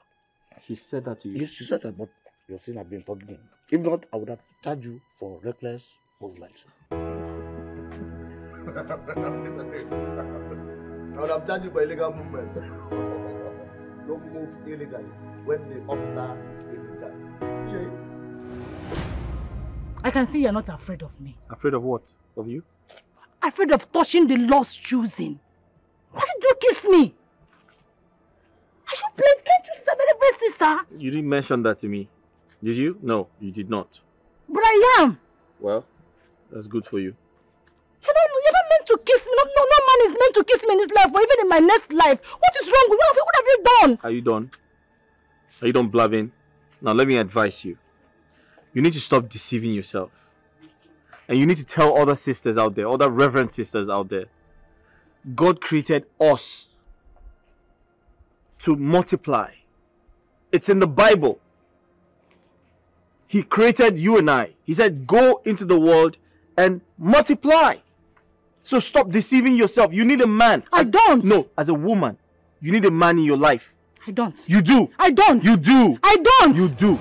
S11: She said that to you?
S4: Yes, she said that, but your sin has been forgiven. If not, I would have charged you for reckless movements. I would have charged you for illegal movement. Don't move illegally when the officer is in charge. Yeah.
S5: I can see you're not afraid of me.
S11: Afraid of what? Of you?
S5: Afraid of touching the Lord's choosing. Why did you kiss me? Are you playing? Can't you stop it, sister?
S11: You didn't mention that to me. Did you? No, you did not.
S5: But I am.
S11: Well, that's good for you.
S5: You're not meant to kiss me. No man is meant to kiss me in this life or even in my next life. What is wrong with you? What have you done?
S11: Are you done? Are you done blabbing? Now let me advise you. You need to stop deceiving yourself. And you need to tell other sisters out there, other reverend sisters out there, God created us to multiply. It's in the Bible. He created you and I. He said, go into the world and multiply. So stop deceiving yourself. You need a man.
S5: I don't.
S11: No, as a woman, you need a man in your life.
S5: I don't.
S11: You do.
S5: I don't.
S11: You do.
S5: I don't.
S11: You do.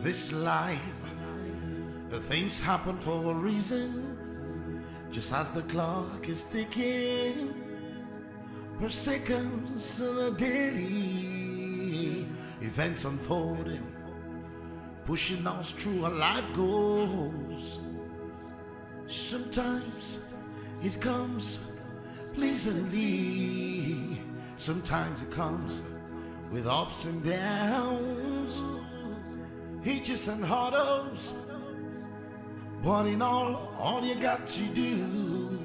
S13: This life, the things happen for a reason. Just as the clock is ticking, per seconds and a daily events unfolding, pushing us through our life goals. Sometimes it comes pleasantly, sometimes it comes with ups and downs, hitches and hurdles, but in all you got to do,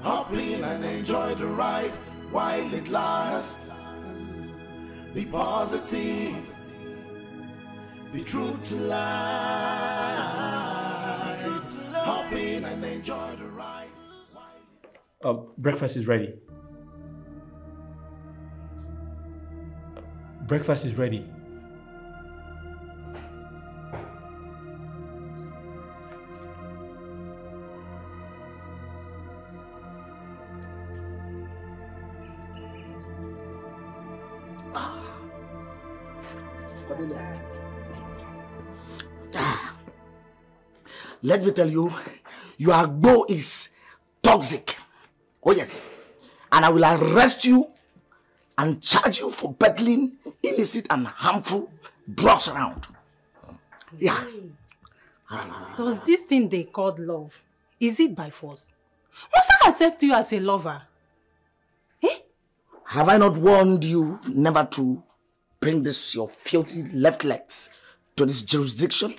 S13: hop in and enjoy the ride while it lasts. Be positive, be true to life. Hop in and enjoy the ride.
S7: Breakfast is ready. Breakfast is ready.
S4: Let me tell you, your agbo is toxic. Oh yes. And I will arrest you and charge you for peddling illicit and harmful drugs around. Yeah.
S9: Does this thing they called love, is it by force? Must I accept you as a lover?
S4: Have I not warned you never to bring this your filthy left legs to this jurisdiction?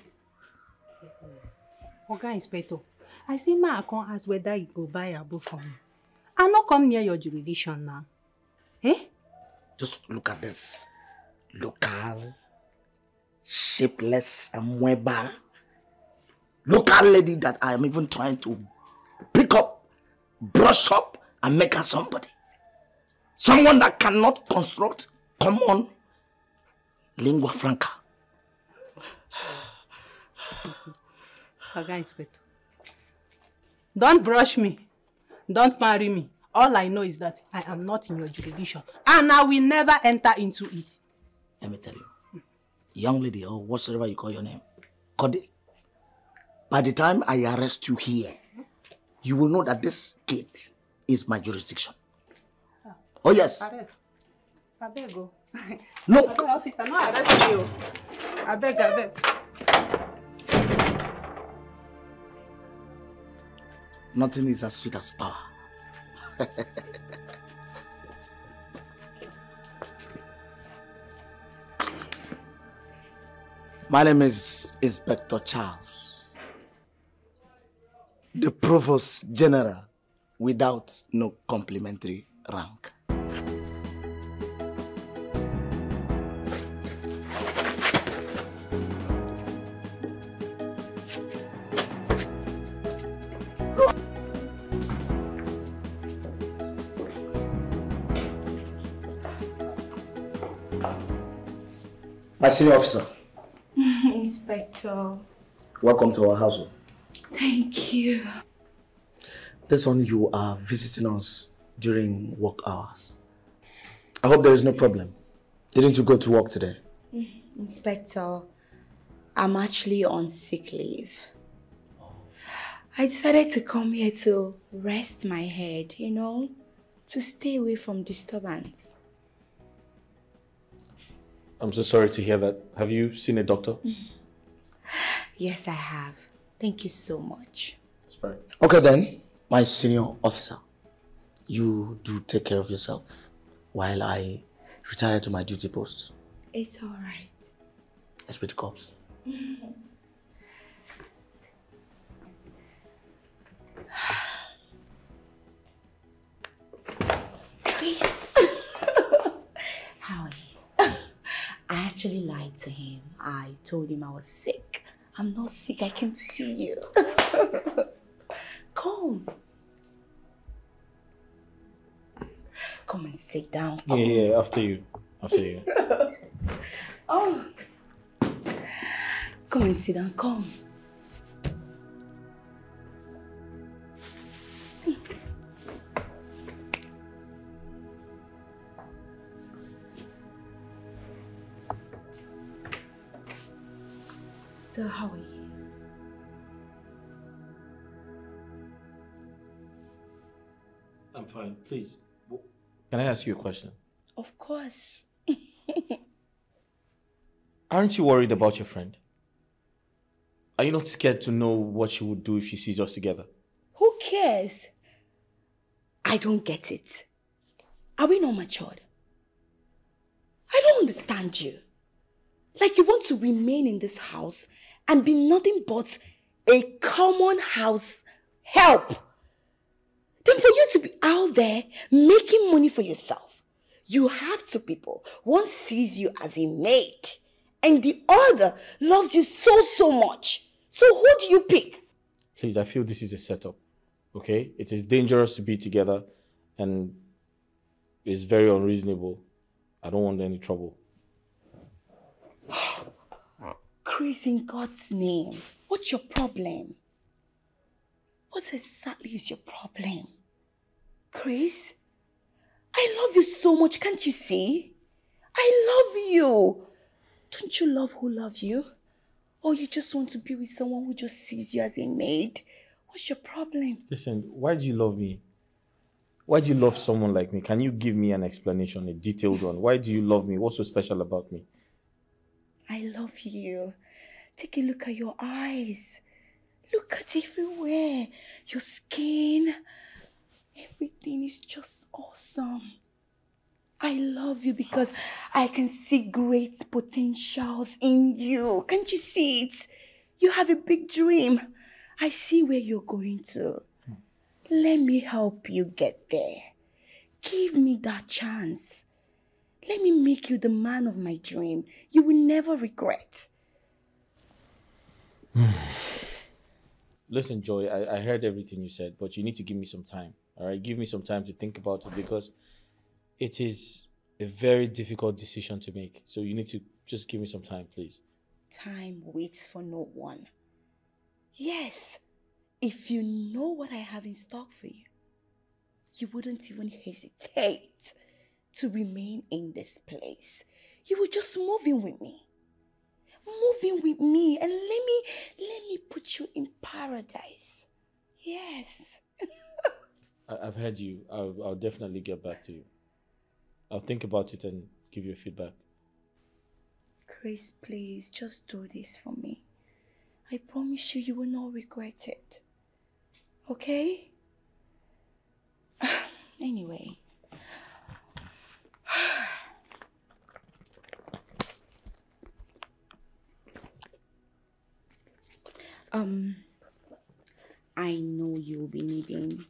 S9: Oga Inspector, I see my account ask whether you go buy a book for me. I not come near your jurisdiction now.
S4: Just look at this. Local, shapeless, amoeba. Local lady that I am even trying to pick up, brush up, and make her somebody. Someone that cannot construct common lingua franca.
S9: Oga Inspector, don't brush me. Don't marry me. All I know is that I am not in your jurisdiction. And I will never enter into it.
S4: Let me tell you. Young lady, or whatsoever you call your name, Cody, by the time I arrest you here, you will know that this gate is my jurisdiction. Oh yes.
S9: Arrest. I beg go.
S4: No.
S9: I beg, officer, no arrest you. I beg.
S4: Nothing is as sweet as power. My name is Inspector Charles, the Provost General without no complimentary rank. My senior officer.
S6: Inspector.
S4: Welcome to our household.
S6: Thank you.
S4: This one, you are visiting us during work hours. I hope there is no problem. Didn't you go to work today?
S6: Inspector, I'm actually on sick leave. I decided to come here to rest my head, to stay away from disturbance.
S11: I'm so sorry to hear that. Have you seen a doctor?
S6: Yes, I have. Thank you so much.
S11: That's fine.
S4: Okay then, my senior officer. You do take care of yourself while I retire to my duty post.
S6: It's all right.
S4: Let's be the cops.
S6: Chris. How are you? I actually lied to him. I told him I was sick. I'm not sick. I can see you. Come. Come and sit down. Come.
S11: Yeah, after you.
S6: Oh. Come and sit down. Come. So how are you?
S11: I'm fine. Please, can I ask you a question?
S6: Of course.
S11: Aren't you worried about your friend? Are you not scared to know what she would do if she sees us together?
S6: Who cares? I don't get it. Are we not matured? I don't understand you. Like you want to remain in this house and be nothing but a common house help. Then for you to be out there making money for yourself, you have two people. One sees you as a maid and the other loves you so much. So who do you pick?
S11: Please, I feel this is a setup, okay? It is dangerous to be together and it's very unreasonable. I don't want any trouble.
S6: Chris, in God's name, what's your problem? What exactly is your problem? Chris, I love you so much, can't you see? I love you. Don't you love who loves you? Or you just want to be with someone who just sees you as a maid? What's your problem?
S8: Listen, why do you love me? Why do you love someone like me? Can you give me an explanation, a detailed one? Why do you love me? What's so special about me?
S6: I love you. Take a look at your eyes. Look at everywhere. Your skin. Everything is just awesome. I love you because I can see great potentials in you. Can't you see it? You have a big dream. I see where you're going to. Let me help you get there. Give me that chance. Let me make you the man of my dream. You will never regret.
S8: Listen, Joy, I heard everything you said, but you need to give me some time. All right? Give me some time to think about it because it is a very difficult decision to make. So you need to just give me some time, please.
S6: Time waits for no one. Yes, if you know what I have in stock for you, you wouldn't even hesitate to remain in this place. You would just move in with me. Move in with me and let me put you in paradise. Yes.
S8: I've heard you. I'll definitely get back to you. I'll think about it and give you feedback.
S6: Chris, please, just do this for me. I promise you, you will not regret it. Okay? Anyway. I know you'll be needing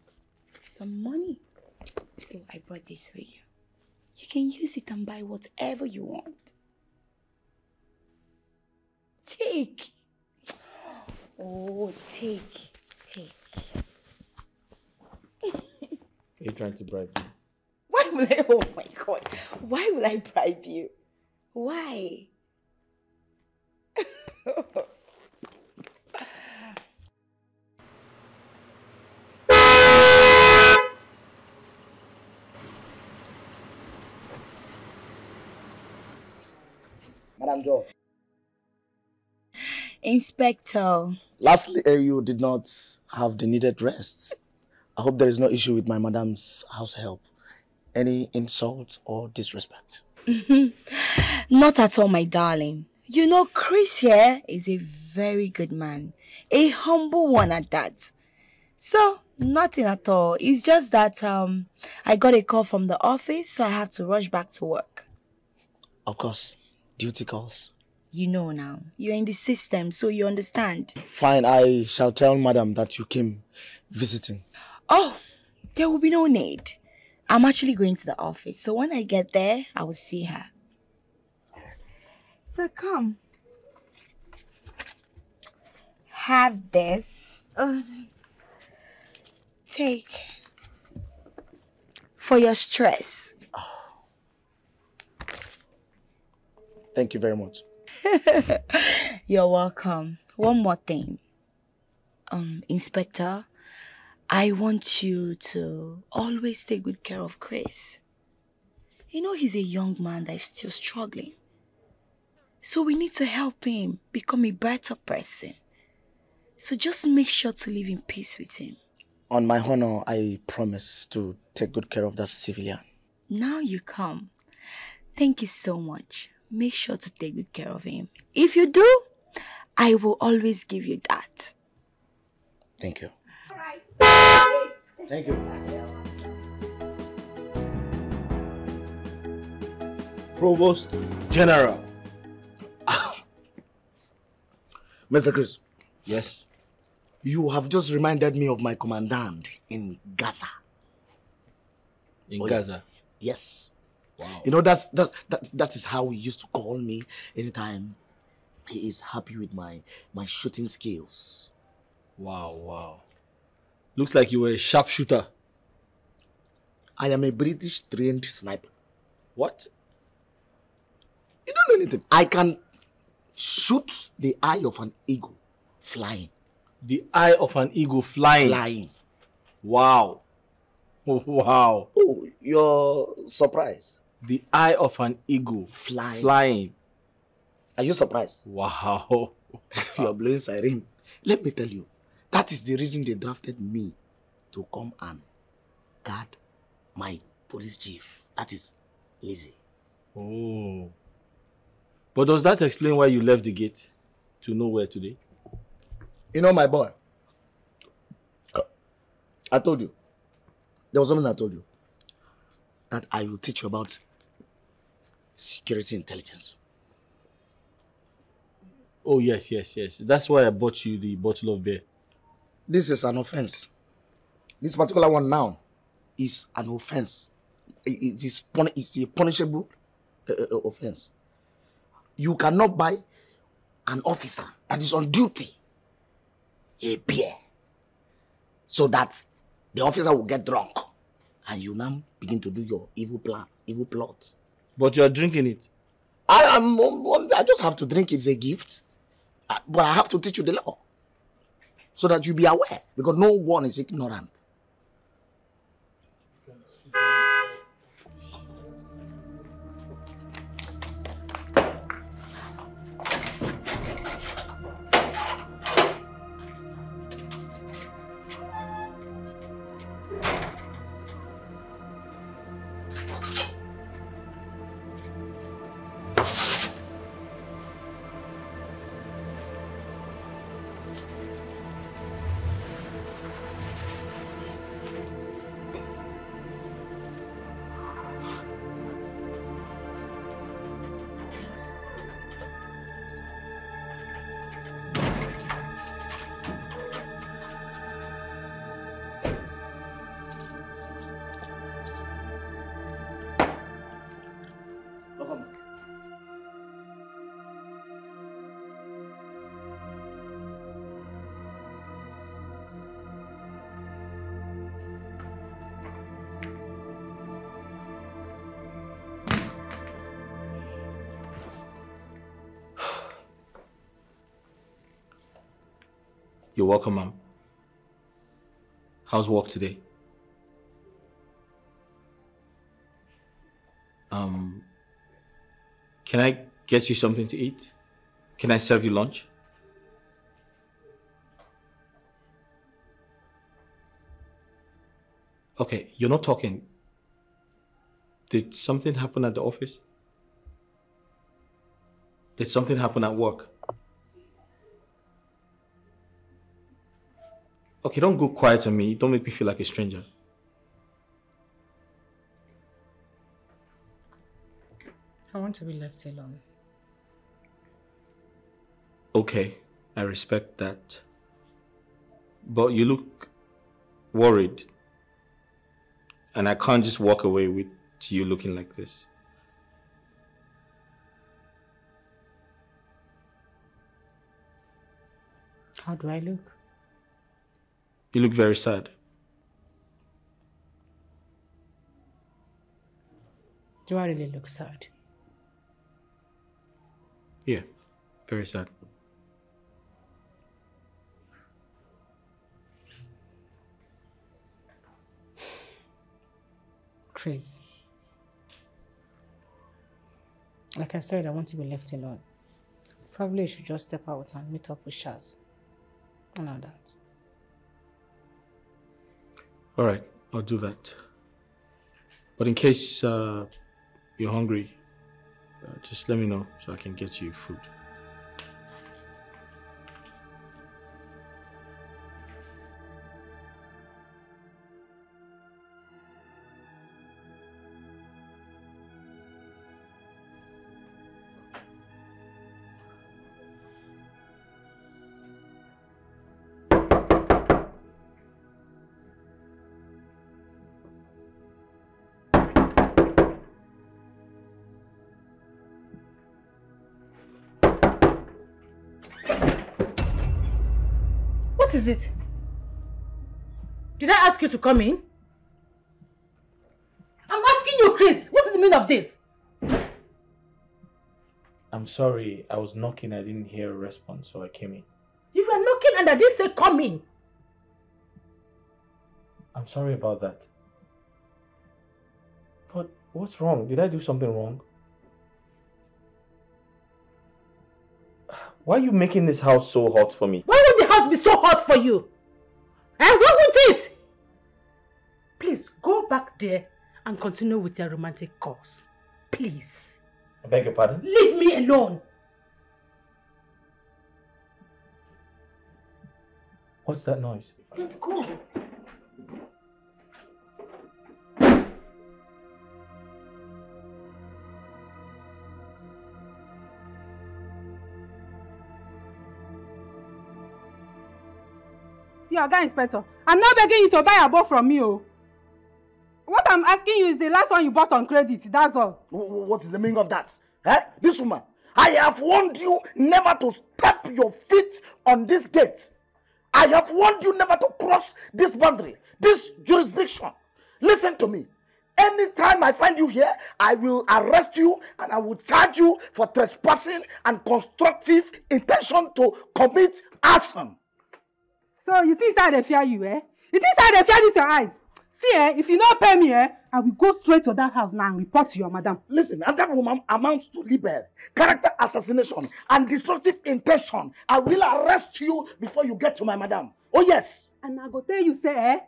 S6: some money. So I brought this for you. You can use it and buy whatever you want. Take. Oh, take.
S8: Are you trying to bribe me?
S6: Why will I? Oh my God. Why will I bribe you? Why?
S4: Madam Joe.
S6: Inspector.
S4: Lastly, you did not have the needed rest. I hope there is no issue with my madam's house help. Any insult or disrespect?
S6: Not at all, my darling. You know, Chris here is a very good man. A humble one at that. So, nothing at all. It's just that I got a call from the office, so I have to rush back to work.
S4: Of course. Duty calls.
S6: You know now. You're in the system, so you understand.
S4: Fine, I shall tell madam that you came visiting.
S6: Oh, there will be no need. I'm actually going to the office, so when I get there, I will see her. So come. Have this. Take. For your stress.
S4: Thank you very much.
S6: You're welcome. One more thing. Inspector, I want you to always take good care of Chris. You know he's a young man that is still struggling. So we need to help him become a better person. So just make sure to live in peace with him.
S4: On my honor, I promise to take good care of that civilian.
S6: Now you come. Thank you so much. Make sure to take good care of him. If you do, I will always give you that.
S4: Thank you.
S6: All right.
S4: Thank you.
S10: Provost General.
S4: Mr. Chris.
S10: Yes?
S4: You have just reminded me of my commandant in Gaza.
S10: In Gaza?
S4: Yes.
S10: Wow.
S4: You know, that is how he used to call me anytime he is happy with my shooting skills.
S10: Wow. Looks like you were a sharpshooter.
S4: I am a British trained sniper.
S10: What?
S4: You don't know anything. I can shoot the eye of an eagle flying.
S10: The eye of an eagle flying?
S4: Flying.
S10: Wow. Wow.
S4: Oh, you're surprised?
S10: The eye of an eagle
S4: flying.
S10: Flying.
S4: Are you surprised?
S10: Wow.
S4: You're blowing siren. Let me tell you, that is the reason they drafted me to come and guard my police chief. That is Lizzie.
S11: Oh. But does that explain why you left the gate to nowhere today?
S4: You know, my boy, I told you, there was something I told you, that I will teach you about security intelligence.
S11: Oh, yes. That's why I bought you the bottle of beer.
S4: This is an offense. This particular one now is an offense. It's a punishable offense. You cannot buy an officer that is on duty a beer so that the officer will get drunk and you now begin to do your evil plan, evil plot.
S11: But you are drinking it.
S4: I just have to drink it. It's a gift. But I have to teach you the law so that you be aware, because no one is ignorant.
S11: You're welcome, ma'am. How's work today? Can I get you something to eat? Can I serve you lunch? Okay, you're not talking. Did something happen at the office? Did something happen at work? Okay, don't go quiet on me. Don't make me feel like a stranger.
S12: I want to be left alone.
S11: Okay, I respect that. But you look worried. And I can't just walk away with you looking like this.
S12: How do I look?
S11: You look very sad.
S12: Do I really look sad?
S11: Yeah, very sad.
S12: Chris, like I said, I want to be left alone. Probably you should just step out and meet up with Shaz. And all that.
S11: All right, I'll do that. But in case you're hungry, just let me know so I can get you food.
S5: What is it? Did I ask you to come in? I'm asking you, Chris, what is the meaning of this?
S11: I'm sorry, I was knocking, I didn't hear a response, so I came in.
S5: You were knocking and I didn't say come in.
S11: I'm sorry about that. But what's wrong? Did I do something wrong? Why are you making this house so hot for me?
S5: Why would the house be so hot for you? Why won't it? Please, go back there and continue with your romantic course. Please.
S11: I beg your pardon?
S5: Leave me alone.
S11: What's that noise?
S5: Don't go.
S9: See, Oga Inspector, I'm not begging you to buy a boat from me, oh. What I'm asking you is the last one you bought on credit, that's all.
S4: What is the meaning of that? Eh? This woman, I have warned you never to step your feet on this gate. I have warned you never to cross this boundary, this jurisdiction. Listen to me. Anytime I find you here, I will arrest you and I will charge you for trespassing and constructive intention to commit arson.
S9: So you think I fear you, eh? You think I fear this your eyes? See, if you not pay me, I will go straight to that house now and report to your madam.
S4: Listen, and that woman amounts to libel, character assassination, and destructive intention. I will arrest you before you get to my madam. Oh yes.
S9: And I go tell you, say,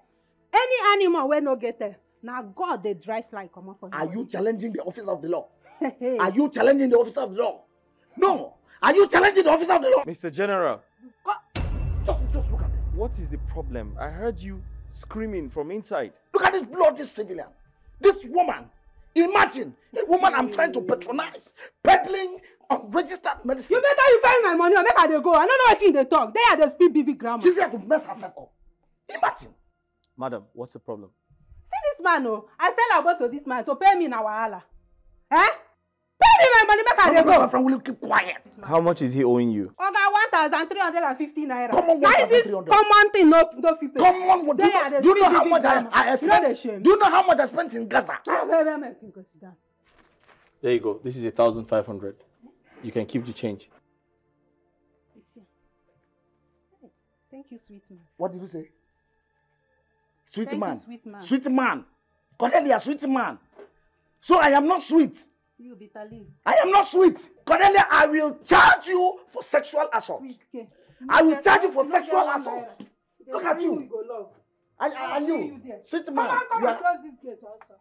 S9: any animal will not get there. Now God, they dry fly come up for you.
S4: Are you challenging the office of the law? Are you challenging the office of the law? No. Are you challenging the office of the law?
S11: Mr. General.
S4: Just look at this.
S11: What is the problem? I heard you screaming from inside.
S4: Look at this bloody civilian. This woman. Imagine a woman I'm trying to patronize, peddling unregistered medicine.
S9: You better you pay my money or make her they go. I don't know what thing they talk. They are the speak BB grammar.
S4: She's here to mess herself up. Imagine.
S11: Madam, what's the problem?
S9: See this man, oh. I sell about to this man to pay me in our wahala. Eh? Pay me my money, make her they go.
S4: My friend, will you keep quiet?
S11: How much is he owing you?
S9: Oga, 1,350 naira.
S4: Come on, 1,300.
S9: Common thing, no fit.
S4: Come on, do you know how much I spent? Do you know how much I spent in Gaza?
S11: There you go. This is 1,500. You can keep the change.
S9: Thank you, sweet man.
S4: What did you say? Sweet
S9: Thank
S4: man.
S9: you, sweet man.
S4: Sweet man. Cornelia, sweet man. So I am not sweet.
S9: You bitter leaf.
S4: I am not sweet. Cornelia, I will charge you for sexual assault. I will charge you for sexual assault. Look at you. And you, sweet man.
S9: Come and close this gate also.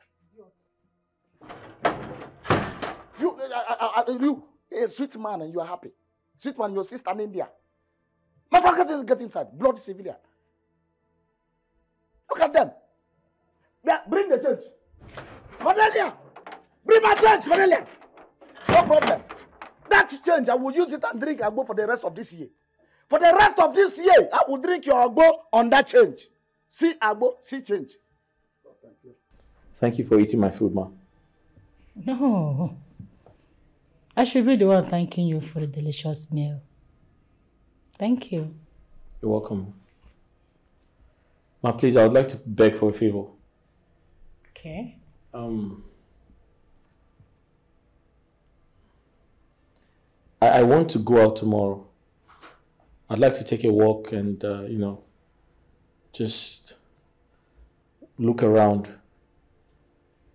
S4: You, a sweet man, and you are happy. Sweet man, your sister in India. My friend, get inside. Bloody civilian. Look at them. Yeah, bring the change. Cornelia, bring my change, Cornelia. No problem. That change, I will use it and drink agbo for the rest of this year. For the rest of this year, I will drink your agbo on that change. See agbo, see change.
S7: Thank you for eating my food, ma.
S12: No. I should be the one thanking you for the delicious meal. Thank you.
S7: You're welcome. Ma, please, I would like to beg for a favor.
S12: Okay.
S7: I want to go out tomorrow. I'd like to take a walk and, just look around.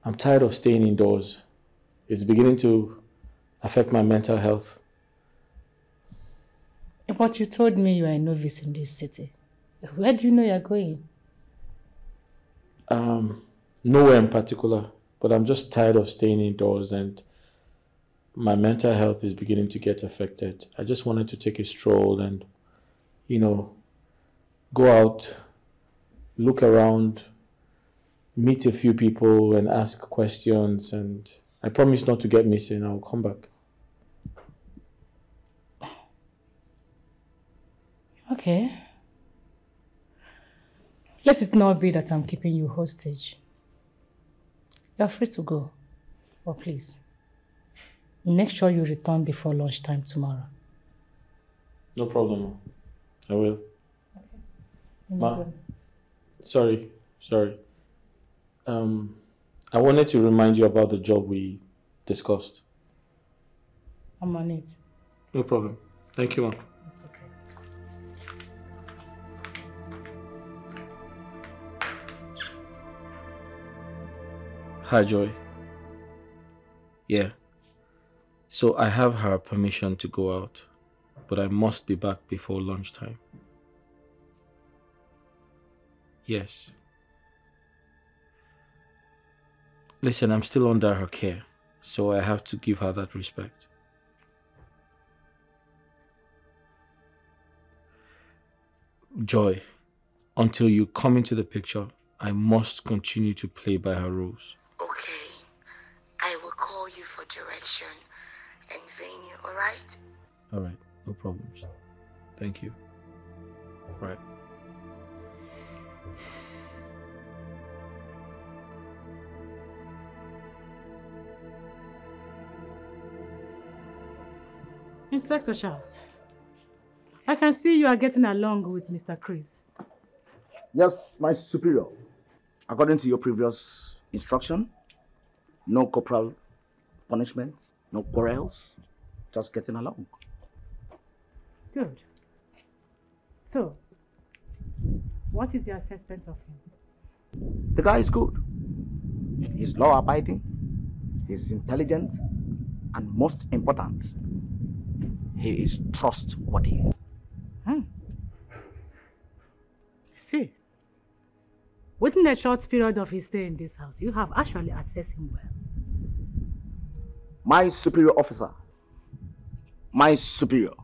S7: I'm tired of staying indoors. It's beginning to affect my mental health.
S12: But you told me you are a novice in this city. Where do you know you're going?
S7: Nowhere in particular, but I'm just tired of staying indoors and my mental health is beginning to get affected. I just wanted to take a stroll and, go out, look around, meet a few people and ask questions, and I promise not to get missing. I'll come back.
S12: Okay. Let it not be that I'm keeping you hostage. You're free to go. But please, make sure you return before lunchtime tomorrow.
S7: No problem. I will.
S12: Okay.
S7: Ma, sorry. I wanted to remind you about the job we discussed.
S12: I'm on it.
S7: No problem. Thank you, Ma.
S12: It's okay.
S11: Hi, Joy. Yeah. So I have her permission to go out.
S7: but I must be back before lunchtime. Yes. Listen, I'm still under her care, so I have to give her that respect. Joy, until you come into the picture, I must continue to play by her rules.
S6: Okay. I will call you for direction and venue, alright?
S7: Alright, no problems. Thank you. Right.
S5: Inspector Charles, I can see you are getting along with Mr. Chris.
S4: Yes, my superior. According to your previous instruction, no corporal punishment, no quarrels, just getting along.
S5: Good. So, what is your assessment of him?
S4: The guy is good. He's law-abiding, he's intelligent, and most important, he is trustworthy.
S5: See, within a short period of his stay in this house, you have actually assessed him well.
S4: My superior officer, my superior,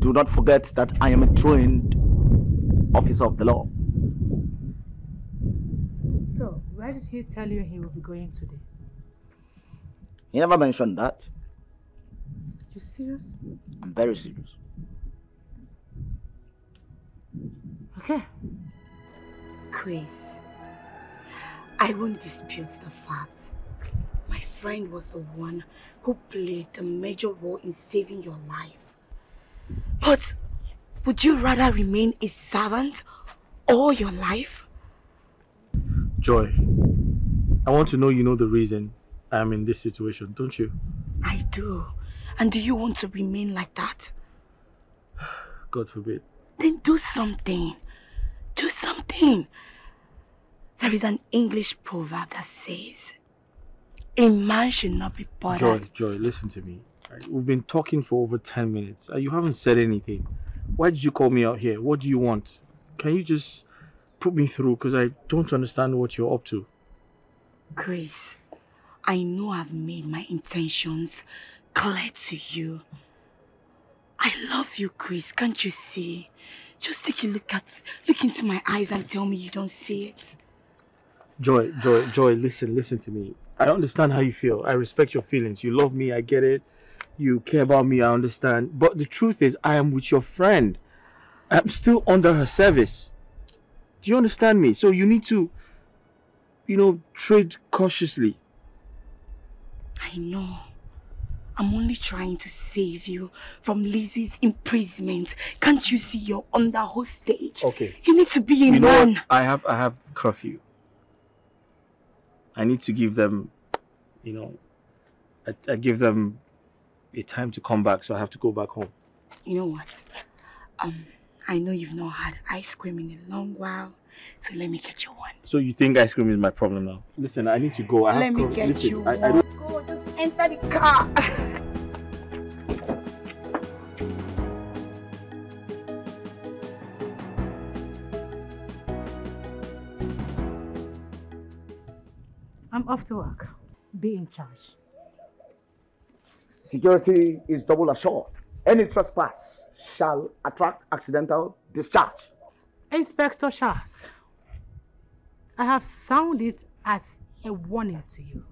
S4: do not forget that I am a trained officer of the law.
S5: So, where did he tell you he will be going today?
S4: He never mentioned that.
S5: You serious?
S4: I'm very serious.
S5: Okay.
S6: Chris, I won't dispute the fact. My friend was the one who played the major role in saving your life. But would you rather remain a servant all your life?
S11: Joy, I want to know you know the reason I'm in this situation, don't you?
S6: I do. And do you want to remain like that?
S11: God forbid.
S6: Then do something. Do something. There is an English proverb that says, a man should not be bothered.
S11: Joy, listen to me. Right, we've been talking for over 10 minutes. You haven't said anything. Why did you call me out here? What do you want? Can you just put me through? Because I don't understand what you're up to.
S6: Chris, I know I've made my intentions clear to you. I love you, Chris. Can't you see? Just take a look into my eyes and tell me you don't see it.
S11: Joy, listen to me. I understand how you feel. I respect your feelings. You love me, I get it. You care about me, I understand. But the truth is, I am with your friend. I'm still under her service. Do you understand me? So you need to, tread cautiously.
S6: I know. I'm only trying to save you from Lizzie's imprisonment. Can't you see you're under hostage?
S11: Okay.
S6: You need to be a
S11: You know
S6: man.
S11: what? I have curfew. I need to give them, I give them a time to come back, so I have to go back home.
S6: You know what? I know you've not had ice cream in a long while, so let me get you one.
S11: So you think ice cream is my problem now? Listen, I need to go.
S6: Let me get you one. Go, just enter the car.
S5: I'm off to work. Be in charge.
S4: Security is double assured. Any trespass shall attract accidental discharge.
S5: Inspector Charles, I have sounded it as a warning to you.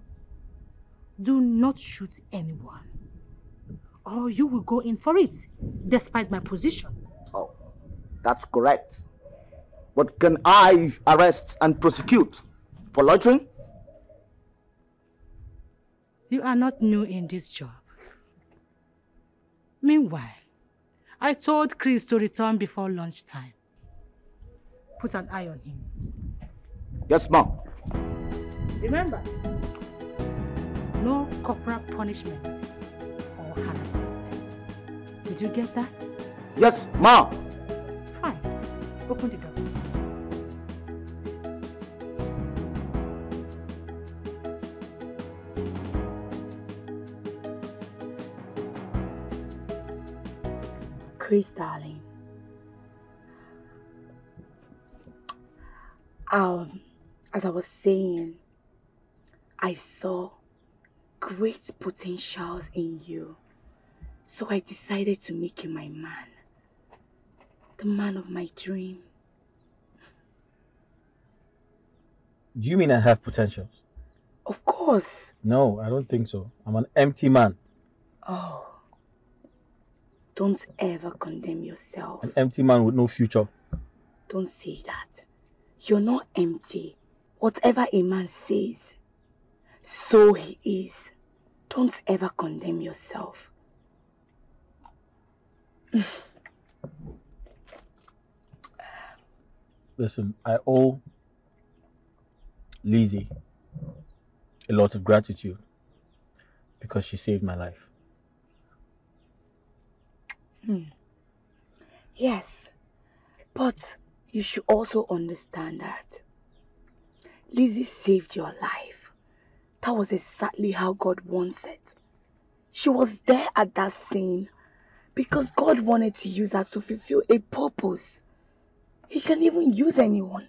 S5: Do not shoot anyone, or you will go in for it, despite my position.
S4: Oh, that's correct. But can I arrest and prosecute for loitering?
S5: You are not new in this job. Meanwhile, I told Chris to return before lunchtime. Put an eye on him.
S4: Yes, ma'am.
S5: Remember, no corporal punishment or harassment. Did you get that?
S4: Yes, ma'am.
S5: Fine. Open the door.
S6: Chris, darling. As I was saying, I saw great potentials in you. So I decided to make you my man. The man of my dream.
S11: Do you mean I have potentials?
S6: Of course.
S11: No, I don't think so. I'm an empty man.
S6: Oh. Don't ever condemn yourself.
S11: An empty man with no future.
S6: Don't say that. You're not empty. Whatever a man says, so he is. Don't ever condemn yourself.
S11: Listen, I owe Lizzie a lot of gratitude because she saved my life.
S6: Yes, but you should also understand that Lizzie saved your life. That was exactly how God wants it. She was there at that scene because God wanted to use her to fulfill a purpose. He can even use anyone.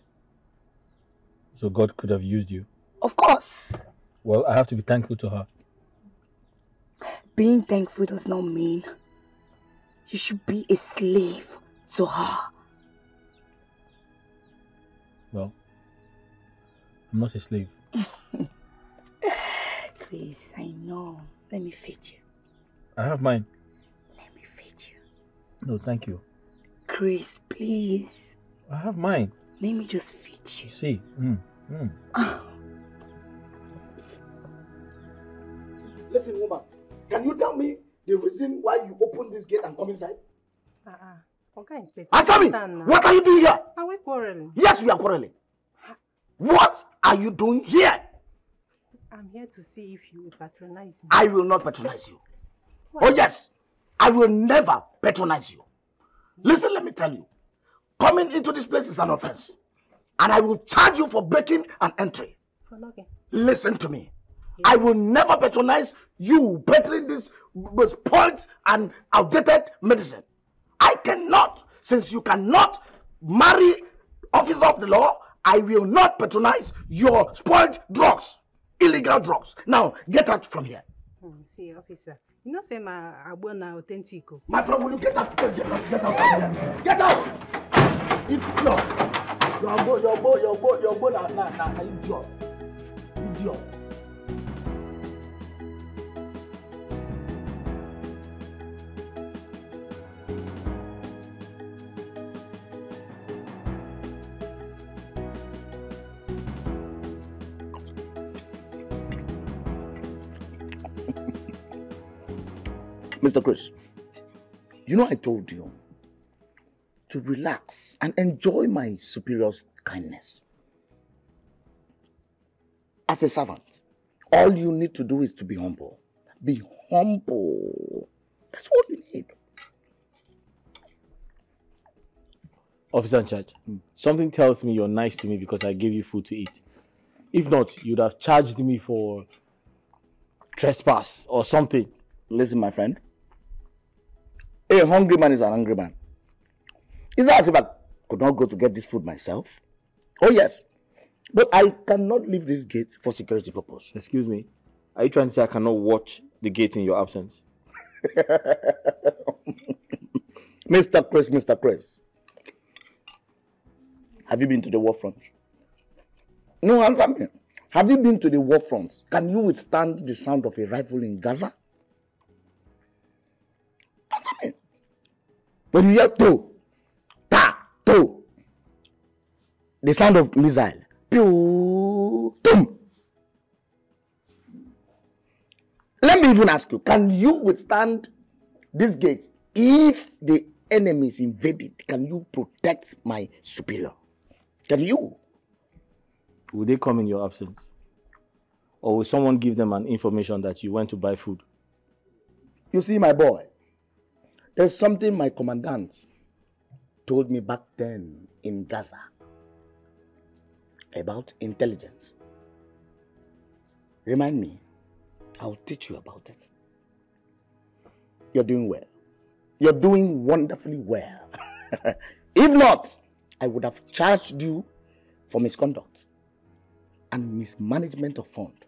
S11: So God could have used you?
S6: Of course.
S11: Well, I have to be thankful to her.
S6: Being thankful does not mean you should be a slave to her.
S11: Well, I'm not a slave.
S6: Chris, I know. Let me feed you.
S11: I have mine.
S6: Let me feed you.
S11: No, thank you.
S6: Chris, please.
S11: I have mine.
S6: Let me just feed you.
S11: See.
S4: Listen, woman, can you tell me the reason why you opened this gate and come inside?
S9: Okay, Inspector.
S4: Answer me! What are you doing here?
S9: Are we quarreling?
S4: Yes, we are quarreling. What are you doing here?
S9: I'm here to see if you will patronize me.
S4: I will not patronize you. Why? Oh yes, I will never patronize you. Listen, let me tell you. Coming into this place is an offense. And I will charge you for breaking an entry.
S9: Okay.
S4: Listen to me. I will never patronize you peddling this spoiled and outdated medicine. I cannot, since you cannot marry officer of the law, I will not patronize your spoiled drugs, illegal drugs. Now, get out from here.
S9: See, officer, you know say my abona authentic.
S4: My friend, will you get out? Get out from here. Get out! No. Your boy, nah, idiot. Idiot. Mr. Chris, you know I told you to relax and enjoy my superior's kindness. As a servant, all you need to do is to be humble. Be humble. That's all you need.
S11: Officer in charge, something tells me you're nice to me because I gave you food to eat. If not, you'd have charged me for trespass or something.
S4: Listen, my friend. A hungry man is an angry man. It's not as if I could not go to get this food myself. Oh yes. But I cannot leave this gate for security purpose.
S11: Excuse me. Are you trying to say I cannot watch the gate in your absence?
S4: Mr. Chris. Have you been to the war front? No, answer me. Have you been to the war front? Can you withstand the sound of a rifle in Gaza? Answer me. When you hear to, the sound of missile, pew, boom. Let me even ask you, can you withstand this gate if the enemy is invaded? Can you protect my superior? Can you?
S11: Will they come in your absence? Or will someone give them an information that you went to buy food?
S4: You see, my boy, there's something my commandant told me back then in Gaza about intelligence. Remind me, I'll teach you about it. You're doing well. You're doing wonderfully well. If not, I would have charged you for misconduct and mismanagement of fund.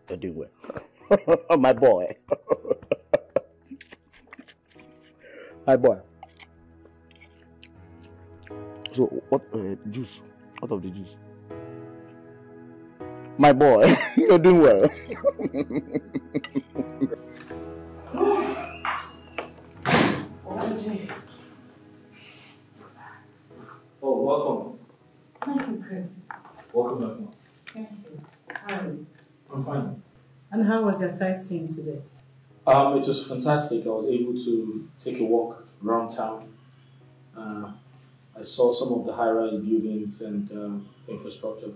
S4: You're doing well. My boy. My boy. So, what juice? Out of the juice. My boy, you're doing well.
S11: Oh, welcome.
S12: Thank you, Chris.
S11: Welcome.
S12: Thank you. How are you?
S11: I'm fine.
S12: And how was your sightseeing today?
S11: It was fantastic. I was able to take a walk around town. I saw some of the high-rise buildings and infrastructure.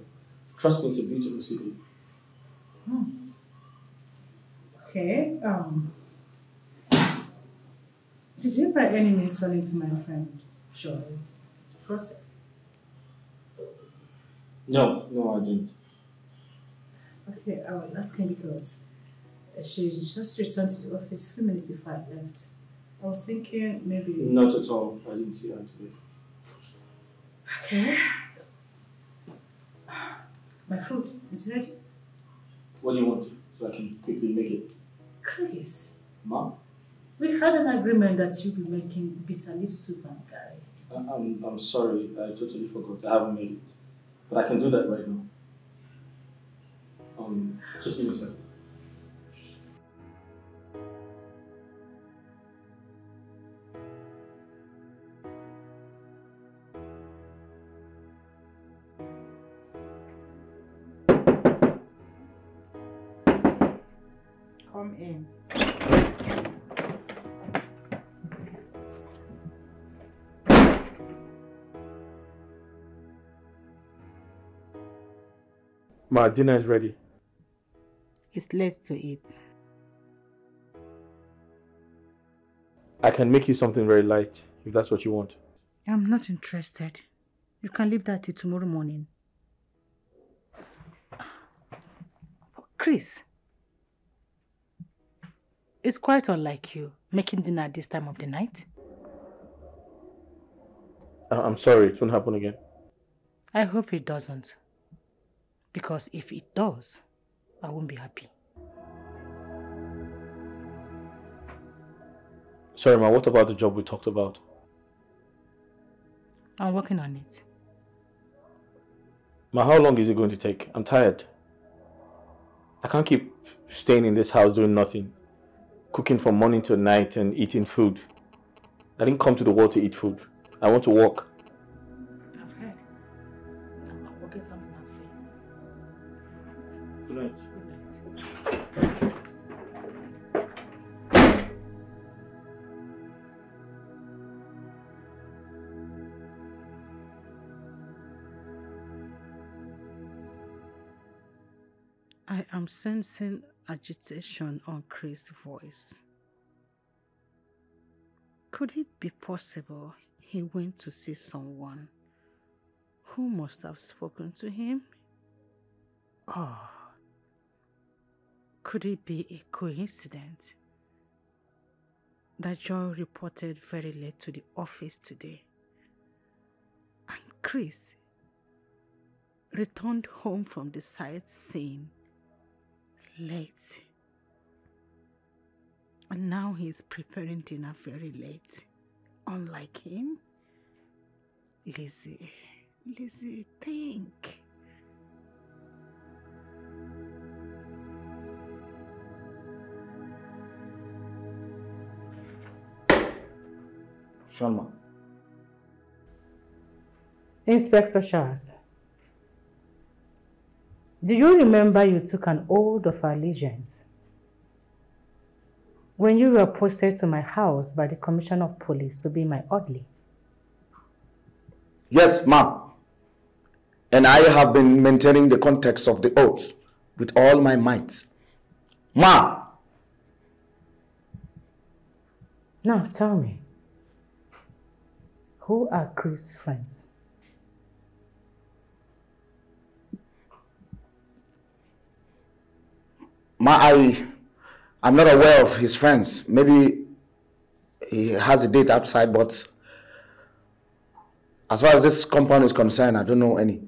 S11: Trust me, it's a beautiful city.
S12: Okay. Did you by any means run into my friend Joy to process?
S11: No, I didn't.
S12: Okay, I was asking because she just returned to the office a few minutes before I left. I was thinking maybe...
S11: Not at all. I didn't see her today.
S12: Okay. My food is ready.
S11: What do you want? So I can quickly make it.
S12: Chris,
S11: Mom?
S12: we had an agreement that you'll be making bitter leaf soup and curry.
S11: I'm sorry. I totally forgot. I haven't made it. But I can do that right now. Just give me a second.
S12: Come in.
S11: My dinner is ready.
S12: It's late to eat.
S11: I can make you something very light, if that's what you want.
S12: I'm not interested. You can leave that till tomorrow morning. Chris, it's quite unlike you making dinner at this time of the night.
S11: I'm sorry, it won't happen again.
S12: I hope it doesn't. Because if it does, I won't be happy.
S11: Sorry, Ma, what about the job we talked about?
S12: I'm working on it.
S11: Ma, how long is it going to take? I'm tired. I can't keep staying in this house doing nothing. Cooking from morning to night and eating food. I didn't come to the world to eat food. I want to work.
S12: I've heard. I'm working something out for you.
S11: Good night.
S12: I am sensing agitation on Chris' voice. Could it be possible he went to see someone who must have spoken to him? Or could it be a coincidence that Joy reported very late to the office today, and Chris returned home from the sightseeing late, and now he's preparing dinner very late, unlike him? Lizzie, think.
S4: Shalma.
S12: Inspector Charles, do you remember you took an oath of allegiance when you were posted to my house by the Commissioner of Police to be my orderly?
S4: Yes, ma'am. And I have been maintaining the context of the oath with all my might. Ma'am.
S12: Now tell me, who are Chris' friends?
S4: I'm not aware of his friends. Maybe he has a date outside, but as far as this compound is concerned, I don't know any.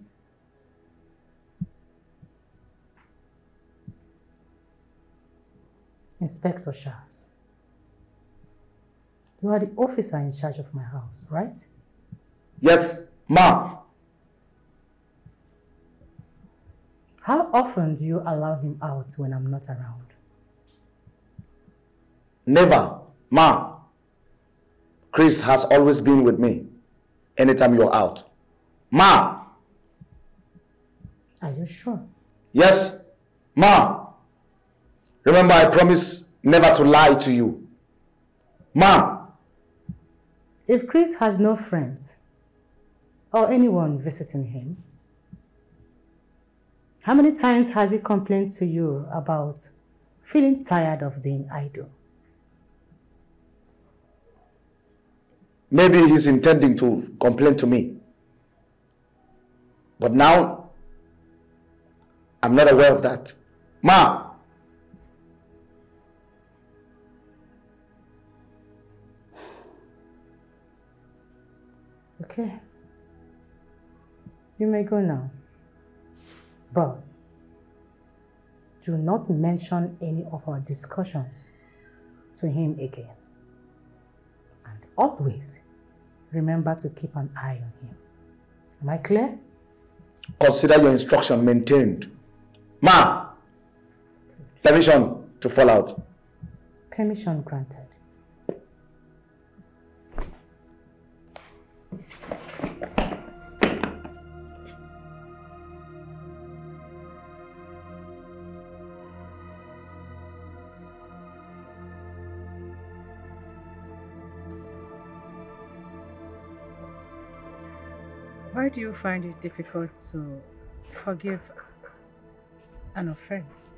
S12: Inspector Charles, you are the officer in charge of my house, right?
S4: Yes, ma.
S12: How often do you allow him out when I'm not around?
S4: Never, ma. Chris has always been with me anytime you're out. Ma!
S12: Are you sure?
S4: Yes, ma. Remember, I promise never to lie to you. Ma!
S12: If Chris has no friends or anyone visiting him, how many times has he complained to you about feeling tired of being idle?
S4: Maybe he's intending to complain to me. But now, I'm not aware of that. Ma!
S12: Okay. You may go now. But do not mention any of our discussions to him again. And always remember to keep an eye on him. Am I clear?
S4: Consider your instruction maintained. Ma! Permission to fall out.
S12: Permission granted. Why do you find it difficult to forgive an offense?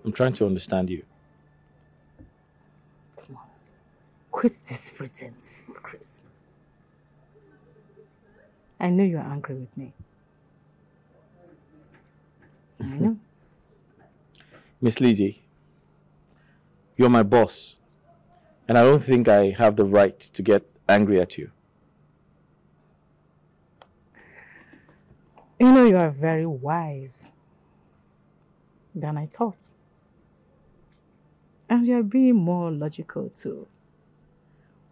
S11: I'm trying to understand you.
S12: Come on. Quit this pretense, Chris. I know you're angry with me. I know.
S11: Miss Lizzie, you're my boss. And I don't think I have the right to get angry at you.
S12: You know, you are very wise than I thought. And you are being more logical too.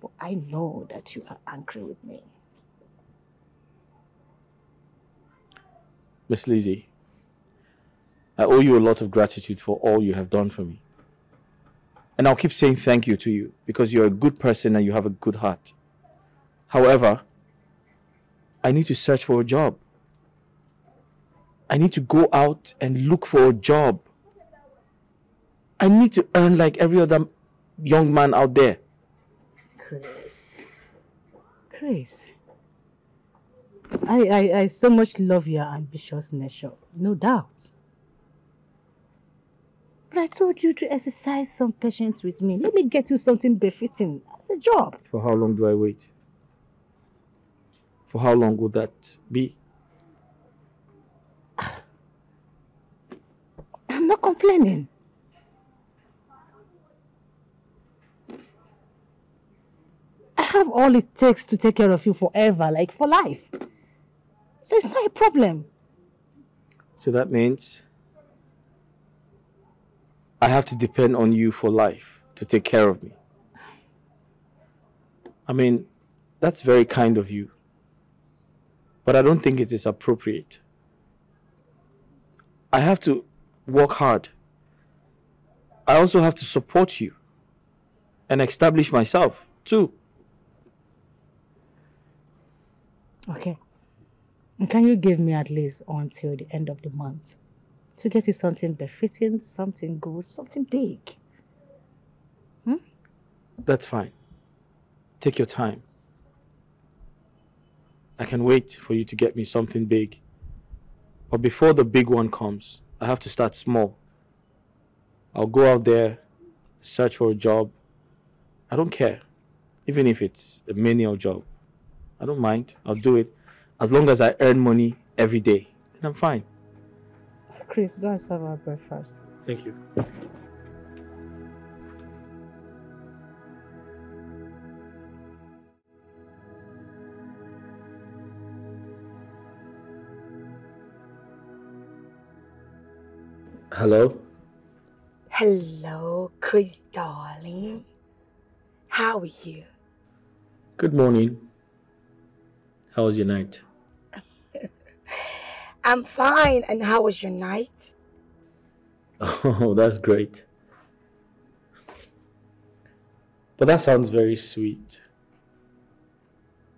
S12: But I know that you are angry with me.
S11: Miss Lizzie, I owe you a lot of gratitude for all you have done for me. And I'll keep saying thank you to you because you're a good person and you have a good heart. However, I need to search for a job. I need to go out and look for a job. I need to earn like every other young man out there.
S12: Chris, I so much love your ambitious nature, no doubt. But I told you to exercise some patience with me. Let me get you something befitting as a job.
S11: For how long do I wait? For how long would that be?
S12: I'm not complaining. I have all it takes to take care of you forever, like for life. So it's not a problem.
S11: So that means I have to depend on you for life to take care of me. I mean, that's very kind of you. But I don't think it is appropriate. I have to work hard. I also have to support you and establish myself too.
S12: Okay. And can you give me at least until the end of the month to get you something befitting, something good, something big?
S11: That's fine. Take your time. I can wait for you to get me something big. But before the big one comes, I have to start small. I'll go out there, search for a job. I don't care. Even if it's a menial job. I don't mind. I'll do it. As long as I earn money every day, then I'm fine.
S12: Chris, go and serve our breakfast.
S7: Thank you. Hello?
S6: Hello, Chris, darling. How are you?
S7: Good morning. How was your night?
S6: I'm fine. And how was your night?
S7: Oh, that's great. But that sounds very sweet.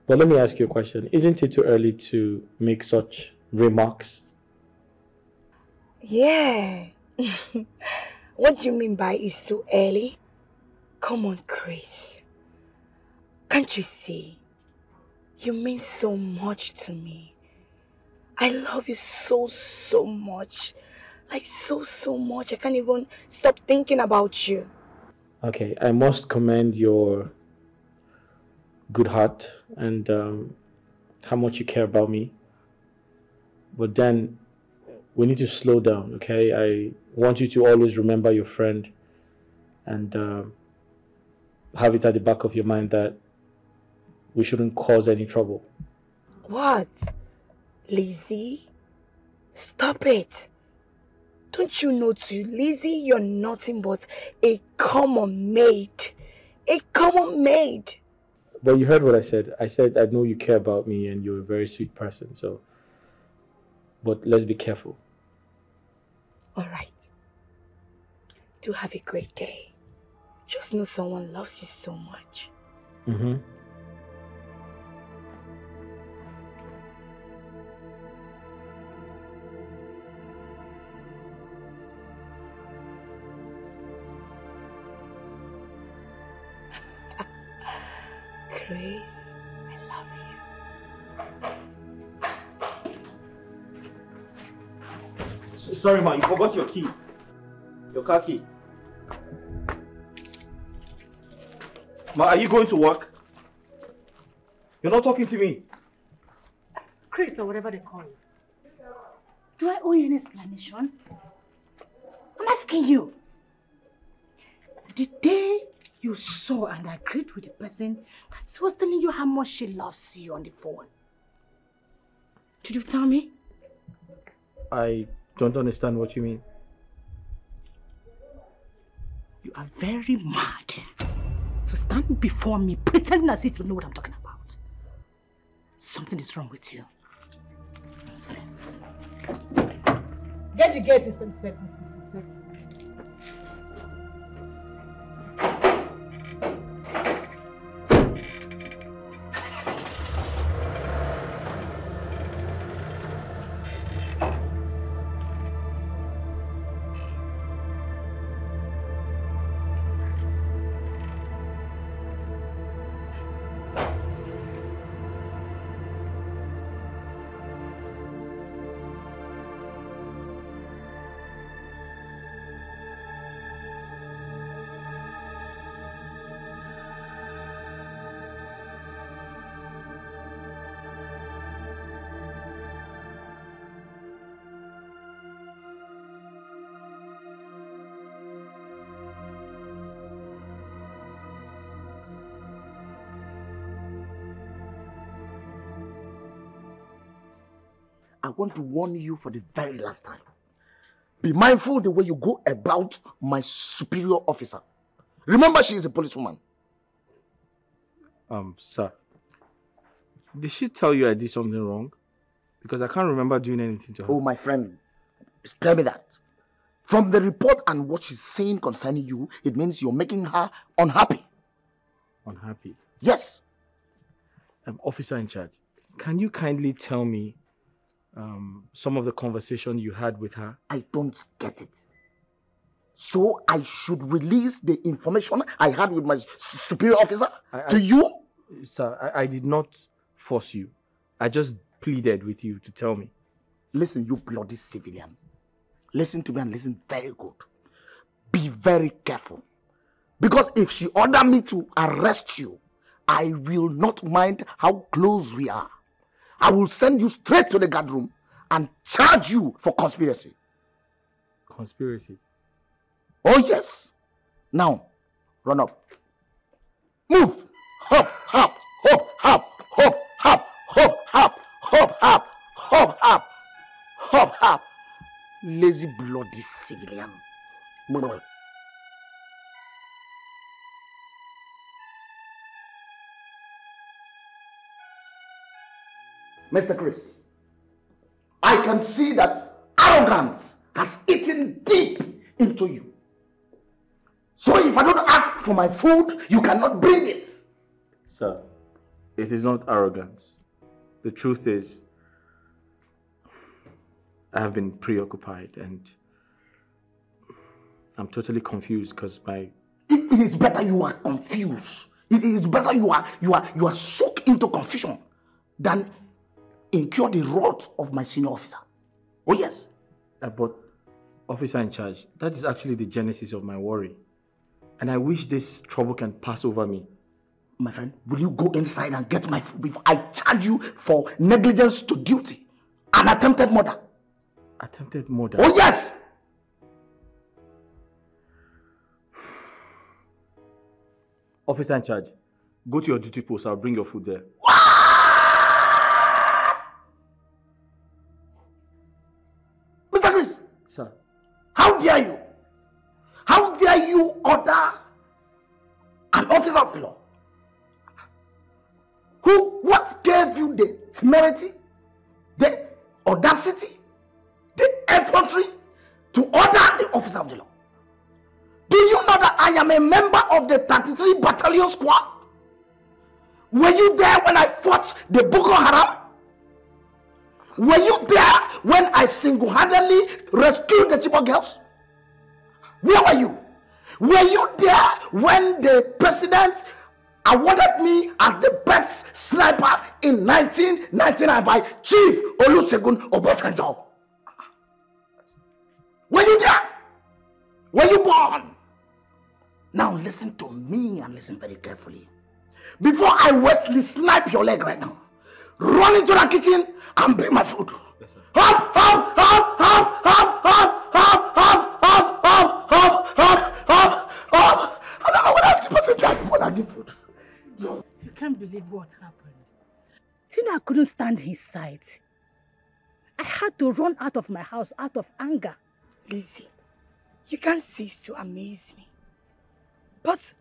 S7: But let me ask you a question. Isn't it too early to make such remarks?
S6: Yeah. What do you mean by it's too early? Come on, Chris. Can't you see? You mean so much to me. I love you so much. Like so much. I can't even stop thinking about you.
S7: Okay, I must commend your good heart and how much you care about me. But then we need to slow down, okay? I want you to always remember your friend and have it at the back of your mind that we shouldn't cause any trouble.
S6: What? Lizzie? Stop it. Don't you know too, Lizzie, you're nothing but a common maid. A common maid.
S7: But you heard what I said. I said I know you care about me and you're a very sweet person, so... But let's be careful.
S6: Alright. Do have a great day. Just know someone loves you so much.
S7: Mm-hmm.
S6: Chris, I love you.
S11: Sorry, ma, you forgot your key. Your car key. Ma, are you going to work? You're not talking to me.
S5: Chris, or whatever they call you. Do I owe you an explanation? I'm asking you. The day you saw and agreed with the person that was telling you how much she loves you on the phone, did you tell me?
S7: I don't understand what you mean.
S5: You are very mad to stand before me pretending as if you know what I'm talking about. Something is wrong with you. Nonsense. Get the gate, Inspector.
S4: I want to warn you for the very last time. Be mindful the way you go about my superior officer. Remember, she is a policewoman.
S7: Sir. Did she tell you I did something wrong? Because I can't remember doing anything to her.
S4: Oh, my friend, spare me that. From the report and what she's saying concerning you, it means you're making her unhappy.
S7: Unhappy?
S4: Yes.
S7: Officer in charge, can you kindly tell me some of the conversation you had with her?
S4: I don't get it. So I should release the information I had with my superior officer to you?
S7: Sir, I did not force you. I just pleaded with you to tell me.
S4: Listen, you bloody civilian. Listen to me and listen very good. Be very careful. Because if she ordered me to arrest you, I will not mind how close we are. I will send you straight to the guard room and charge you for conspiracy.
S7: Conspiracy?
S4: Oh yes. Now, run up. Move. Hop, hop, hop, hop, hop, hop, hop, hop, hop, hop, hop, hop, hop, hop. Lazy bloody civilian. Mr. Chris, I can see that arrogance has eaten deep into you. So if I don't ask for my food, you cannot bring it.
S11: Sir, it is not arrogance. The truth is, I have been preoccupied and I'm totally confused because
S4: It is better you are confused. It is better you are soaked into confusion than incur the wrath of my senior officer. Oh yes.
S11: But officer in charge, that is actually the genesis of my worry. And I wish this trouble can pass over me.
S4: My friend, will you go inside and get my food before I charge you for negligence to duty and attempted murder?
S11: Attempted murder?
S4: Oh yes!
S11: Officer in charge, go to your duty post. I'll bring your food there.
S4: Mr. Chris!
S11: Sir.
S4: How dare you? How dare you order an officer of the law? What gave you the temerity, the audacity, the effrontery to order the officer of the law? Do you know that I am a member of the 33 Battalion Squad? Were you there when I fought the Boko Haram? Were you there when I single-handedly rescued the Chibok girls? Where were you? Were you there when the president awarded me as the best sniper in 1999 by Chief Olusegun Obasanjo? Were you there? Were you born? Now listen to me and listen very carefully. Before I Wesley snipe your leg right now, run into the kitchen and bring my food.
S11: Yes, sir.
S4: Hop, hop, hop, hop, hop, hop, hop, hop, hop, hop, hop, hop, hop, hop. I don't know what I have to person that before I give food.
S5: You can't believe what happened. Tina couldn't stand his sight. I had to run out of my house out of anger.
S6: Lizzie, you can't cease to amaze me. But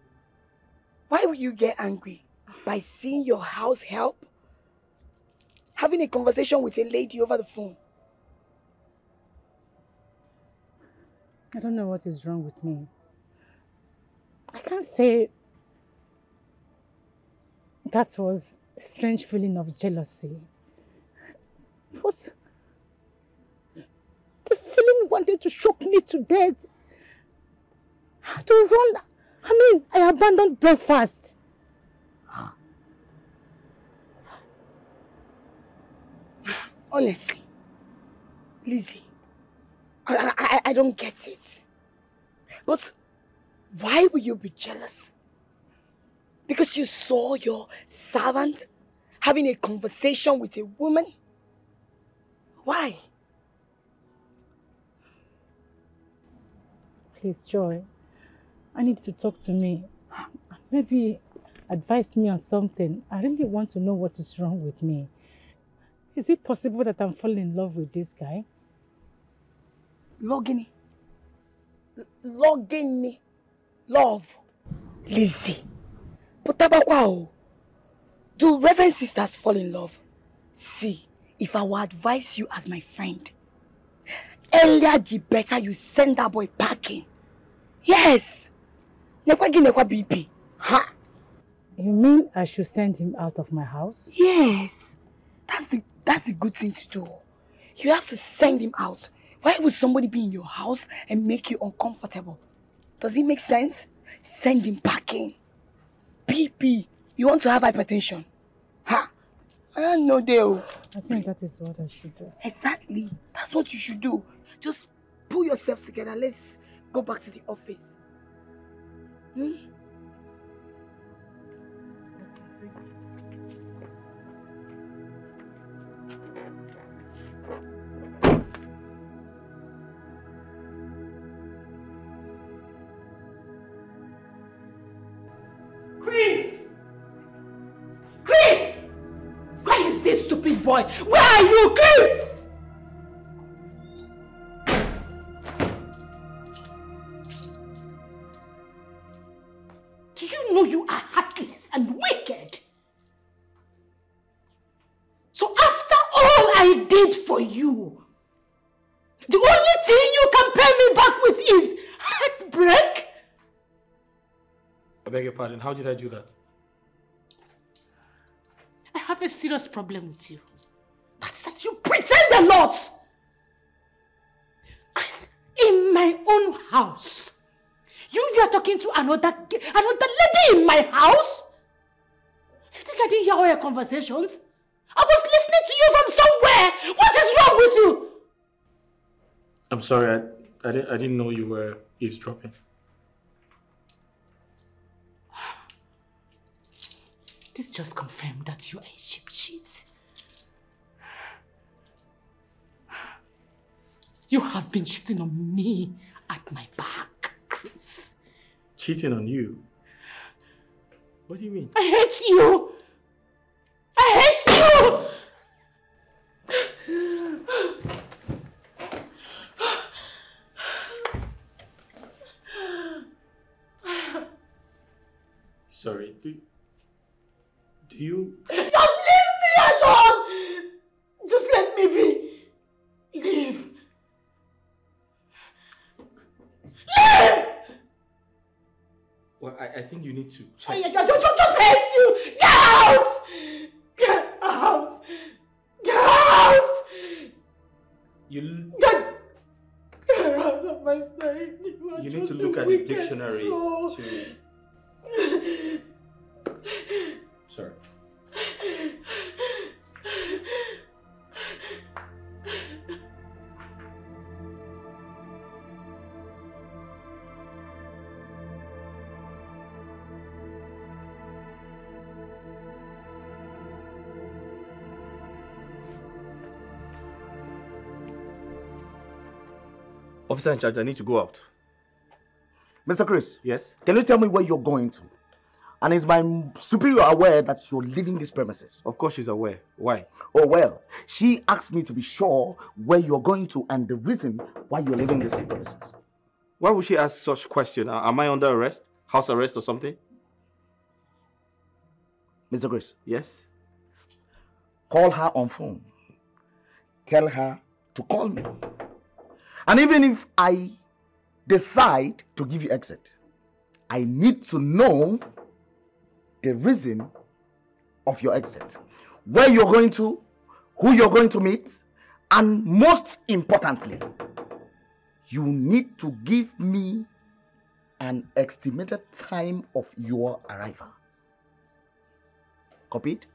S6: why will you get angry by seeing your house help? Having a conversation with a lady over the phone?
S5: I don't know what is wrong with me. I can't say that was a strange feeling of jealousy. But the feeling wanted to shock me to death. I had to run. I abandoned breakfast.
S6: Honestly, Lizzie, I don't get it. But why will you be jealous? Because you saw your servant having a conversation with a woman? Why?
S5: Please, Joy, I need to talk to me. Maybe advise me on something. I really want to know what is wrong with me. Is it possible that I'm falling in love with this guy?
S6: Logini. Love. Lizzie. But tabakwa, do Reverend sisters fall in love? See, if I would advise you as my friend, earlier the better you send that boy packing. Yes. Nekwa BP. Huh?
S5: You mean I should send him out of my house?
S6: Yes. That's the good thing to do. You have to send him out. Why would somebody be in your house and make you uncomfortable? Does it make sense? Send him packing. BP, you want to have hypertension? Huh? I don't know, Dale.
S5: I think that is what I should do.
S6: Exactly. That's what you should do. Just pull yourself together. Let's go back to the office. Hmm?
S5: is this stupid boy? Where are you, Chris? Do you know you are heartless and wicked? So after all I did for you, the only thing you can pay me back with is heartbreak?
S10: I beg your pardon, how did I do that?
S5: I have a serious problem with you. That's that you pretend a lot. Chris, in my own house, you are talking to another lady in my house? You think I didn't hear all your conversations? I was listening to you from somewhere. What is wrong with you?
S10: I'm sorry, I didn't know you were eavesdropping.
S5: This just confirmed that you are a cheap cheat. You have been cheating on me at my back, Chris.
S10: Cheating on you? What do you mean?
S5: I hate you! I hate you!
S10: Sorry, do you...
S5: Just leave me alone! Just let me be. Leave. Leave!
S10: Well, I think you need to check.
S5: I just hate you! Get out! Get out! Get out! Get out of my sight.
S10: You need to look at the dictionary
S5: soul.
S10: to... Sorry.
S8: Officer in charge, I need to go out.
S4: Mr. Chris.
S8: Yes?
S4: Can you tell me where you're going to? And is my superior aware that you're leaving this premises?
S8: Of course she's aware. Why?
S4: Oh, well, she asked me to be sure where you're going to and the reason why you're leaving this premises.
S8: Why would she ask such question? Am I under arrest? House arrest or something?
S4: Mr. Chris.
S8: Yes?
S4: Call her on phone. Tell her to call me. And even if I decide to give you exit, I need to know the reason of your exit, where you're going to, who you're going to meet, and most importantly, you need to give me an estimated time of your arrival. Copied?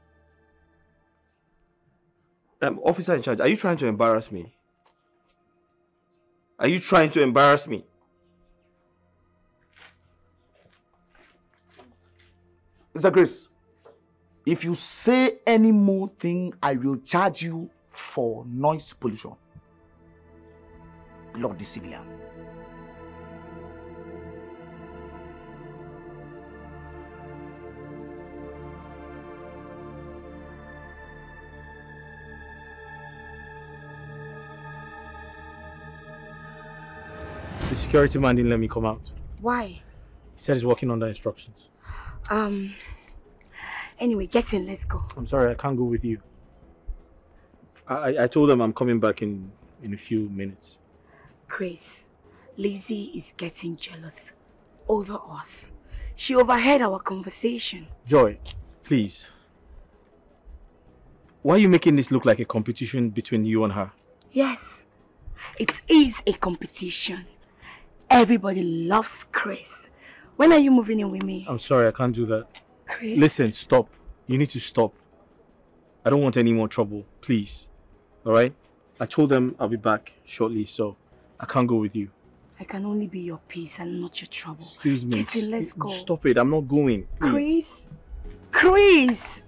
S8: Officer in charge, are you trying to embarrass me? Are you trying to embarrass me?
S4: Mr. Chris, if you say any more thing, I will charge you for noise pollution. Lord the civilian.
S10: The security man didn't let me come out.
S6: Why?
S10: He said he's working under instructions.
S6: Anyway, get in, let's go.
S10: I'm sorry, I can't go with you. I told them I'm coming back in a few minutes.
S6: Chris, Lizzie is getting jealous over us. She overheard our conversation.
S10: Joy, please. Why are you making this look like a competition between you and her?
S6: Yes, it is a competition. Everybody loves Chris. When are you moving in with me?
S10: I'm sorry, I can't do that.
S6: Chris?
S10: Listen, stop. You need to stop. I don't want any more trouble, please. Alright? I told them I'll be back shortly, so I can't go with you.
S6: I can only be your peace and not your trouble.
S10: Excuse me.
S6: Get in, let's go.
S10: Stop it, I'm not going. Please.
S6: Chris! Chris!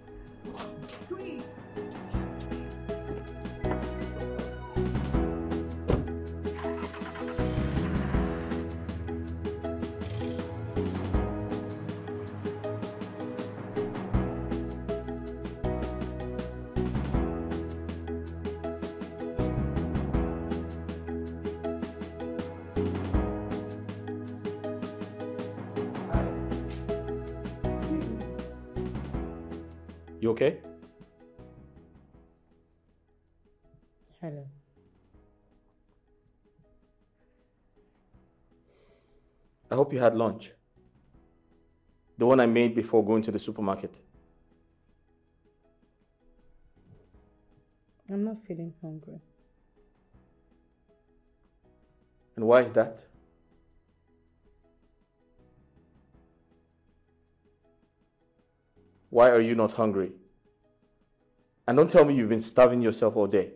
S11: You okay?
S12: Hello.
S11: I hope you had lunch. The one I made before going to the supermarket.
S12: I'm not feeling hungry.
S11: And why is that? Why are you not hungry? And don't tell me you've been starving yourself all day.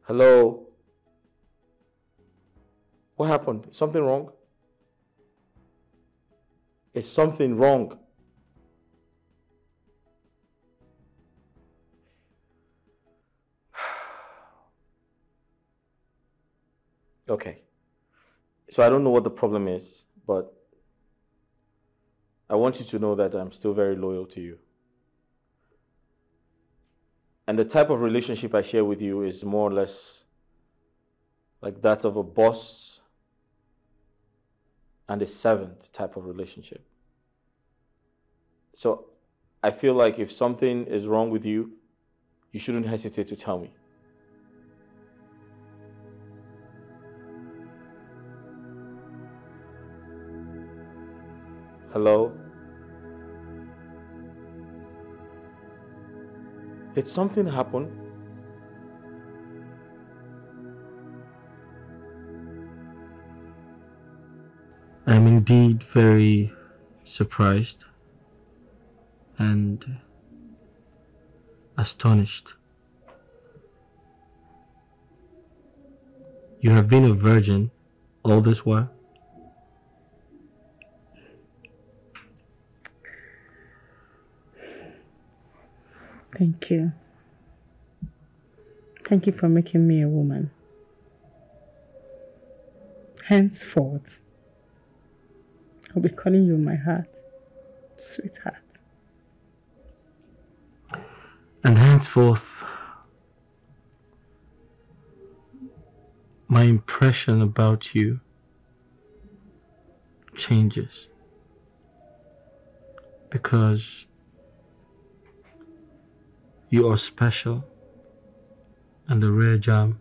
S11: Hello? What happened? Is something wrong? Is something wrong? Okay. So I don't know what the problem is, but I want you to know that I'm still very loyal to you. And the type of relationship I share with you is more or less like that of a boss and a servant type of relationship. So I feel like if something is wrong with you, you shouldn't hesitate to tell me. Hello? Did something happen?
S7: I'm indeed very surprised and astonished. You have been a virgin all this while?
S12: Thank you. Thank you for making me a woman. Henceforth, I'll be calling you my heart, sweetheart.
S7: And henceforth, my impression about you changes. Because you are special and a rare gem.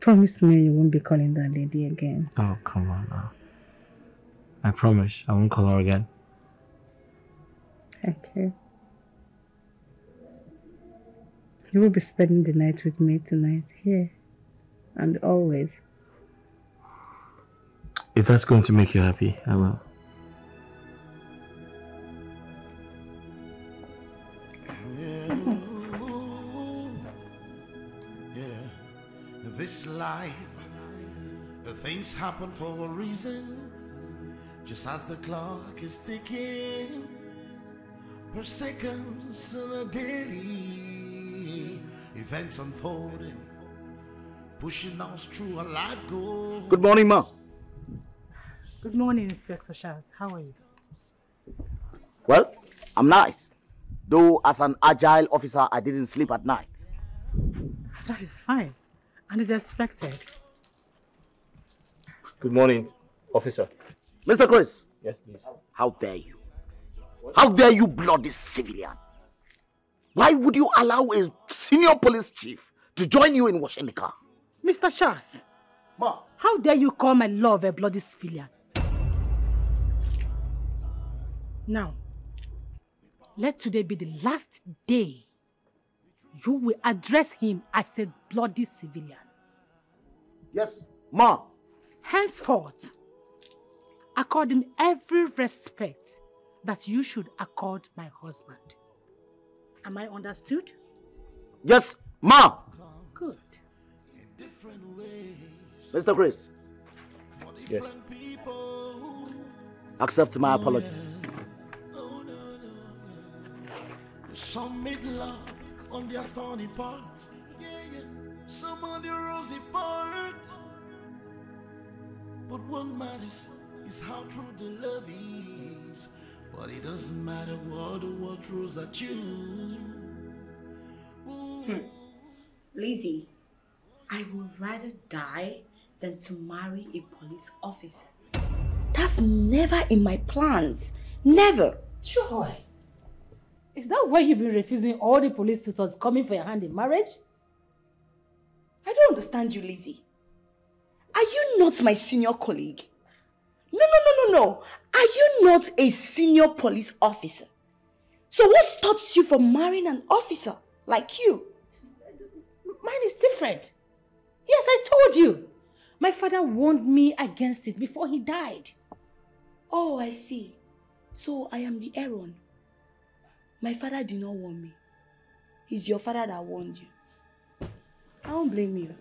S12: Promise me you won't be calling that lady again.
S7: Oh, come on now. I promise I won't call her again.
S12: Thank you. You will be spending the night with me tonight, here and always.
S7: If that's going to make you happy, I will.
S13: This life, things happen for a reason. Just as the clock is ticking, per seconds and a daily events unfolding, pushing us through a life goal.
S1: Good morning, Ma.
S12: Good morning, Inspector Charles. How are you?
S4: Well, I'm nice. Though as an agile officer, I didn't sleep at night.
S12: That is fine. And is expected.
S11: Good morning, officer.
S4: Mr. Chris.
S11: Yes, please.
S4: How dare you? How dare you bloody civilian? Why would you allow a senior police chief to join you in washing the car?
S12: Mr. Charles.
S4: Ma.
S12: How dare you call my love a bloody civilian? Now, let today be the last day you will address him as a bloody civilian.
S4: Yes, Ma.
S12: Henceforth, accord him every respect that you should accord my husband. Am I understood?
S4: Yes, Ma.
S12: Good.
S4: Mr. Chris.
S11: Yes.
S4: Accept my apologies.
S13: Some made love on their sunny part, some on the rosy part. But what matters is how true the love is. But it doesn't matter what the world throws at you.
S6: Lizzie, I would rather die than to marry a police officer. That's never in my plans. Never.
S5: Sure. Is that why you've been refusing all the police suitors coming for your hand in marriage?
S6: I don't understand you, Lizzie. Are you not my senior colleague? No. Are you not a senior police officer? So what stops you from marrying an officer like you?
S5: Mine is different. Yes, I told you. My father warned me against it before he died.
S6: Oh, I see. So I am the Aaron. My father did not warn me. It's your father that warned you. I don't blame you.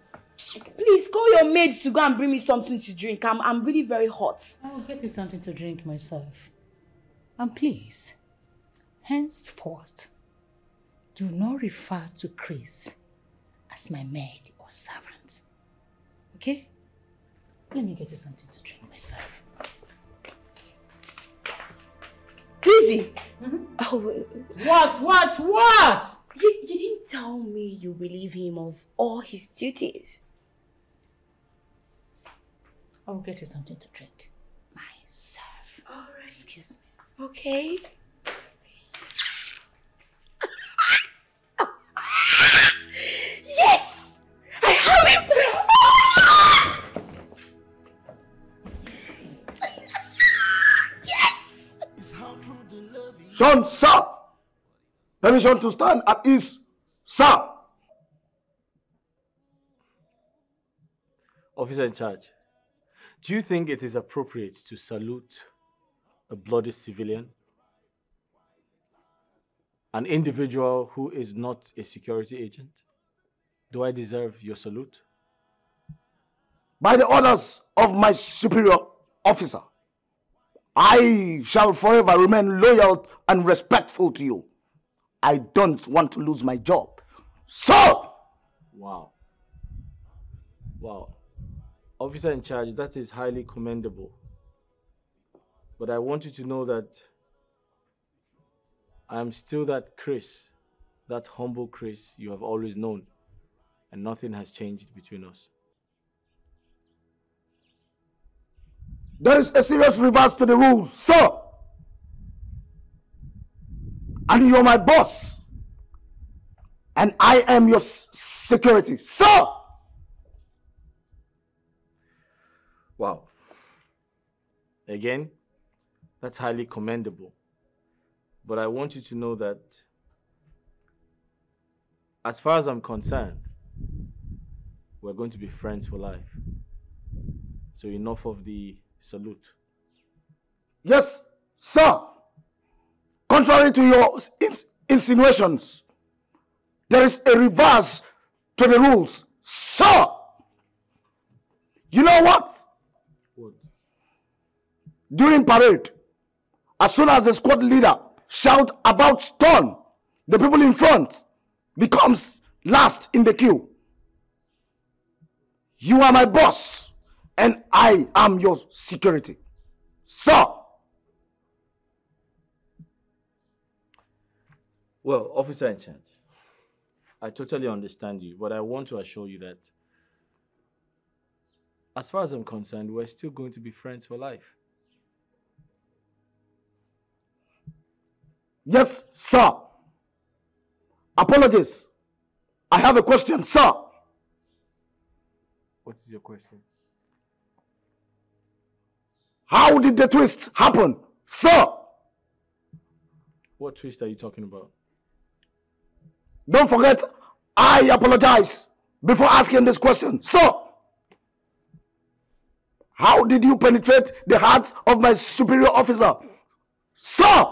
S6: Please call your maids to go and bring me something to drink. I'm really very hot.
S5: I will get you something to drink myself. And please, henceforth, do not refer to Chris as my maid or servant. Okay? Let me get you something to drink myself.
S6: Lizzie!
S5: Oh, what?
S6: You didn't tell me you relieve him of all his duties.
S5: I will get you something to drink myself.
S6: All right.
S5: Excuse me.
S6: Okay. Yes! I have him! Yes!
S4: Sean, sir! Permission to stand at ease, sir!
S11: Officer in charge, do you think it is appropriate to salute a bloody civilian? An individual who is not a security agent? Do I deserve your salute?
S4: By the orders of my superior officer, I shall forever remain loyal and respectful to you. I don't want to lose my job. So!
S11: Wow. Officer in charge, that is highly commendable. But I want you to know that I am still that Chris, that humble Chris you have always known, and nothing has changed between us.
S4: There is a serious reverse to the rules, sir. And you're my boss. And I am your security, sir.
S11: Wow. Again, that's highly commendable. But I want you to know that as far as I'm concerned, we're going to be friends for life. So enough of the salute.
S4: Yes, sir. Contrary to your insinuations, there is a reverse to the rules, sir. You know what?
S11: What?
S4: During parade, as soon as the squad leader shouts about stone, the people in front becomes last in the queue. You are my boss, and I am your security, sir.
S11: Well, officer in charge, I totally understand you, but I want to assure you that as far as I'm concerned, we're still going to be friends for life.
S4: Yes, sir. Apologies. I have a question, sir.
S11: What is your question?
S4: How did the twist happen, sir?
S11: What twist are you talking about?
S4: Don't forget, I apologize before asking this question, sir. How did you penetrate the hearts of my superior officer, sir?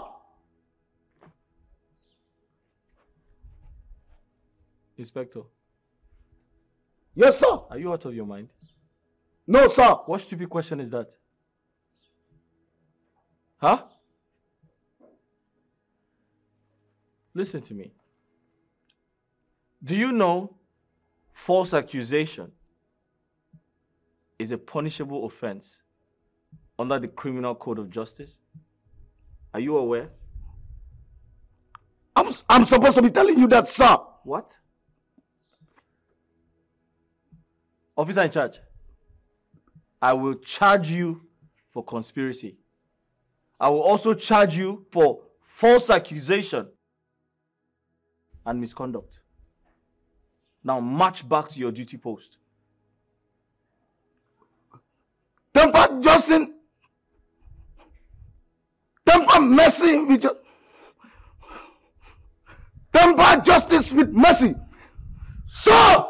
S11: Inspector.
S4: Yes, sir.
S11: Are you out of your mind?
S4: No, sir.
S11: What stupid question is that? Huh? Listen to me. Do you know false accusation is a punishable offense under the Criminal Code of Justice? Are you aware?
S4: I'm supposed to be telling you that, sir.
S11: What? Officer in charge, I will charge you for conspiracy. I will also charge you for false accusation and misconduct. Now march back to your duty post.
S4: Temper Justin. Temper mercy with your... Temper justice with mercy. So...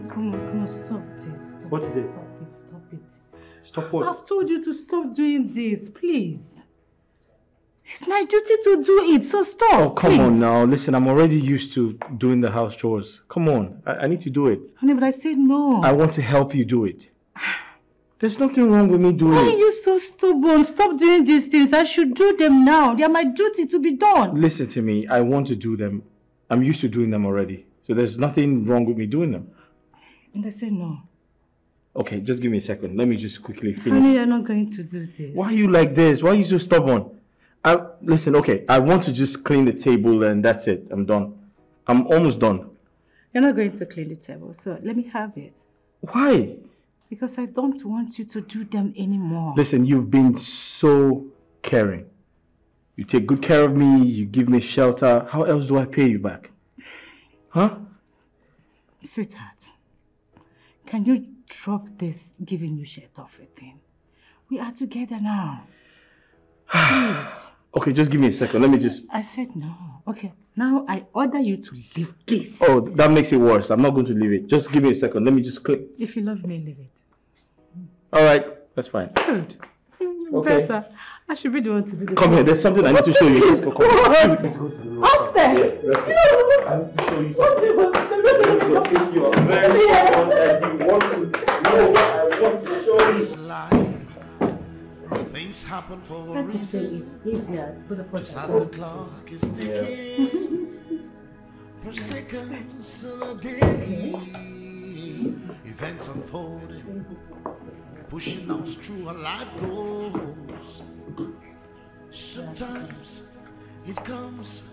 S5: Come on, stop this.
S7: What is it?
S5: Stop it.
S7: Stop what?
S5: I've told you to stop doing this, please. It's my duty to do it, so stop.
S7: Oh, come
S5: please.
S7: on now. Listen, I'm already used to doing the house chores. Come on. I need to do it.
S5: Honey, but I said no.
S7: I want to help you do it. There's nothing wrong with me doing
S5: Why
S7: it.
S5: are you so stubborn? Stop doing these things. I should do them now. They are my duty to be done.
S7: Listen to me. I want to do them. I'm used to doing them already. So there's nothing wrong with me doing them.
S5: And I said no.
S7: Okay, just give me a second. Let me just quickly finish.
S5: Honey, you're not going to do this.
S7: Why are you like this? Why are you so stubborn? Listen, okay, I want to just clean the table and that's it. I'm done. I'm almost done.
S5: You're not going to clean the table, so let me have it.
S7: Why?
S5: Because I don't want you to do them anymore.
S7: Listen, you've been so caring. You take good care of me, you give me shelter. How else do I pay you back? Huh?
S5: Sweetheart, can you drop this giving you shirt off a thing? We are together now. Please.
S7: Okay, just give me a second. Let me just...
S5: I said no. Okay, now I order you to leave, please.
S7: Oh, that makes it worse. I'm not going to leave it. Just give me a second. Let me just click.
S5: If you love me, leave it.
S7: All right, that's fine.
S5: Good.
S7: Okay.
S5: Better. I should be the one to do the
S7: Come here, there's something I need to show you. Let's go. Come
S5: What?
S7: on. Let's go to the room.
S5: Upstairs?
S7: Yes, let's go. I need to show you something. If you are very strong and you want to know what I want to show you.
S13: This life, the things happen for a reason. Just as the clock is ticking, per seconds in a day, events unfolding, pushing us through our life goals. Sometimes it comes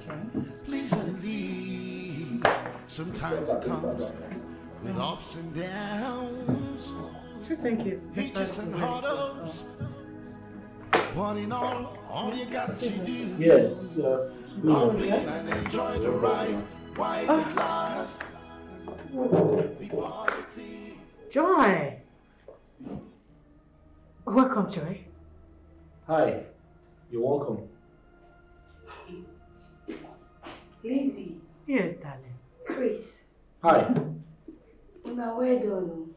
S13: pleasantly, sometimes it comes with ups and downs, hitches and hard ups. But in all you got to do
S7: Yes,
S13: happy and enjoy the ride while it lasts. Be positive.
S5: Joy! Welcome, Joy.
S7: Hi, you're welcome.
S6: Lizzie.
S5: Yes, darling.
S6: Chris.
S7: Hi.
S6: Now, well done.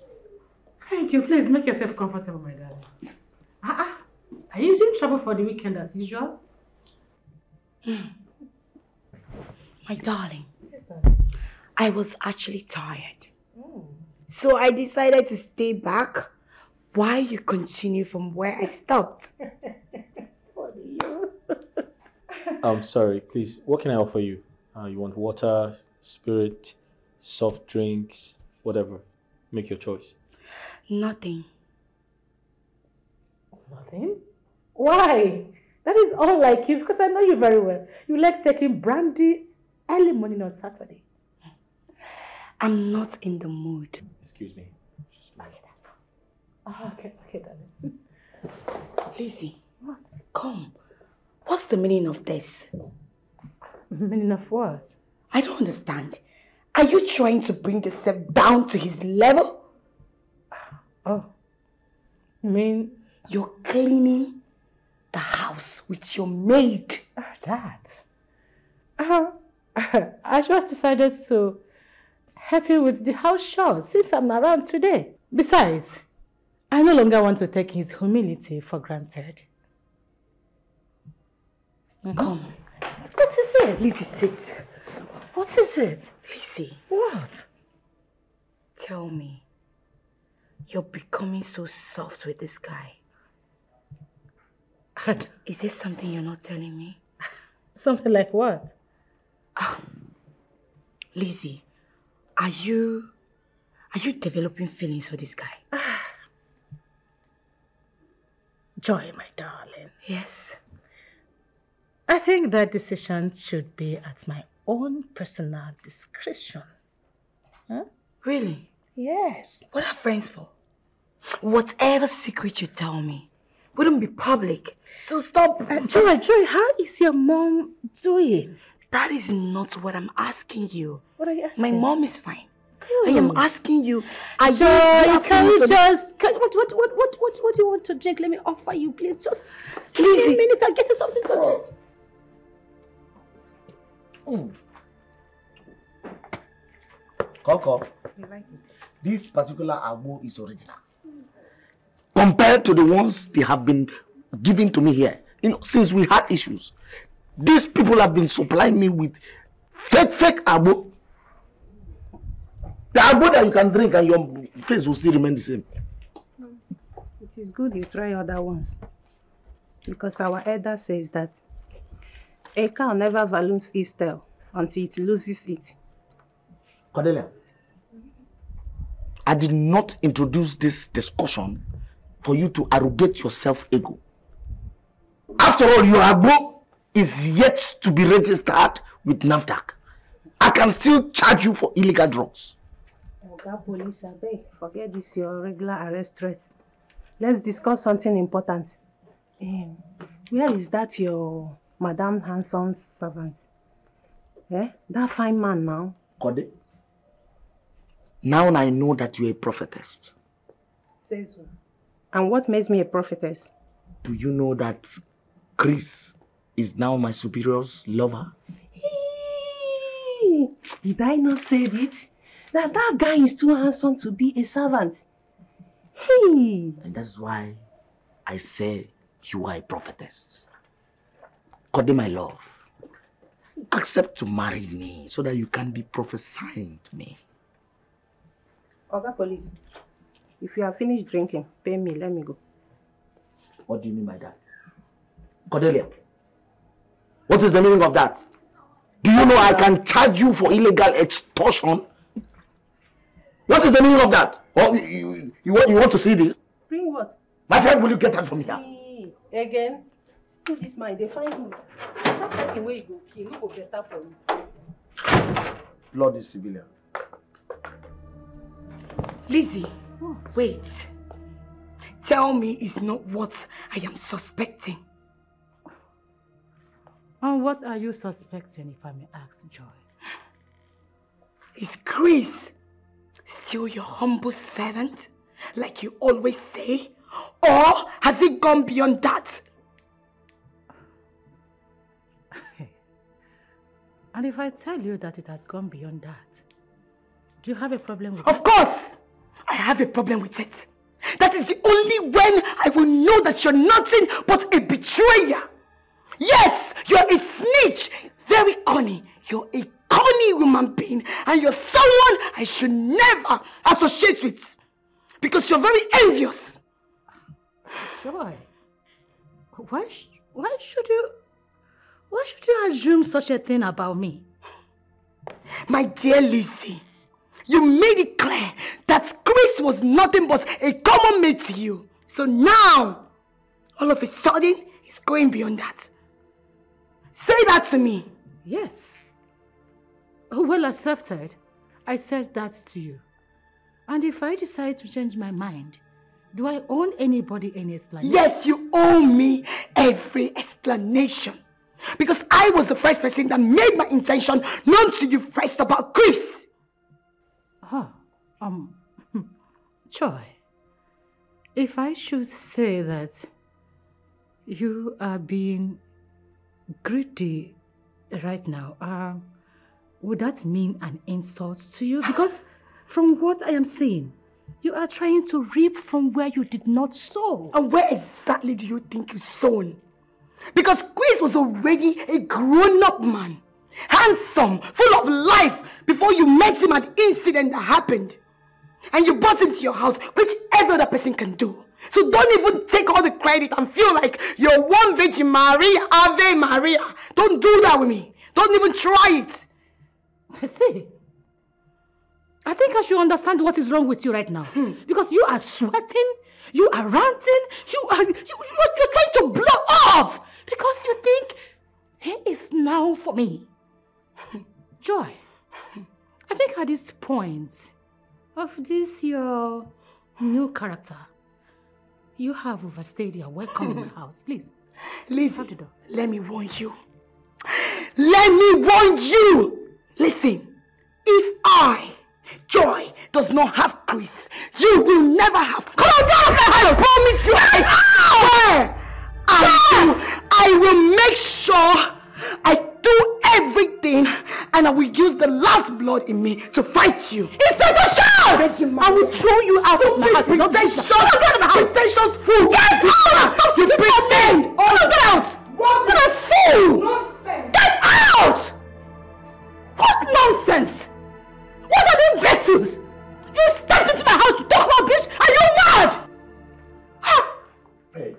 S5: Thank you. Please make yourself comfortable, my darling. Are you in trouble for the weekend as usual?
S6: My darling, I was actually tired. So I decided to stay back while you continue from where I stopped.
S7: I'm sorry, please, what can I offer you? You want water, spirit, soft drinks, whatever. Make your choice.
S6: Nothing.
S5: Nothing? Why? That is unlike you because I know you very well. You like taking brandy early morning on Saturday.
S6: I'm not in the mood.
S7: Excuse me.
S5: Okay, darling.
S6: Lizzie, come. What's the meaning of this?
S5: Meaning of what?
S6: I don't understand. Are you trying to bring yourself down to his level?
S5: Oh. You mean?
S6: You're cleaning the house with your maid.
S5: That? I just decided to help you with the house chores since I'm around today. Besides, I no longer want to take his humility for granted.
S6: Come.
S5: What is it?
S6: Lizzie, sit.
S5: What is it?
S6: Lizzie.
S5: What?
S6: Tell me. You're becoming so soft with this guy. Is there something you're not telling me?
S5: Something like what?
S6: Lizzie, are you developing feelings for this guy?
S5: Joy, my darling.
S6: Yes.
S5: I think that decision should be at my own personal discretion. Huh?
S6: Really?
S5: Yes.
S6: What are friends for? Whatever secret you tell me wouldn't be public. So stop.
S5: Joy, how is your mom doing?
S6: That is not what I'm asking you.
S5: What are you asking?
S6: My mom is fine.
S5: Good.
S6: I am asking you. Are
S5: Joy, can you just... What do you want to drink? Let me offer you, please. Just give me a minute. I'll get you something to drink.
S4: Coco, this particular agbo is original. Compared to the ones they have been giving to me here, since we had issues, these people have been supplying me with fake agbo. The agbo that you can drink and your face will still remain the same.
S9: It is good you try other ones. Because our elder says that a cow never values its tail until it loses it.
S4: Cordelia, I did not introduce this discussion for you to arrogate your self-ego. After all, your agbo is yet to be registered with NAFDAC. I can still charge you for illegal drugs.
S9: Oga Police, I beg, forget this your regular arrest threat. Let's discuss something important. Where is that your Madame Handsome's servant? That fine man now.
S4: Kode, now I know that you're a prophetess.
S9: Says so. And what makes me a prophetess?
S4: Do you know that Chris is now my superior's lover?
S9: Hey, did I not say it? That guy is too handsome to be a servant. Hey.
S4: And that's why I say you are a prophetess. Kode, my love, accept to marry me so that you can be prophesying to me.
S9: Oga Police, if you have finished drinking, pay me, let me go.
S4: What do you mean by that? Cordelia, what is the meaning of that? Do you know I can charge you for illegal extortion? What is the meaning of that? Oh, you want to see this?
S9: Bring what?
S4: My friend, will you get that from here?
S9: Again? Still this mind, they find you. That person where you go, he no go better for you.
S4: Bloody civilian.
S6: Lizzie, wait. Tell me it's not what I am suspecting.
S5: And what are you suspecting, if I may ask, Joy?
S6: Is Chris still your humble servant, like you always say? Or has it gone beyond that?
S5: And if I tell you that it has gone beyond that, do you have a problem with it?
S6: Of course! I have a problem with it. That is the only when I will know that you're nothing but a betrayer. Yes, you're a snitch. Very cunning. You're a cunning human being. And you're someone I should never associate with. Because you're very envious.
S5: Joy, why should you assume such a thing about me?
S6: My dear Lizzie, you made it clear that Chris was nothing but a common mate to you. So now, all of a sudden, it's going beyond that. Say that to me.
S5: Yes. Well accepted. I said that to you. And if I decide to change my mind, do I owe anybody any explanation?
S6: Yes, you owe me every explanation. Because I was the first person that made my intention known to you first about Chris.
S5: Joy, if I should say that you are being greedy right now, would that mean an insult to you? Because from what I am seeing, you are trying to reap from where you did not sow.
S6: And where exactly do you think you sown? Because Chris was already a grown-up man, handsome, full of life, before you met him at the incident that happened. And you brought him to your house, which every other person can do. So don't even take all the credit and feel like you're one Virgin Maria, Ave Maria. Don't do that with me. Don't even try it.
S5: See, I think I should understand what is wrong with you right now. Because you are sweating, you are ranting, you're trying to blow off. Because you think, he is now for me. Joy, I think at this point of this your new character, you have overstayed your welcome in my house. Please.
S6: Lizzie, let me warn you. Let me warn you. Listen, if I, Joy, does not have Chris, you will never have. Come on, get out of my house! I promise you, I will make sure I do everything, and I will use the last blood in me to fight you. Inspector Charles! I will throw you out of my house. Pretentious fool! Get out! You pretend! Get out! What a fool! Get out! What nonsense! What are these virtues? You stepped into my house to talk rubbish? Are you mad?
S11: Hey,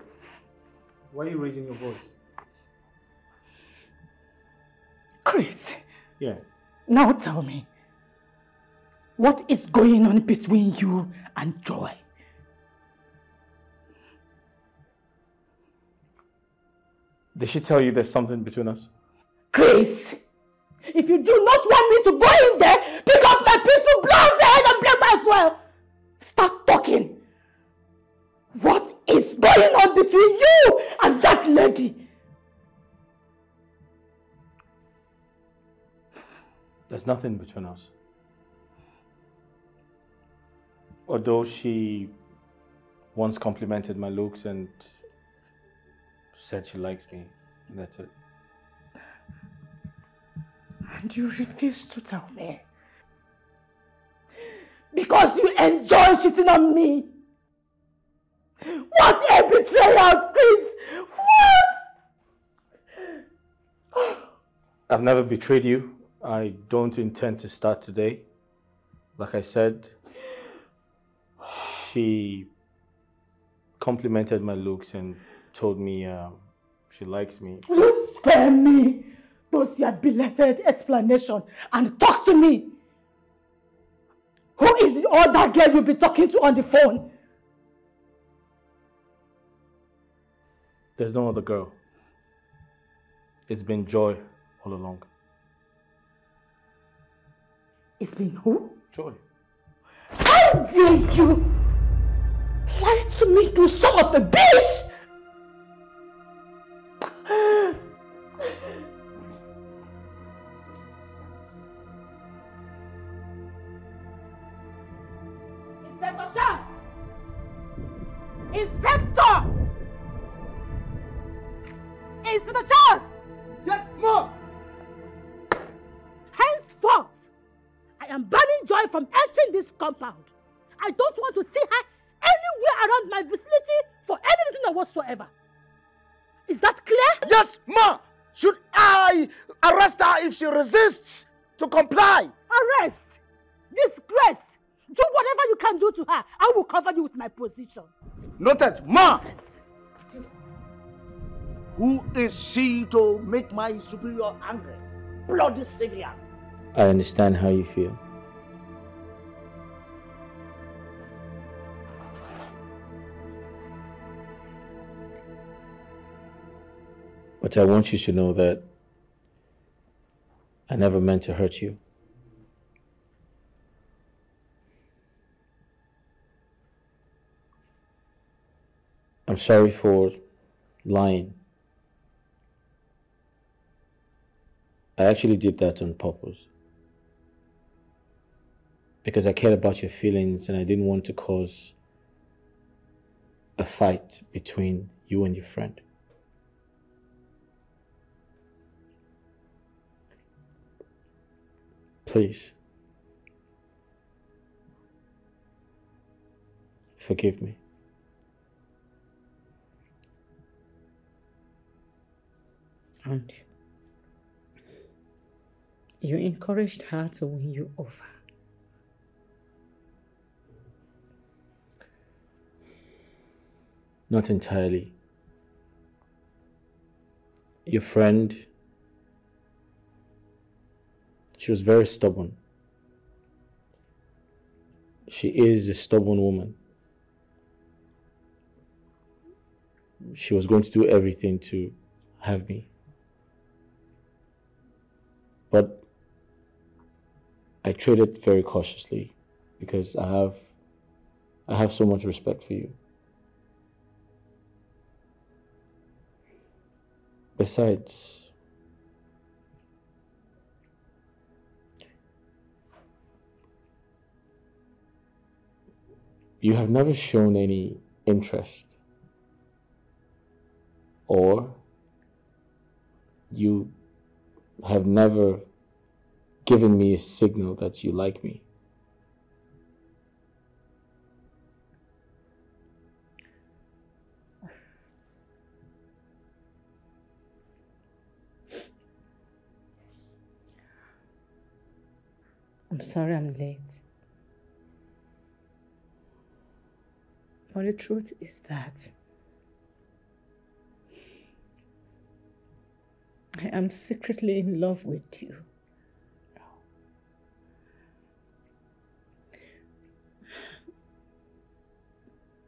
S11: why are you raising your voice?
S5: Chris.
S11: Yeah.
S5: Now tell me, what is going on between you and Joy?
S11: Did she tell you there's something between us?
S5: Chris, if you do not want me to go in there, pick up my pistol, blow out your head and blow my as well. Start talking. What is going on between you and that lady?
S11: There's nothing between us. Although she once complimented my looks and said she likes me, and that's it.
S5: And you refuse to tell me. Because you enjoy shitting on me. What a betrayal, Chris! What?
S11: I've never betrayed you. I don't intend to start today. Like I said, she complimented my looks and told me she likes me.
S5: You spare me those your belated explanation and talk to me. Who is the other girl you'll be talking to on the phone?
S11: There's no other girl. It's been Joy all along.
S5: It's been who?
S11: Joy.
S5: How dare you lie to me, you son of a bitch! Inspector Charles! Inspector! Inspector Charles!
S4: Yes, Mom!
S5: Henceforth, I am banning Joy from entering this compound. I don't want to see her anywhere around my vicinity for any reason whatsoever. Is that clear?
S4: Yes, Ma! Should I arrest her if she resists to comply?
S5: Arrest! Disgrace! Do whatever you can do to her. I will cover you with my position.
S4: Noted, Ma! Who is she to make my superior angry? Bloody Syrian!
S7: I understand how you feel. But I want you to know that I never meant to hurt you. I'm sorry for lying. I actually did that on purpose. Because I cared about your feelings and I didn't want to cause a fight between you and your friend. Please, forgive me.
S12: And you encouraged her to win you over.
S7: Not entirely. Your friend She was very stubborn. She is a stubborn woman. She was going to do everything to have me. But I traded very cautiously because I have so much respect for you. Besides, you have never shown any interest, or you have never given me a signal that you like me.
S12: I'm sorry I'm late. But the truth is that I am secretly in love with you.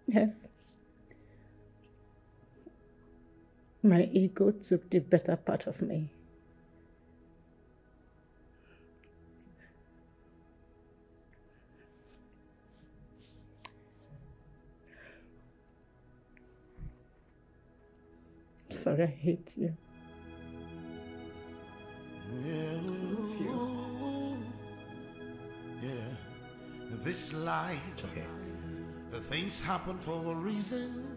S12: Yes. My ego took the better part of me. Sorry, I hate you.
S13: Yeah, this life, the things happen for a reason.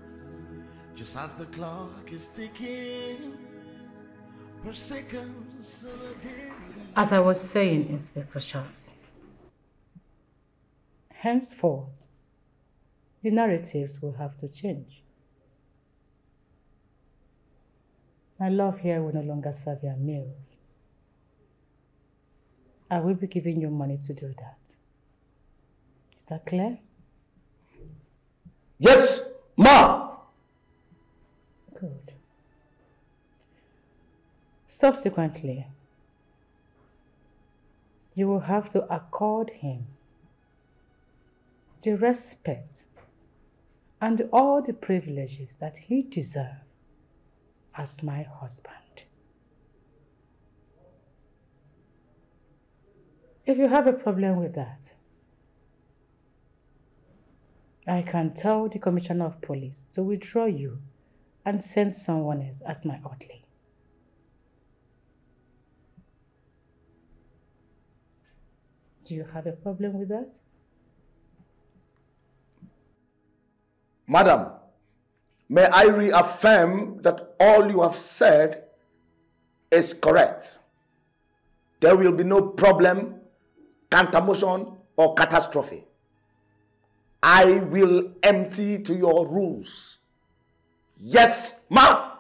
S13: Just as the clock is ticking, per seconds in a day.
S12: As I was saying, Inspector Charles, henceforth, the narratives will have to change. My love here will no longer serve your meals. I will be giving you money to do that. Is that clear?
S4: Yes, Ma!
S12: Good. Subsequently, you will have to accord him the respect and all the privileges that he deserves as my husband. If you have a problem with that, I can tell the Commissioner of Police to withdraw you and send someone else as my orderly. Do you have a problem with that?
S4: Madam, may I reaffirm that all you have said is correct. There will be no problem, counter-motion, or catastrophe. I will empty to your rooms. Yes, Ma!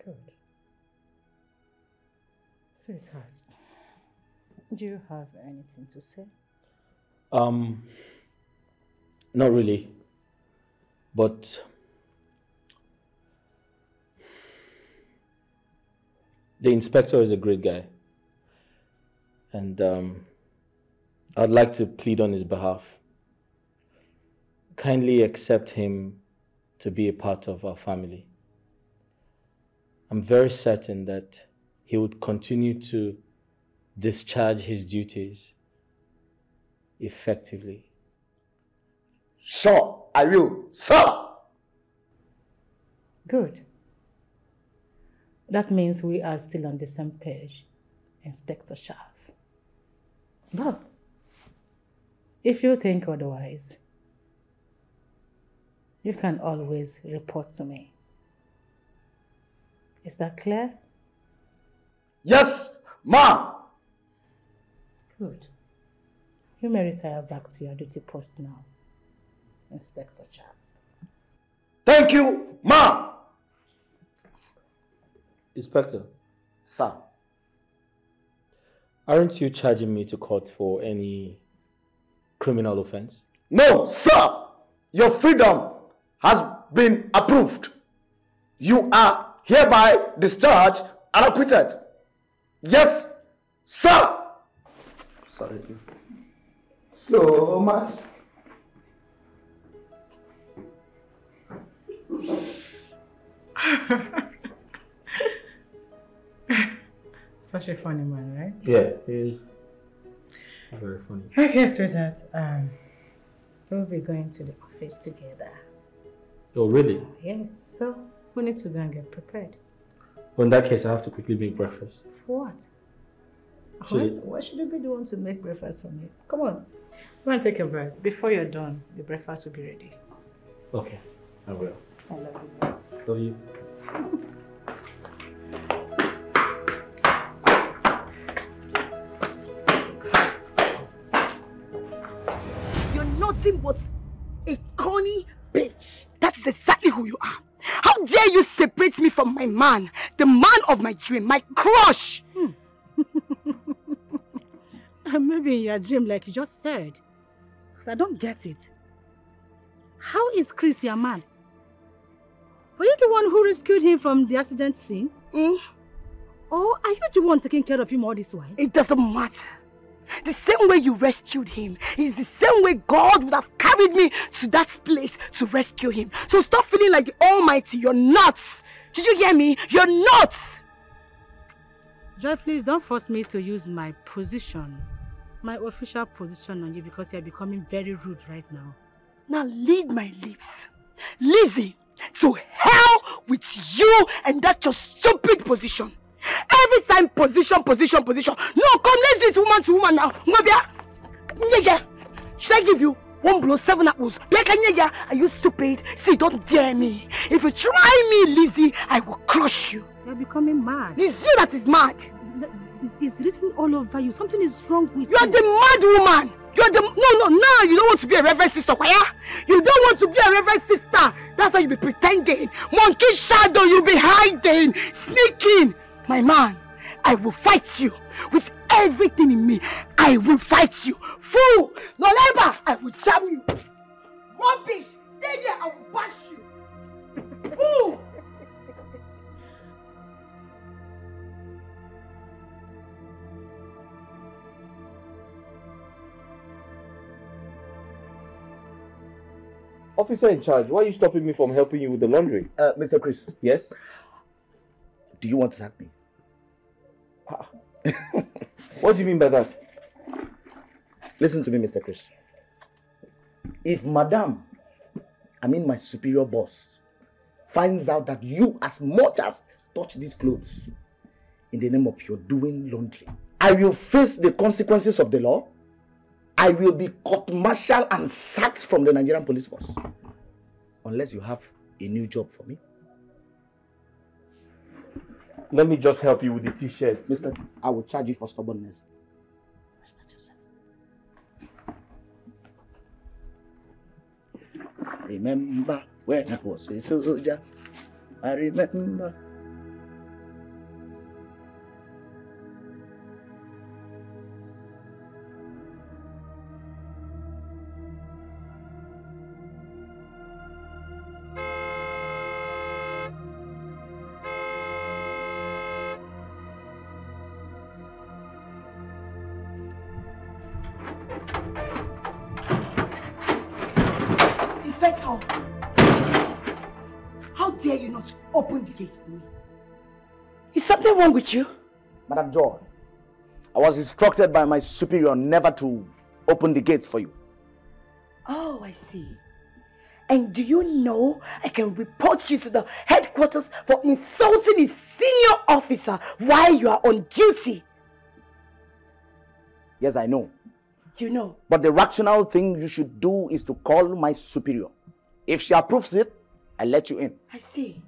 S12: Good. Sweetheart, do you have anything to say?
S7: Not really. But the inspector is a great guy. And I'd like to plead on his behalf. Kindly accept him to be a part of our family. I'm very certain that he would continue to discharge his duties effectively.
S4: Sure, I will, sir.
S12: Good. That means we are still on the same page, Inspector Charles. But if you think otherwise, you can always report to me. Is that clear?
S4: Yes, Ma!
S12: Good. You may retire back to your duty post now, Inspector Charles.
S4: Thank you, Ma!
S7: Inspector.
S4: Sir.
S7: Aren't you charging me to court for any criminal offense?
S4: No, sir! Your freedom has been approved. You are hereby discharged and acquitted. Yes, Sir! Sorry. So much.
S12: Such a funny man, right?
S11: Yeah, he is very funny.
S12: Okay, sweetheart. We'll be going to the office together.
S11: Oh, really?
S12: Yes, so we need to go and get prepared.
S11: Well, in that case, I have to quickly make breakfast.
S12: For what?
S11: Should
S12: Why should you be the one to make breakfast for me? Come on. Go and take a bath. Before you're done, the breakfast will be ready.
S11: Okay, I will.
S12: I love you.
S11: Love you.
S6: You're nothing but a corny bitch. That is exactly who you are. How dare you separate me from my man, the man of my dream, my crush?
S5: Maybe in your dream, like you just said. Because I don't get it. How is Chris your man? Were you the one who rescued him from the accident scene? Or are you the one taking care of him all this while?
S6: It doesn't matter. The same way you rescued him is the same way God would have carried me to that place to rescue him. So stop feeling like the Almighty. You're nuts. Did you hear me? You're nuts.
S5: Joy, please don't force me to use my position, my official position on you, because you're becoming very rude right now.
S6: Now lead my lips, Lizzie, to hell with you and that your stupid position. Every time position. No, come, let's do it woman to woman now. Nigga, should I give you 1 blow, 7 apples? Are you stupid? See, don't dare me. If you try me, Lizzie, I will crush you.
S5: You're becoming mad.
S6: It's you that is mad.
S5: It's written all over you. Something is wrong with you.
S6: You're the mad woman. You're the... No, now you don't want to be a reverend sister. You don't want to be a reverend sister. That's why you be pretending. Monkey shadow, you be hiding, sneaking. My man, I will fight you with everything in me. I will fight you. Fool! No labor! I will jam you. Rubbish! Stay there, I will bash you. Fool!
S11: Officer in charge, why are you stopping me from helping you with the laundry?
S4: Mr. Chris.
S11: Yes?
S4: Do you want to sack me?
S11: What do you mean by that?
S4: Listen to me, Mr. Chris. If Madam, my superior boss, finds out that you as much as touch these clothes in the name of your doing laundry, I will face the consequences of the law. I will be court-martialed and sacked from the Nigerian police force. Unless you have a new job for me.
S11: Let me just help you with the t-shirt.
S4: Mister, I will charge you for stubbornness. Respect yourself. Remember when I was a soldier. I remember.
S6: How dare you not open the gate for me? Is something wrong with you?
S4: Madam Joy, I was instructed by my superior never to open the gates for you.
S6: Oh, I see. And do you know I can report you to the headquarters for insulting a senior officer while you are on duty?
S4: Yes, I know.
S6: You know.
S4: But the rational thing you should do is to call my superior. If she approves it, I'll let you in.
S6: I see.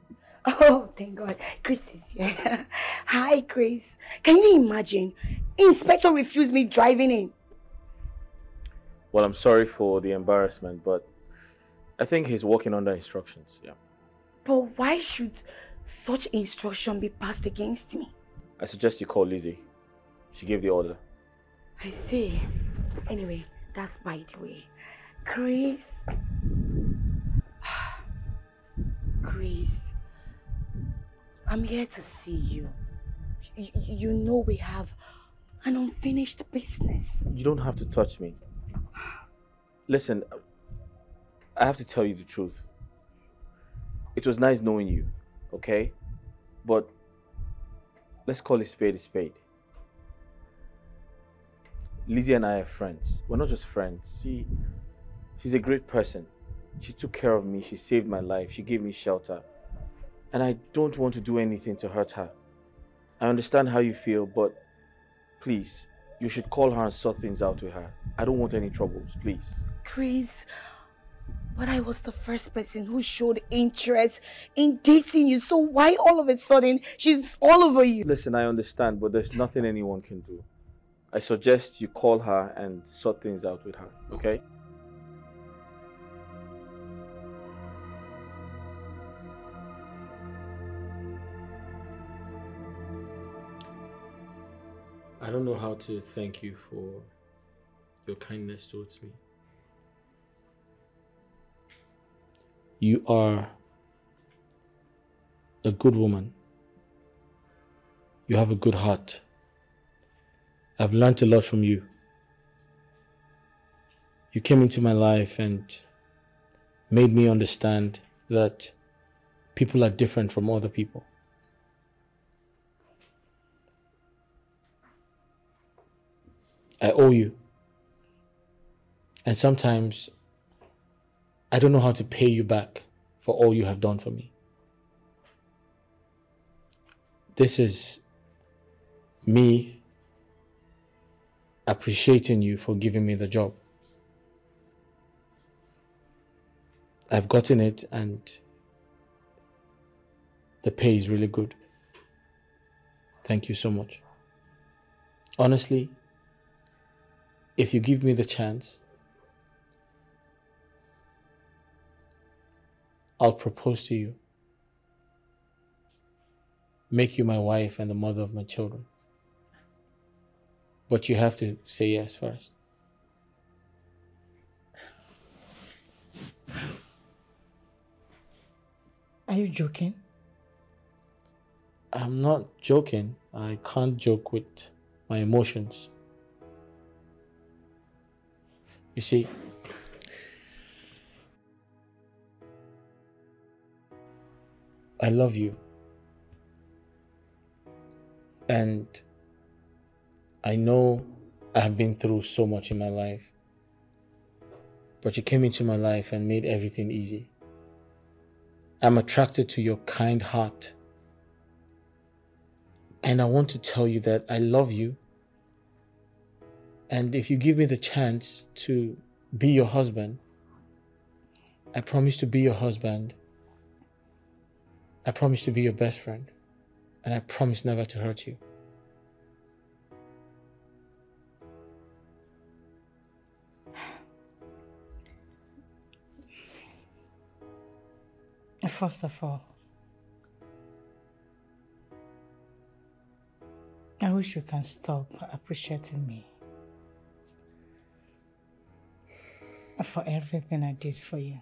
S6: Oh, thank God. Chris is here. Hi, Chris. Can you imagine? Inspector refused me driving in.
S11: Well, I'm sorry for the embarrassment, but I think he's working under instructions, yeah.
S6: But why should such instruction be passed against me?
S11: I suggest you call Lizzie. She gave the order.
S6: I see. Anyway, that's by the way. Chris. Chris, I'm here to see you. You know we have An unfinished business.
S8: You don't have to touch me. Listen, I have to tell you the truth. It was nice knowing you, okay? But let's call a spade a spade. Lizzie and I are friends. We're not just friends. She's a great person. She took care of me. She saved my life. She gave me shelter. And I don't want to do anything to hurt her. I understand how you feel, but please, you should call her and sort things out with her. I don't want any troubles, please.
S6: Chris, but I was the first person who showed interest in dating you, so why all of a sudden she's all over you?
S8: Listen, I understand, but there's nothing anyone can do. I suggest you call her and sort things out with her, okay?
S7: I don't know how to thank you for your kindness towards me. You are a good woman. You have a good heart. I've learned a lot from you. You came into my life and made me understand that people are different from other people. I owe you. And sometimes I don't know how to pay you back for all you have done for me. This is me appreciating you for giving me the job. I've gotten it and the pay is really good. Thank you so much. Honestly, if you give me the chance, I'll propose to you, make you my wife and the mother of my children. But you have to say yes first.
S12: Are you joking?
S7: I'm not joking. I can't joke with my emotions. You see, I love you. And I know I have been through so much in my life. But you came into my life and made everything easy. I'm attracted to your kind heart. And I want to tell you that I love you. And if you give me the chance to be your husband, I promise to be your husband. I promise to be your best friend. And I promise never to hurt you.
S12: First of all, I wish you can stop appreciating me for everything I did for you.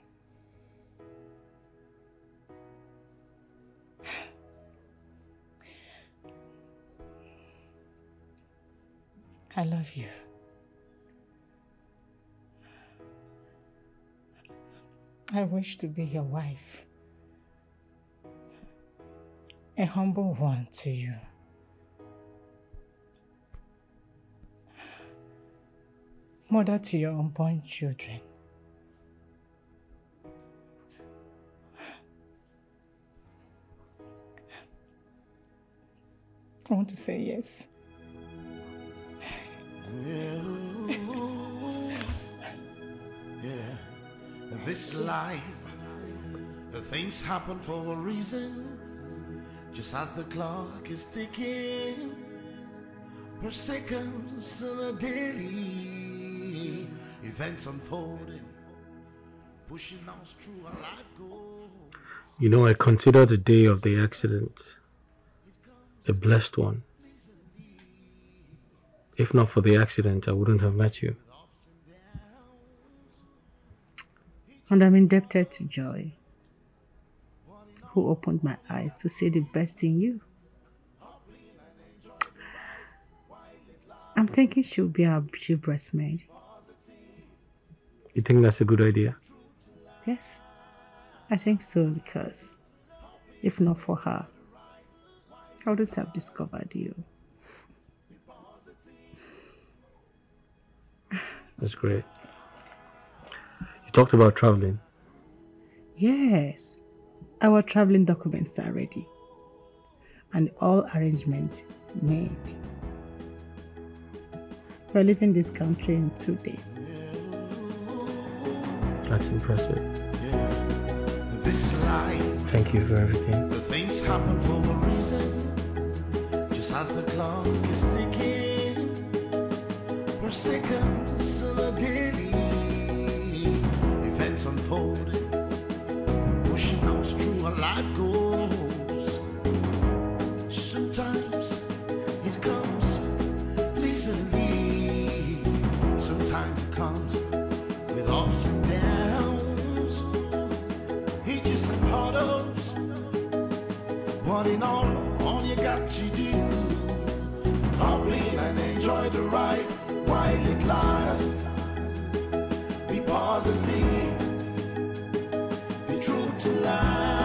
S12: I love you. I wish to be your wife, a humble one to you. Mother to your unborn children. I want to say yes.
S13: Yeah. This life, the things happen for a reason. Just as the clock is ticking, per seconds and a daily events unfolding, pushing us through our life goals.
S7: You know, I consider the day of the accident a blessed one. If not for the accident, I wouldn't have met you.
S5: And I'm indebted to Joy, who opened my eyes to see the best in you.
S12: I'm thinking she'll breastfed.
S7: You think that's a good idea?
S12: Yes, I think so, because if not for her, I wouldn't have discovered you.
S7: That's great. You talked about traveling.
S12: Yes, our traveling documents are ready and all arrangements made. We're leaving this country in 2 days.
S7: That's impressive.
S13: This life,
S7: thank you for everything.
S13: The things happen for a reason. Just as the clock is ticking, per seconds and a daily events unfolding, pushing us through our life goals. Sometimes it comes pleasantly, sometimes it comes with ups and downs, hitches and puddles. But in all you got to do, hop in and enjoy the ride while it lasts. Be positive, be true to life.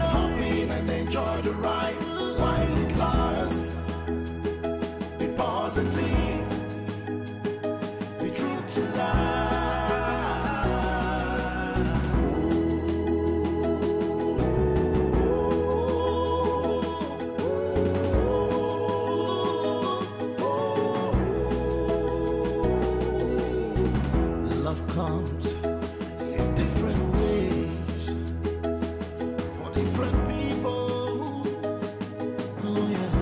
S13: Hop in and enjoy the ride while it lasts. Be positive, be true to life. Comes in different ways for different people. Oh yeah,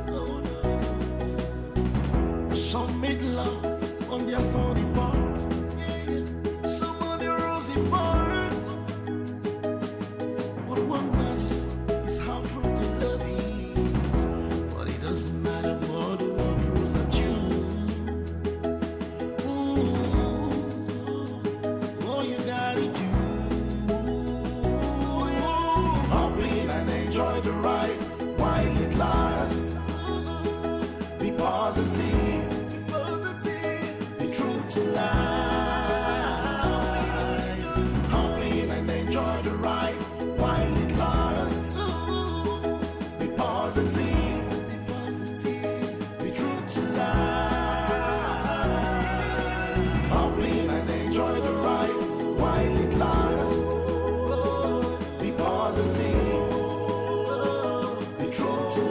S13: oh no. Some made love on their thorny part, some on their rosy part. But what matters is how true the love is. But it doesn't matter what the world throws at you. Enjoy the ride while it lasts. Be positive, be true to life. Hop in and enjoy the ride while it lasts. Be positive, be true to life. Hop in and enjoy the ride while it lasts. Be positive, true to